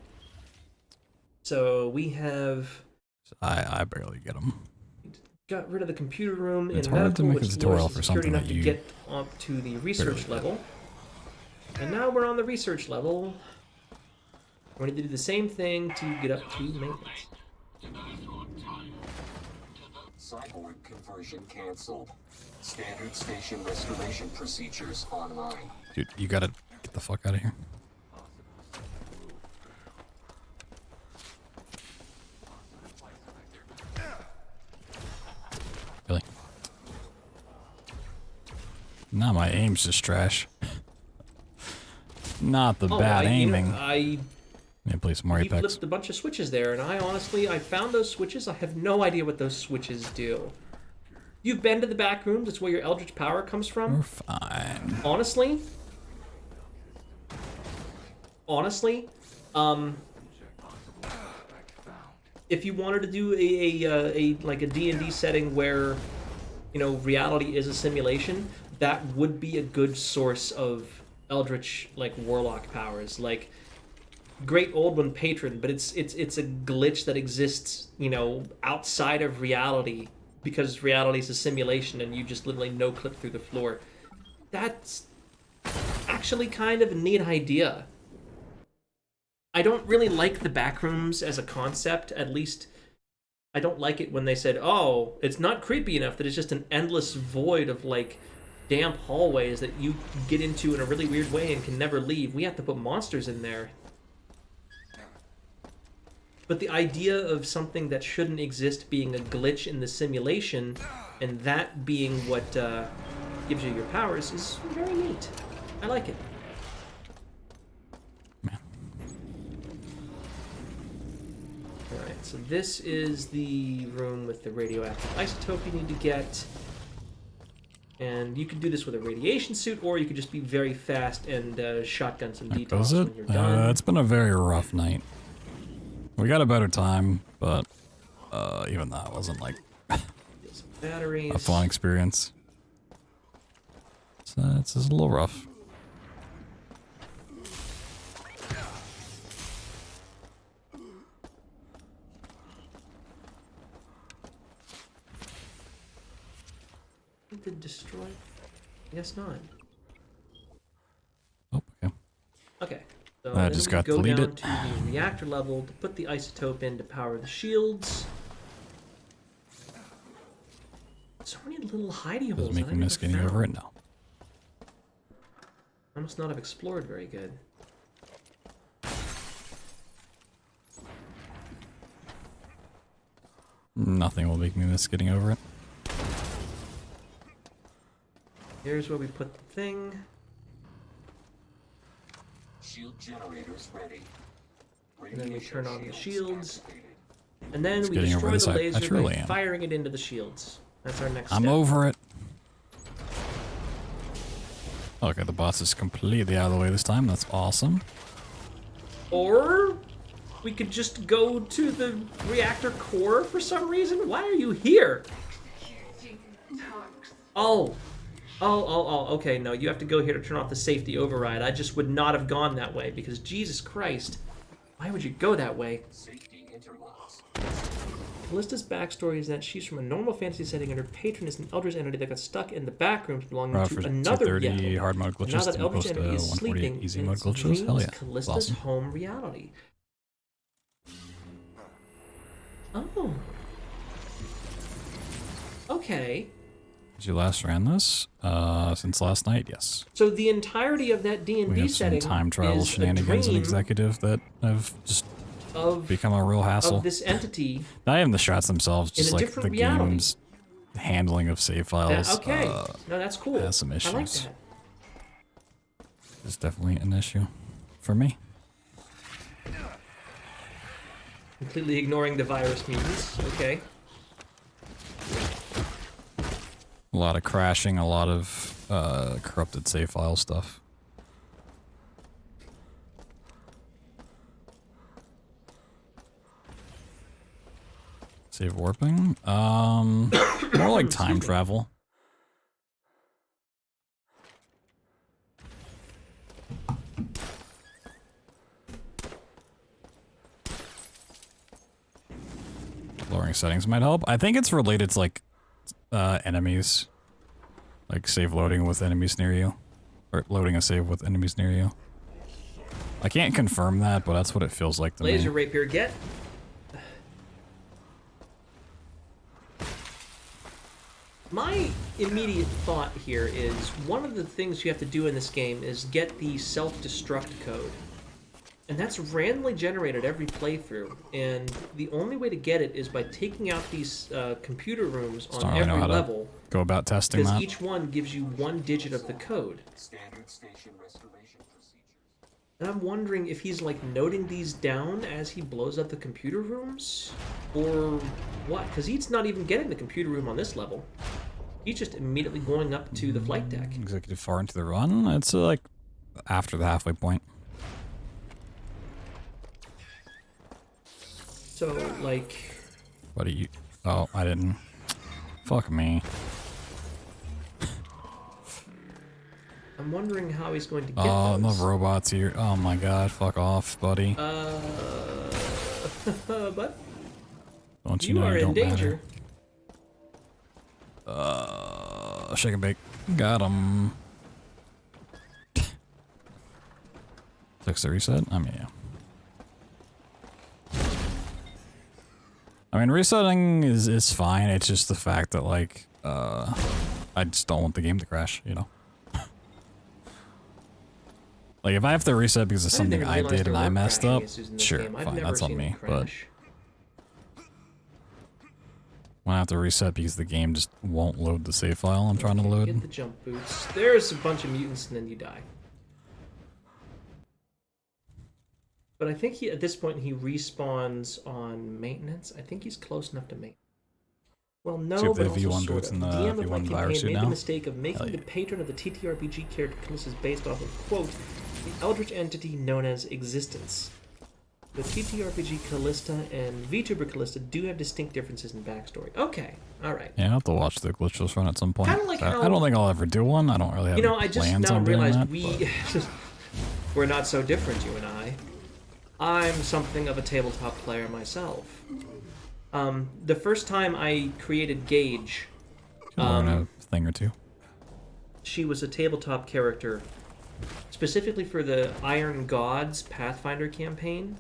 So we have... I barely get them. Got rid of the computer room it's in hard medical, to make a which tutorial lowers for security something enough that to you get up to the research level. And now we're on the research level. We're going to do the same thing to get up to maintenance. Cyborg conversion canceled. Standard station restoration procedures online. Dude, you gotta get the fuck out of here. Really? Now my aim's just trash. Not the bad aiming. I play some more Apex. flipped a bunch of switches there, and I found those switches. I have no idea what those switches do. You've been to the back rooms. That's where your Eldritch power comes from. We're fine. Honestly, if you wanted to do a like a D&D setting where, you know, reality is a simulation, that would be a good source of Eldritch, like, warlock powers. Like, great old one, Patron, but it's a glitch that exists, you know, outside of reality, because reality is a simulation and you just literally no clip through the floor. That's actually kind of a neat idea. I don't really like the backrooms as a concept. At least I don't like it when they said, oh, it's not creepy enough that it's just an endless void of, like, damp hallways that you get into in a really weird way and can never leave. We have to put monsters in there. But the idea of something that shouldn't exist being a glitch in the simulation, and that being what gives you your powers, is very neat. I like it. Alright, so this is the room with the radioactive isotope you need to get. And you could do this with a radiation suit, or you could just be very fast and shotgun some detox when you're done. It's been a very rough night. We got a better time, but even that wasn't like batteries. a fun experience. So it's just a little rough. Did destroy? I guess not. Oh, okay. Okay. So I just got go down deleted. to the reactor level to put the isotope in to power the shields. So many little hidey holes. Does it make me miss getting over it now? I must not have explored very good. Nothing will make me miss getting over it. Here's where we put the thing. Shield generators ready. And then we turn on the shields. Activated. And then we getting over destroy the this, I laser truly by am. firing it into the shields. That's our next I'm step. over it. Okay, the boss is completely out of the way this time. That's awesome. Or we could just go to the reactor core for some reason. Why are you here? Oh, okay, no, you have to go here to turn off the safety override. I just would not have gone that way, because Jesus Christ, why would you go that way? Safety interlocks. Callista's backstory is that she's from a normal fantasy setting and her patron is an eldritch entity that got stuck in the back rooms belonging to For another 230 reality. hard mode And now glitches that to eldritch post entity is 148 sleeping easy in mode its glitches. dreams, Hell yeah. Callista's Awesome. home reality. Oh. Okay. Did you last ran this? Since last night, yes. So the entirety of that D&D We have some setting time travel is shenanigans a and dream executive that have just of, become a real hassle. of this entity. Not even the strats themselves, in just a like different the reality. game's handling of save files. Okay. No, that's cool. Has some I like issues. that. It's definitely an issue for me. Completely ignoring the virus mutants. Okay. A lot of crashing, a lot of corrupted save file stuff. Save warping? More like time travel. Lowering settings might help. I think it's related to like enemies. Like save loading with enemies near you. Or loading a save with enemies near you. I can't confirm that, but that's what it feels like to Laser me. rapier, get. My immediate thought here is one of the things you have to do in this game is get the self-destruct code. And that's randomly generated every playthrough. And the only way to get it is by taking out these computer rooms Just on don't really know every how to level. go about testing Because that. each one gives you one digit of the code. Standard station restoration procedures. And I'm wondering if he's like noting these down as he blows up the computer rooms? Or what? Because he's not even getting the computer room on this level. He's just immediately going up to the flight deck. Executive far into the run? It's like after the halfway point. So, like... What do you... Oh, I didn't... Fuck me. I'm wondering how he's going to get Oh, those. enough robots here. Oh my god, fuck off, buddy. But Don't you you know are you in don't danger. matter. Shake and bake. Got him. Fix the reset? I mean, yeah. I mean, resetting is fine. It's just the fact that, like, I just don't want the game to crash, you know? Like, if I have to reset because of something I did and I messed up, sure, fine, that's on me. But when I have to reset because the game just won't load the save file I'm trying to Get load. the jump boots. There's a bunch of mutants and then you die. But I think at this point he respawns on maintenance. I think he's close enough to maintenance. Well, no, See if but the also V1 sort boots of. and the DM of my V1 virus campaign suit made the now? mistake of making Hell the yeah. patron of the TTRPG character Callista's based off of, quote, the eldritch entity known as Existence. The TTRPG Callista and VTuber Callista do have distinct differences in backstory. Okay, alright. Yeah, I'll have to watch the glitchless run at some point. Kinda like how- I don't think I'll ever do one. I don't really have You know, any I just plans now on doing realized that, we're not so different, you and I. I'm something of a tabletop player myself. The first time I created Gage, but learn a thing or two. she was a tabletop character, specifically for the Iron Gods Pathfinder campaign.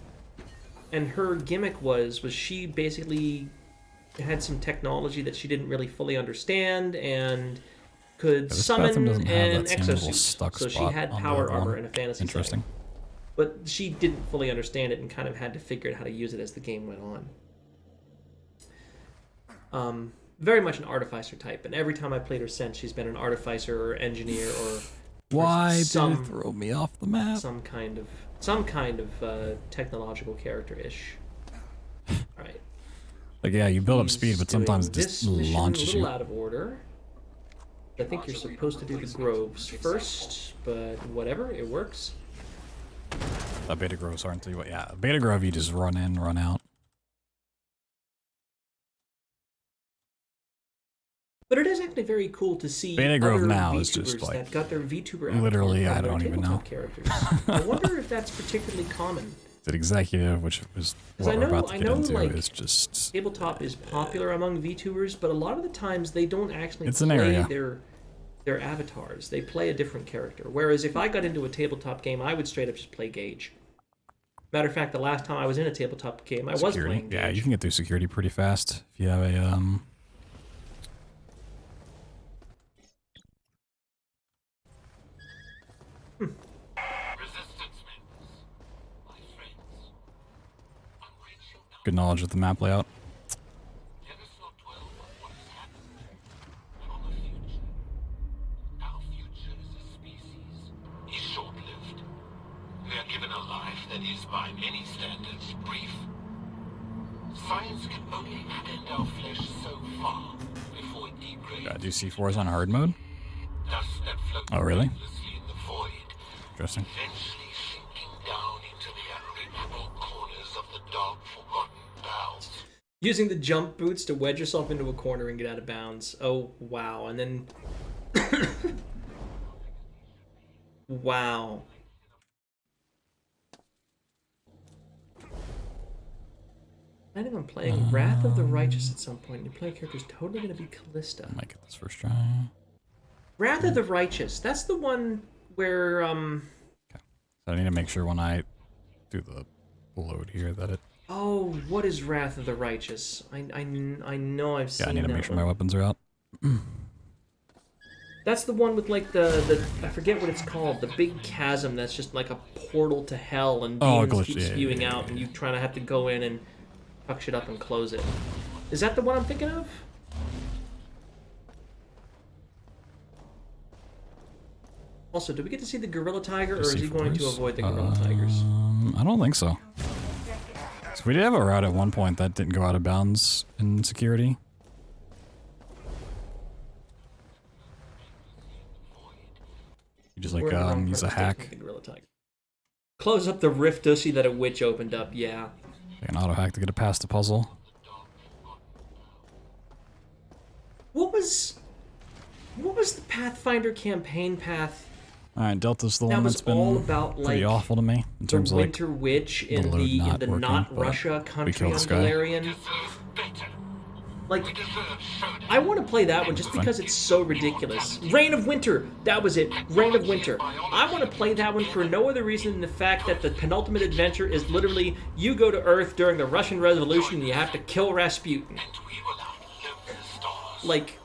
And her gimmick was she basically had some technology that she didn't really fully understand and could This summon bathroom doesn't have an that same little exosuit. stuck So she spot had on the power other armor one. in a fantasy Interesting. setting. But she didn't fully understand it and kind of had to figure out how to use it as the game went on. Very much an artificer type, and every time I played her since, she's been an artificer or engineer or Why did some- it throw me off the map? some kind of technological character-ish. All right. Like, yeah, you build up He's speed, but doing sometimes it just this mission launches a you. little out of order. I think you're supposed to do the groves first, but whatever, it works. Beta groves aren't too. Yeah, beta grove you just run in, run out. But it is actually very cool to see Beta Grove other now VTubers is just, like, that got their VTuber literally, avatar I from their don't even tabletop know. characters. I wonder if that's particularly common. Did executive, which was 'Cause what I we're know- about to I get know, into, like, is just Tabletop is popular among VTubers, but a lot of the times they don't actually It's an play area. their avatars. They play a different character. Whereas if I got into a tabletop game, I would straight up just play Gage. Matter of fact, the last time I was in a tabletop game, I was security. playing Gage. Yeah, you can get through security pretty fast if you have a good knowledge of the map layout. Let us not dwell on what has happened, but on the future. Our future as a species is short-lived. We are given a life that is, by many standards, brief. Science can only extend our flesh so far before it degrades. Do C4s on hard mode? Dust that floats Oh, really? endlessly in the void, Interesting. eventually sinking down into the unreachable corners of the dark, forgotten valves. Using the jump boots to wedge yourself into a corner and get out of bounds. Oh, wow. And then... wow. I think I'm playing Wrath of the Righteous at some point. Your player character is totally going to be Callista. I might get this first try. Wrath of the Righteous. That's the one where, So I need to make sure when I do the load here that it... Oh, what is Wrath of the Righteous? I know I've seen Yeah, I need to that make sure one. my weapons are out. That's the one with like the I forget what it's called, the big chasm that's just like a portal to hell and Oh, demons glitch, keep yeah, spewing yeah, out yeah, and you try to have to go in and fuck shit up and close it. Is that the one I'm thinking of? Also, do we get to see the gorilla tiger, or is he going to avoid the gorilla tigers? I don't think so. So we did have a route at one point that didn't go out of bounds in security. You just like We're in the wrong use a part of the stage hack, with the gorilla tiger. Close up the rift to see that a witch opened up. Yeah. like an auto hack to get it past the puzzle. What was the Pathfinder campaign path? All right, Delta's the That one was that's been all about, pretty like, awful to me in The terms of like Winter Witch in load the not working, not but Russia we country killed on this guy. Galarian. Deserve better. Like, We deserve showdown. I want to play that one just because it's so ridiculous. Reign of Winter, that was it. Reign of Winter. I want to play that one for no other reason than the fact that the penultimate adventure is literally you go to Earth during the Russian Revolution and you have to kill Rasputin. And we will outlive the stars. Like,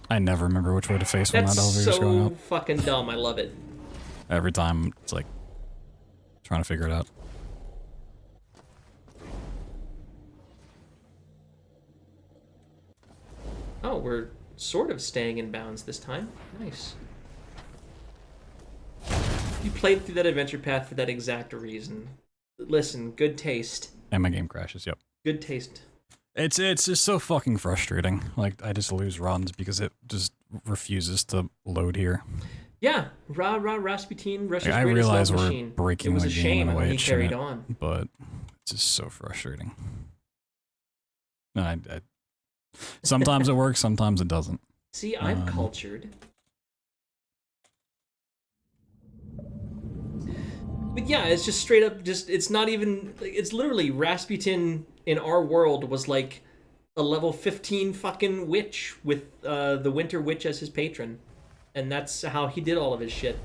I never remember which way to face when that's that elevator's going so up. fucking dumb. I love it. Every time it's like trying to figure it out. Oh, we're sort of staying in bounds this time. Nice. You played through that adventure path for that exact reason. Listen, good taste. And my game crashes, yep. Good taste. It's just so fucking frustrating. Like, I just lose runs because it just refuses to load here. Yeah, Rasputin, Russia's Like, I greatest realize love we're machine. breaking It was the a game shame in a way when he it carried shouldn't, on. but it's just so frustrating. I sometimes it works, sometimes it doesn't. See, I'm cultured. But yeah, it's just straight up, it's not even, it's literally Rasputin in our world was like a level 15 fucking witch with the Winter Witch as his patron. And that's how he did all of his shit.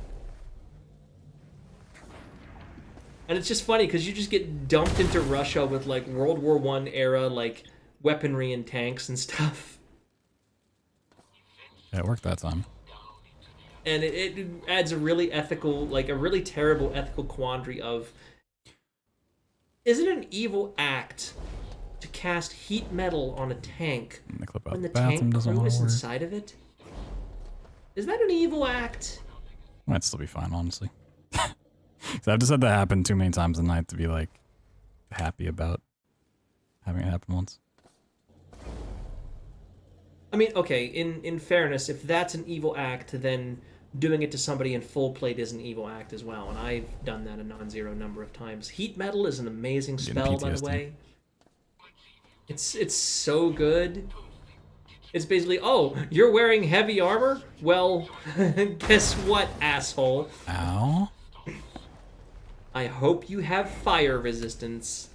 And it's just funny because you just get dumped into Russia with like World War I era like weaponry and tanks and stuff. Yeah, it worked that time. And it adds a really ethical, like a really terrible ethical quandary of, is it an evil act to cast heat metal on a tank And the clip out when the the bathroom tank doesn't crew want is to work. inside of it? Is that an evil act? Might still be fine, honestly. So I've just had that happen too many times a night to be like happy about having it happen once. I mean, okay, in fairness, if that's an evil act, then doing it to somebody in full plate is an evil act as well, and I've done that a non-zero number of times. Heat metal is an amazing Getting spell, by the PTSD. way. It's so good. It's basically, oh, you're wearing heavy armor? Well, guess what, asshole? Ow. I hope you have fire resistance.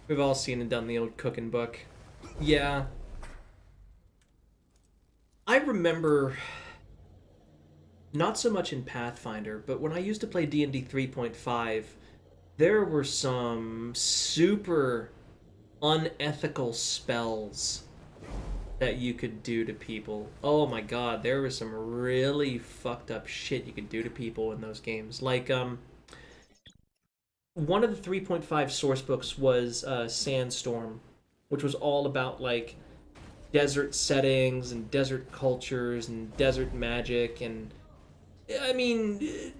We've all seen and done the old cooking book. Yeah. I remember, not so much in Pathfinder, but when I used to play D&D 3.5, there were some super unethical spells that you could do to people. Oh my god, there was some really fucked up shit you could do to people in those games. Like, one of the 3.5 source books was Sandstorm, which was all about, like, desert settings and desert cultures and desert magic and, I mean,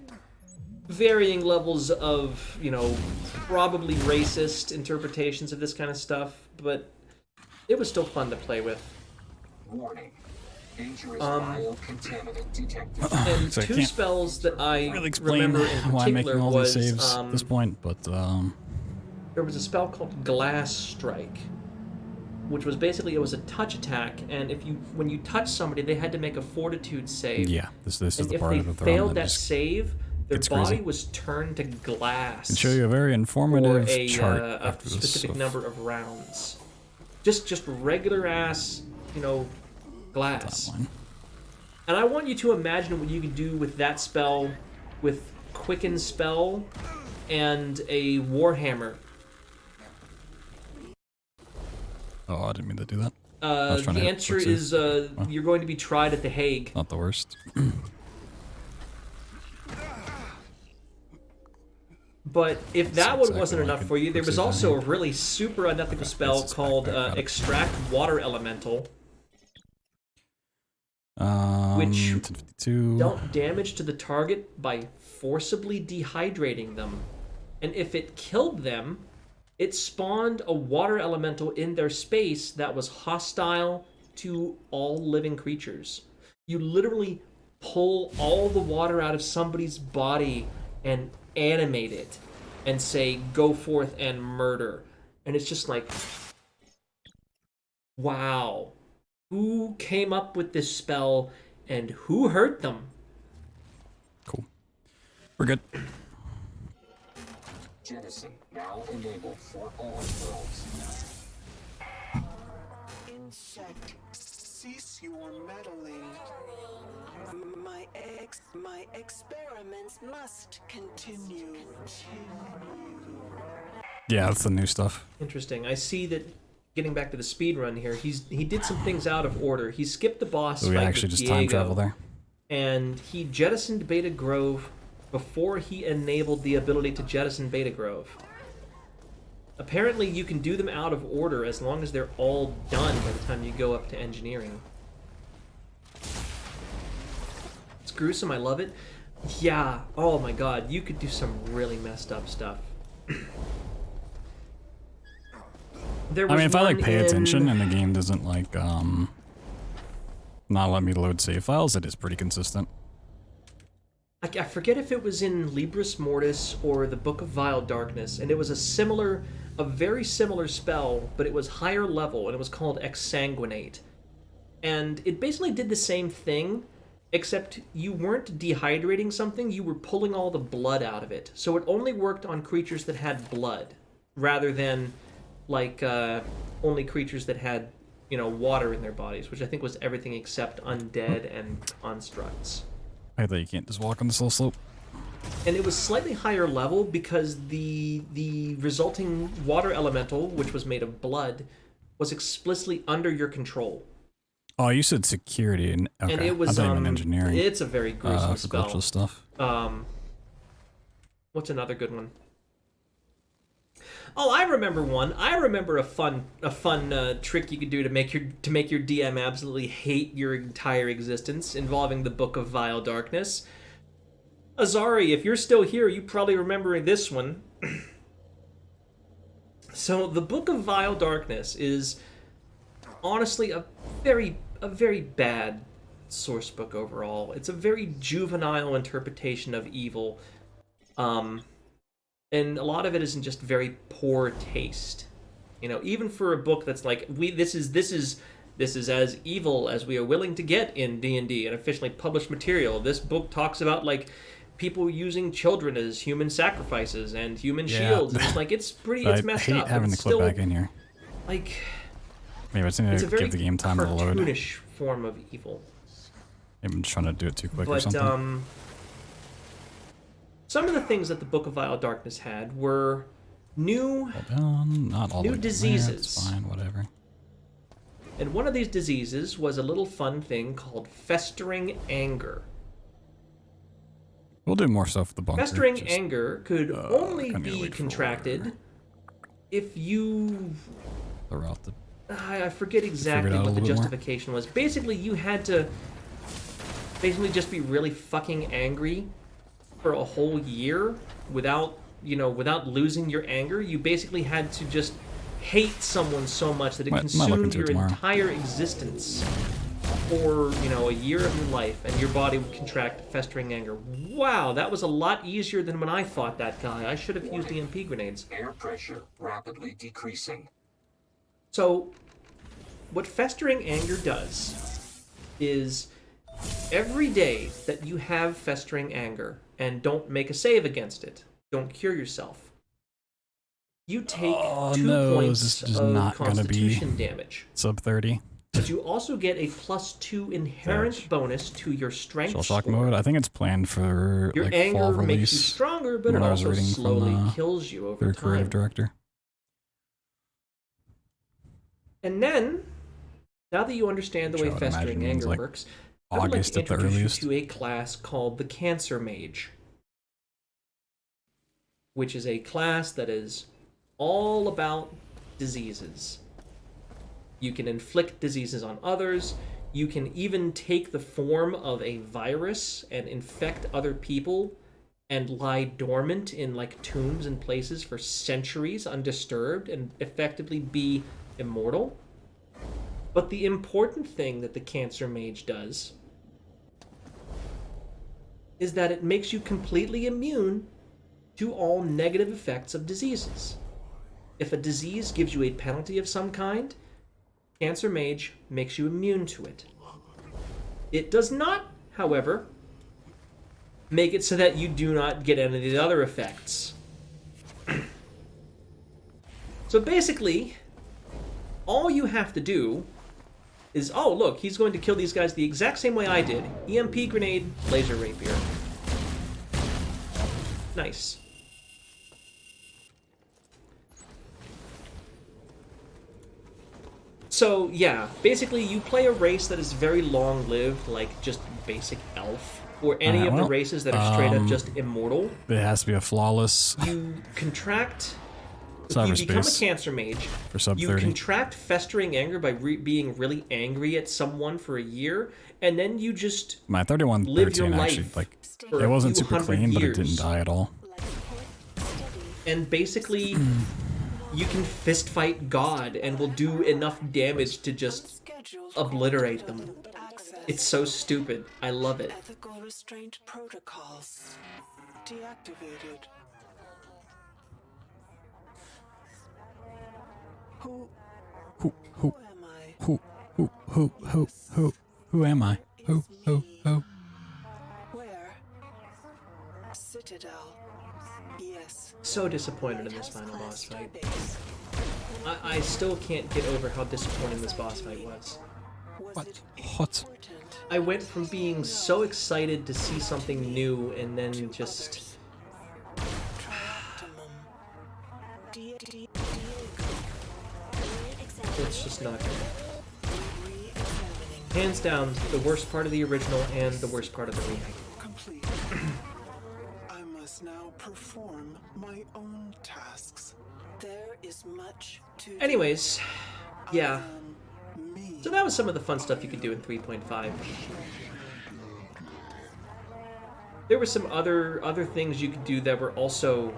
varying levels of, you know, probably racist interpretations of this kind of stuff, but it was still fun to play with. Warning. Dangerous biocontaminant detected. And So I two can't spells that I really explain remember in why I'm making particular all these was saves at this point, but there was a spell called Glass Strike, which was basically, it was a touch attack, and when you touch somebody, they had to make a fortitude save. yeah, this is And the if part they of the failed that that just save, their gets body crazy. was turned to glass. can show you a very for informative chart a after this. specific of- number of rounds. Just regular ass, you know, glass. That one. And I want you to imagine what you could do with that spell, with Quicken Spell, and a Warhammer. Oh, I didn't mean to do that. was trying The to hit answer quick save. is you're going to be tried at The Hague. Not the worst. But if that one exactly wasn't what I enough could for you, there quick was save also down a really super unethical spell this is called got it. Extract Water Elemental, Which 1052. dealt damage to the target by forcibly dehydrating them. And if it killed them, it spawned a water elemental in their space that was hostile to all living creatures. You literally pull all the water out of somebody's body and animate it and say, go forth and murder. And it's just like, wow. Who came up with this spell and who hurt them? Cool. We're good. Jettison now enabled for all worlds. Insect, cease your meddling. My experiments must continue. Yeah, that's the new stuff. Interesting. I see that, getting back to the speed run here, he did some things out of order. He skipped the boss So we fight actually with just Diego, time travel there. and he jettisoned Beta Grove before he enabled the ability to jettison Beta Grove. Apparently, you can do them out of order as long as they're all done by the time you go up to engineering. It's gruesome, I love it. Yeah, oh my god, you could do some really messed up stuff. There I was mean, if I like one pay in- attention and the game doesn't like not let me load save files, it is pretty consistent. I forget if it was in Libris Mortis or the Book of Vile Darkness, and it was a very similar spell, but it was higher level, and it was called Exsanguinate. And it basically did the same thing, except you weren't dehydrating something, you were pulling all the blood out of it. So it only worked on creatures that had blood, rather than, like, only creatures that had, water in their bodies, which I think was everything except undead and constructs. I thought you can't just walk on the slow slope. And it was slightly higher level because the resulting water elemental, which was made of blood, was explicitly under your control. Oh, you said security, and okay. And it was I thought you meant engineering. It's a very gruesome for spell. cultural stuff. What's another good one? Oh, I remember one. I remember a fun trick you could do to make your DM absolutely hate your entire existence, involving the Book of Vile Darkness. Azari, if you're still here, you probably remember this one. So the Book of Vile Darkness is honestly a very bad source book overall. It's a very juvenile interpretation of evil. And a lot of it is in just very poor taste. Even for a book that's like, this is This is as evil as we are willing to get in D&D, an officially published material. This book talks about, like, people using children as human sacrifices and human shields. And it's like, it's messed I up. hate having the It's clip still, back in here. like, Maybe I just need it's a to very give the game time to load. Maybe cartoonish form of evil. I'm trying to do it too quick or But something. some of the things that the Book of Vile Darkness had were new, Hold on, not all new the way down there, diseases. It's fine, whatever. And one of these diseases was a little fun thing called festering anger. We'll do more stuff with the bunker. Festering just- anger could only kinda be wait for contracted if you... throughout the I forget exactly out a what the little bit more? justification was. Basically, you had to basically just be really fucking angry for a whole year without, without losing your anger. You basically had to just hate someone so much that it Might look consumed into it your tomorrow. entire existence for, a year of your life, and your body would contract festering anger. Wow, that was a lot easier than when I fought that guy. I should have used EMP grenades. Air pressure rapidly decreasing. So, what festering anger does is every day that you have festering anger and don't make a save against it, don't cure yourself, you take 2 no, points this is of not gonna be- constitution damage. sub 30. But you also get a +2 inherent bonus to your strength Shell shock score. mode. I think it's planned for Your like fall anger makes you release. stronger, but it when I was also reading from, slowly kills you over Their time. creative director. And then, now that you understand the Which way I would festering imagine means, anger like, works, I would like August to at the introduce earliest. you to a class called the Cancer Mage, which is a class that is all about diseases. You can inflict diseases on others. You can even take the form of a virus and infect other people and lie dormant in like tombs and places for centuries undisturbed and effectively be immortal. But the important thing that the Cancer Mage does is that it makes you completely immune to all negative effects of diseases. If a disease gives you a penalty of some kind, Cancer Mage makes you immune to it. It does not, however, make it so that you do not get any of the other effects. So basically, all you have to do is, oh look, he's going to kill these guys the exact same way I did. EMP grenade, laser rapier. Nice. So yeah, basically you play a race that is very long-lived, like just basic elf, or any of the well, races that are straight up just immortal. It has to be a flawless You contract. If you become a cyberspace Cancer Mage, for sub you 30. contract festering anger by being really angry at someone for a year, and then you just My live your 3113 actually, life like, for it a wasn't few super hundred clean, but it years. didn't die at all. And basically, you can fist fight God and will do enough damage to just obliterate them. It's so stupid. I love it. Ethical restraint protocols deactivated. Who Who am I? who am I? Who? Where? Citadel. Yes. So disappointed in this final boss fight. Starbase. I still can't get over how disappointing this boss fight was. Was What? it What? important? I went from being so excited to see something new and then just... Trioptimum. Diego. It's just not good. Re-examining. Hands down, the worst part of the original and the worst part of the remake. Complete. I must now perform my own tasks. There is much to do. Anyways, yeah. Me. So that was some of the fun stuff you could do in 3.5. There were some other things you could do that were also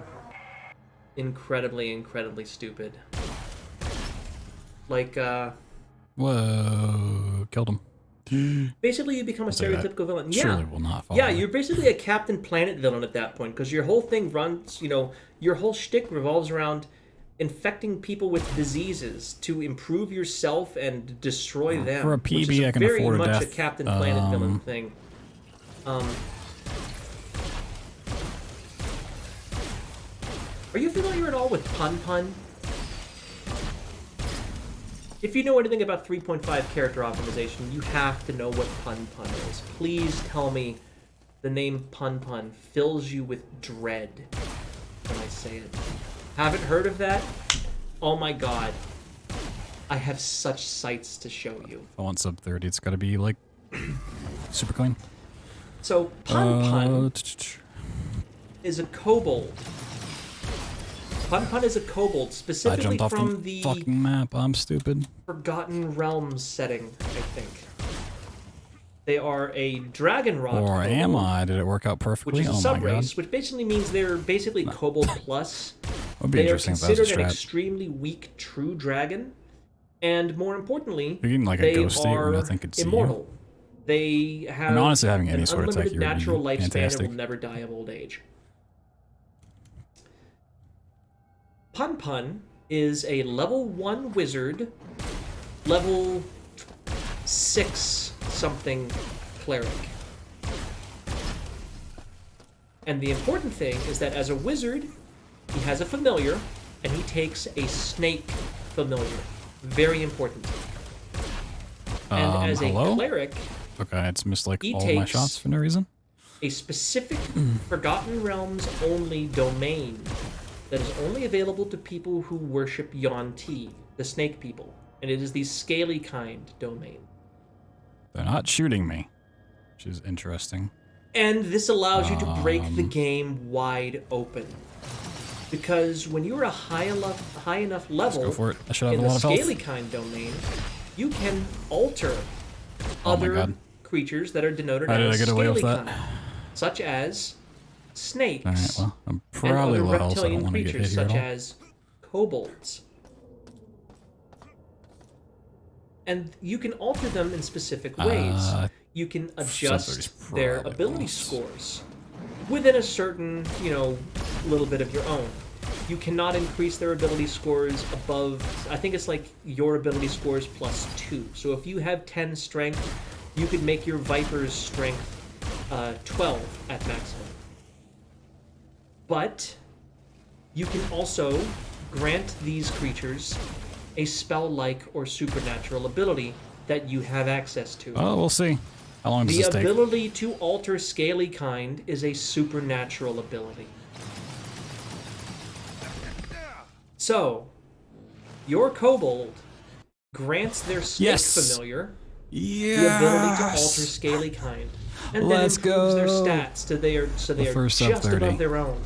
incredibly stupid. Like, Whoa, killed him. basically you become a say that. stereotypical villain. Surely Yeah. will not follow Yeah, that. you're basically a Captain Planet villain at that point, because your whole thing runs, your whole shtick revolves around infecting people with diseases to improve yourself and destroy them. For a which is PB, I can very afford a much death. a Captain Planet villain thing. Are you familiar at all with Pun Pun? If you know anything about 3.5 character optimization, you have to know what Pun Pun is. Please tell me the name Pun Pun fills you with dread when I say it. Haven't heard of that? Oh my god. I have such sights to show you. If I want sub 30, it's gotta be like super clean. So, Pun Pun is a kobold. Pun Pun is a kobold, I specifically jumped off from the the fucking map. I'm stupid. Forgotten Realms setting, I think. They are a dragon rod Or kobold, am I? Did it work out perfectly? which is a Oh my god. subrace, which basically means they're basically kobold plus. Would be They are interesting if that was a considered an strat. extremely weak true dragon, and more importantly, You're getting like a they ghost state where are nothing could see you. immortal. They have And honestly, having any an sort of tech unlimited here would be natural lifespan and fantastic. will never die of old age. Pun Pun is a level 1 wizard, level 6 something cleric. And the important thing is that as a wizard, he has a familiar, and he takes a snake familiar. Very important. And as hello? a cleric, Okay, it's missed like He all my takes- shots for no reason. a specific Forgotten Realms only domain that is only available to people who worship Yuan-Ti, the snake people. And it is the scaly kind domain. They're not shooting me, which is interesting. And this allows you to break the game wide open. Because when you're a high enough level Go for it. I should have in a the lot of health. scaly kind domain, you can alter Oh my other god. creatures that are denoted How did as I get away with scaly that? kind, such as snakes. Alright, well, I'm and probably other low health, so I don't reptilian want to get hit creatures here at such all. as kobolds. And you can alter them in specific ways. You can adjust Sub30's their probably ability lost. scores within a certain, little bit of your own. You cannot increase their ability scores above, I think it's like your ability scores plus 2. So if you have 10 strength, you could make your Viper's strength 12 at maximum. But you can also grant these creatures a spell-like or supernatural ability that you have access to. Oh, we'll see. How long does The this take? ability to alter scaly kind is a supernatural ability. So, your kobold grants their snake Yes! familiar the ability to alter Yes! scaly kind, and Let's then improves their go! stats so they are first just sub 30. above their own.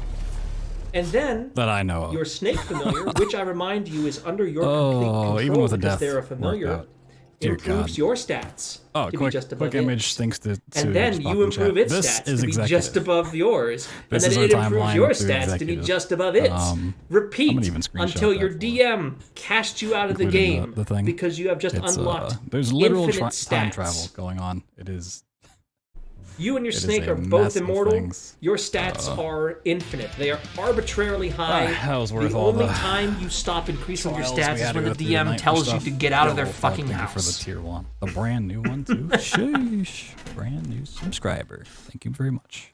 And then That I know of. your snake familiar, which I remind you is under your complete Oh, control even with a because death they're a worked familiar, out. Dear improves God. your stats Oh, to be quick, just above quick image it. stinks to And then Spock you in chat. improve its This stats is to be executive. just above yours. This and is then it our improves timeline your through stats to be executive. just above its. I'm Repeat gonna even screenshot until your that for DM cast you out of the Including game the thing. because you have just It's, unlocked there's literal infinite time stats. travel going on. It is. You and your It is snake a are both mess of immortal. things. Your stats are infinite. They are arbitrarily high. that was worth the all only the time you stop increasing your trials we stats is had to when the go through DM tonight for tells you stuff. to get out of their Yo, fucking thank house. you for the tier 1. A brand new one, too. Sheesh. Brand new subscriber. Thank you very much.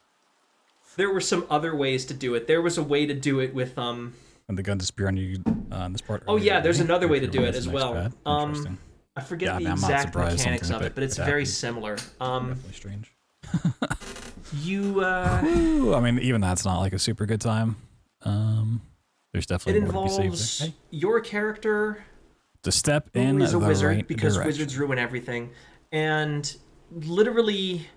There were some other ways to do it. There was a way to do it with And the gun disappear on you in this part. Oh yeah, there's another way to do it This as next well. pad. Interesting. I forget Yeah, I the mean, I'm not exact surprised mechanics something of like it, but it's that very happened. similar. Definitely strange. You Ooh, I mean, even that's not like a super good time. There's it definitely more to be saved involves there. Hey, your character to step who in is the a wizard right because direction. wizards ruin everything, and literally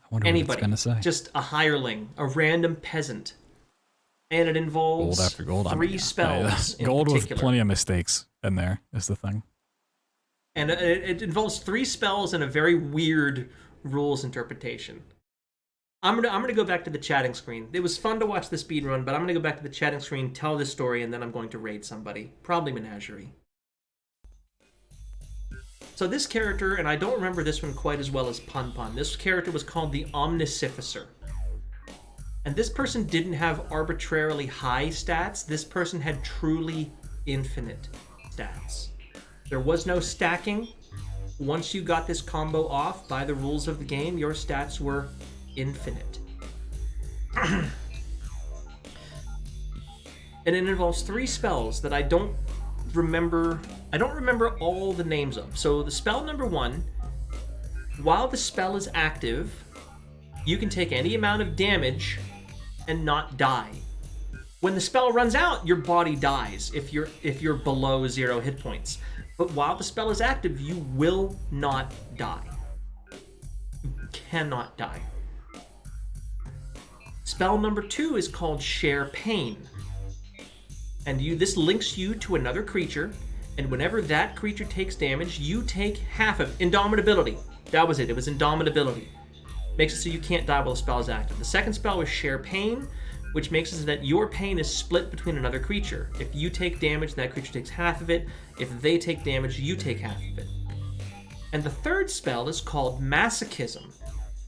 I wonder what anybody, it's gonna say. just a hireling, a random peasant, and it involves Gold after gold. I mean, 3 yeah. spells in Gold with particular. plenty of mistakes in there is the thing. And it involves 3 spells and a very weird rules interpretation. I'm gonna go back to the chatting screen. It was fun to watch the speed run, but I'm gonna go back to the chatting screen, tell this story, and then I'm going to raid somebody. Probably Menagerie. So this character, and I don't remember this one quite as well as Pun Pun, this character was called the Omnisificer. And this person didn't have arbitrarily high stats. This person had truly infinite stats. There was no stacking. Once you got this combo off by the rules of the game, your stats were infinite. And it involves 3 spells that I don't remember all the names of. So the spell number 1, while the spell is active, you can take any amount of damage and not die. When the spell runs out, your body dies if you're below 0 hit points. But while the spell is active, you will not die. You cannot die. Spell number 2 is called Share Pain. And this links you to another creature, and whenever that creature takes damage, you take half of Indomitability. That was it. It was Indomitability. Makes it so you can't die while the spell is active. The second spell was Share Pain, which makes it so that your pain is split between another creature. If you take damage, that creature takes half of it. If they take damage, you take half of it. And the third spell is called Masochism,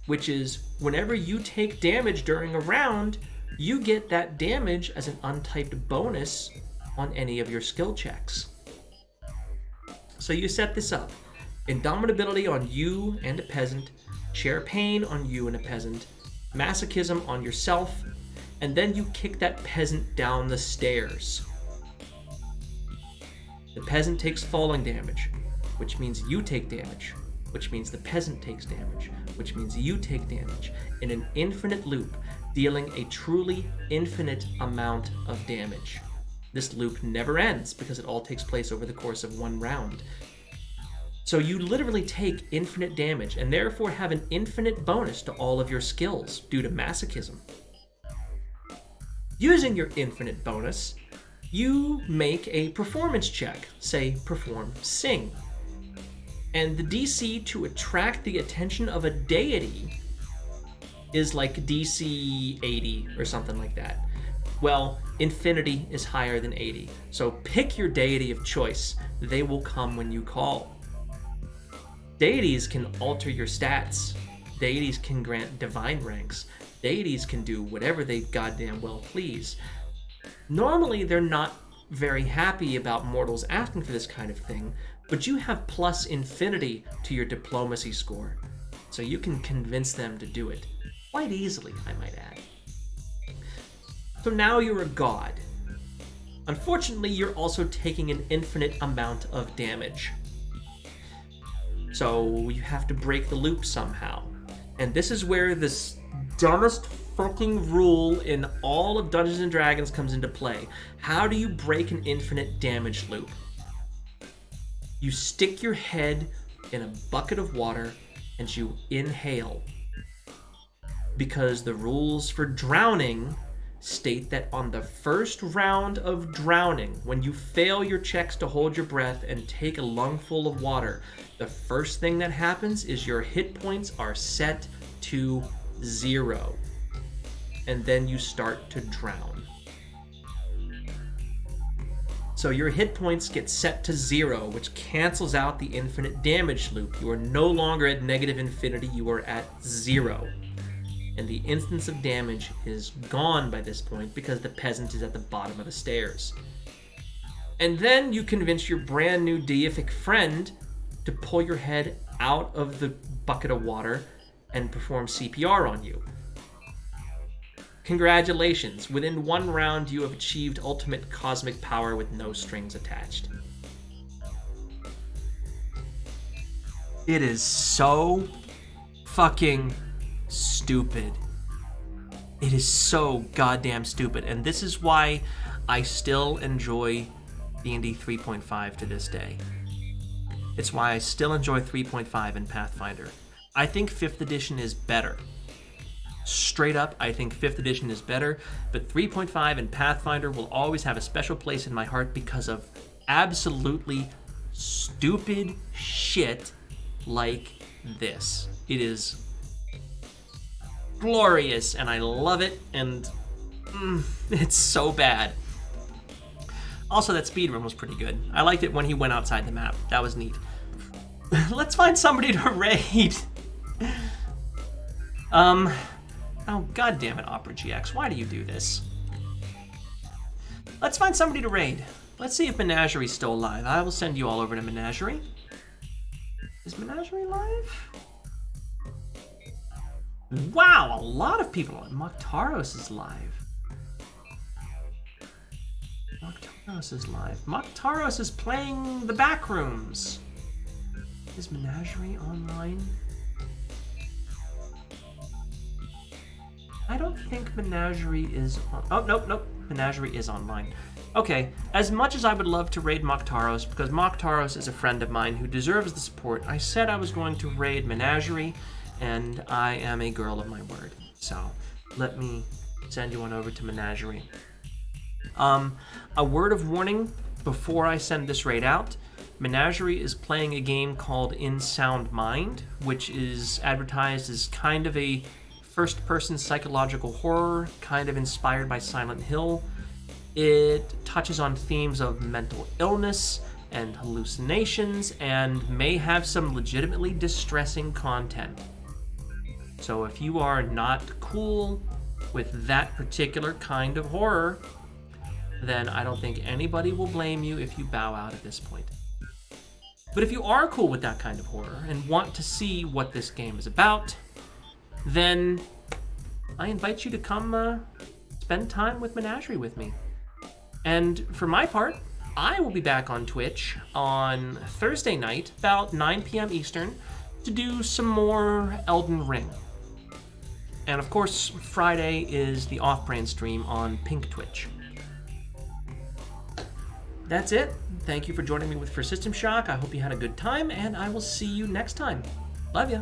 which is whenever you take damage during a round, you get that damage as an untyped bonus on any of your skill checks. So you set this up. Indomitability on you and a peasant, Share Pain on you and a peasant, Masochism on yourself, and then you kick that peasant down the stairs. The peasant takes falling damage, which means you take damage, which means the peasant takes damage, which means you take damage, in an infinite loop, dealing a truly infinite amount of damage. This loop never ends because it all takes place over the course of 1 round. So you literally take infinite damage and therefore have an infinite bonus to all of your skills due to Masochism. Using your infinite bonus, you make a performance check, say perform Sing. And the DC to attract the attention of a deity is like DC 80 or something like that. Well, infinity is higher than 80, so pick your deity of choice. They will come when you call. Deities can alter your stats. Deities can grant divine ranks. Deities can do whatever they goddamn well please. Normally, they're not very happy about mortals asking for this kind of thing, but you have plus infinity to your diplomacy score, so you can convince them to do it. Quite easily, I might add. So now you're a god. Unfortunately, you're also taking an infinite amount of damage. So you have to break the loop somehow. And this is where this dumbest fucking rule in all of Dungeons and Dragons comes into play. How do you break an infinite damage loop? You stick your head in a bucket of water and you inhale. Because the rules for drowning state that on the first round of drowning, when you fail your checks to hold your breath and take a lungful of water, the first thing that happens is your hit points are set to 0. And then you start to drown. So your hit points get set to 0, which cancels out the infinite damage loop. You are no longer at negative infinity, you are at 0. And the instance of damage is gone by this point because the peasant is at the bottom of the stairs. And then you convince your brand new deific friend to pull your head out of the bucket of water and perform CPR on you. Congratulations, within 1 round you have achieved ultimate cosmic power with no strings attached. It is so fucking stupid. It is so goddamn stupid, and this is why I still enjoy D&D 3.5 to this day. It's why I still enjoy 3.5 in Pathfinder. I think 5th edition is better. Straight up, I think 5th edition is better, but 3.5 in Pathfinder will always have a special place in my heart because of absolutely stupid shit like this. It is glorious, and I love it, and it's so bad. Also, that speedrun was pretty good. I liked it when he went outside the map. That was neat. Let's find somebody to raid. Oh, goddammit, Opera GX, why do you do this? Let's find somebody to raid. Let's see if Menagerie's still alive. I will send you all over to Menagerie. Is Menagerie live? Wow, a lot of people. Moktaros is live. Moktaros is live. Moktaros is playing the Backrooms. Is Menagerie online? I don't think Menagerie is on. Oh, nope. Menagerie is online. Okay, as much as I would love to raid Moktaros, because Moktaros is a friend of mine who deserves the support, I said I was going to raid Menagerie, and I am a girl of my word. So, let me send you on over to Menagerie. A word of warning before I send this raid out. Menagerie is playing a game called In Sound Mind, which is advertised as kind of a first-person psychological horror, kind of inspired by Silent Hill. It touches on themes of mental illness and hallucinations, and may have some legitimately distressing content. So if you are not cool with that particular kind of horror, then I don't think anybody will blame you if you bow out at this point. But if you are cool with that kind of horror and want to see what this game is about, then I invite you to come spend time with Menagerie with me. And for my part, I will be back on Twitch on Thursday night, about 9 p.m. Eastern, to do some more Elden Ring. And of course, Friday is the off-brand stream on Pink Twitch. That's it. Thank you for joining me for System Shock. I hope you had a good time, and I will see you next time. Love ya.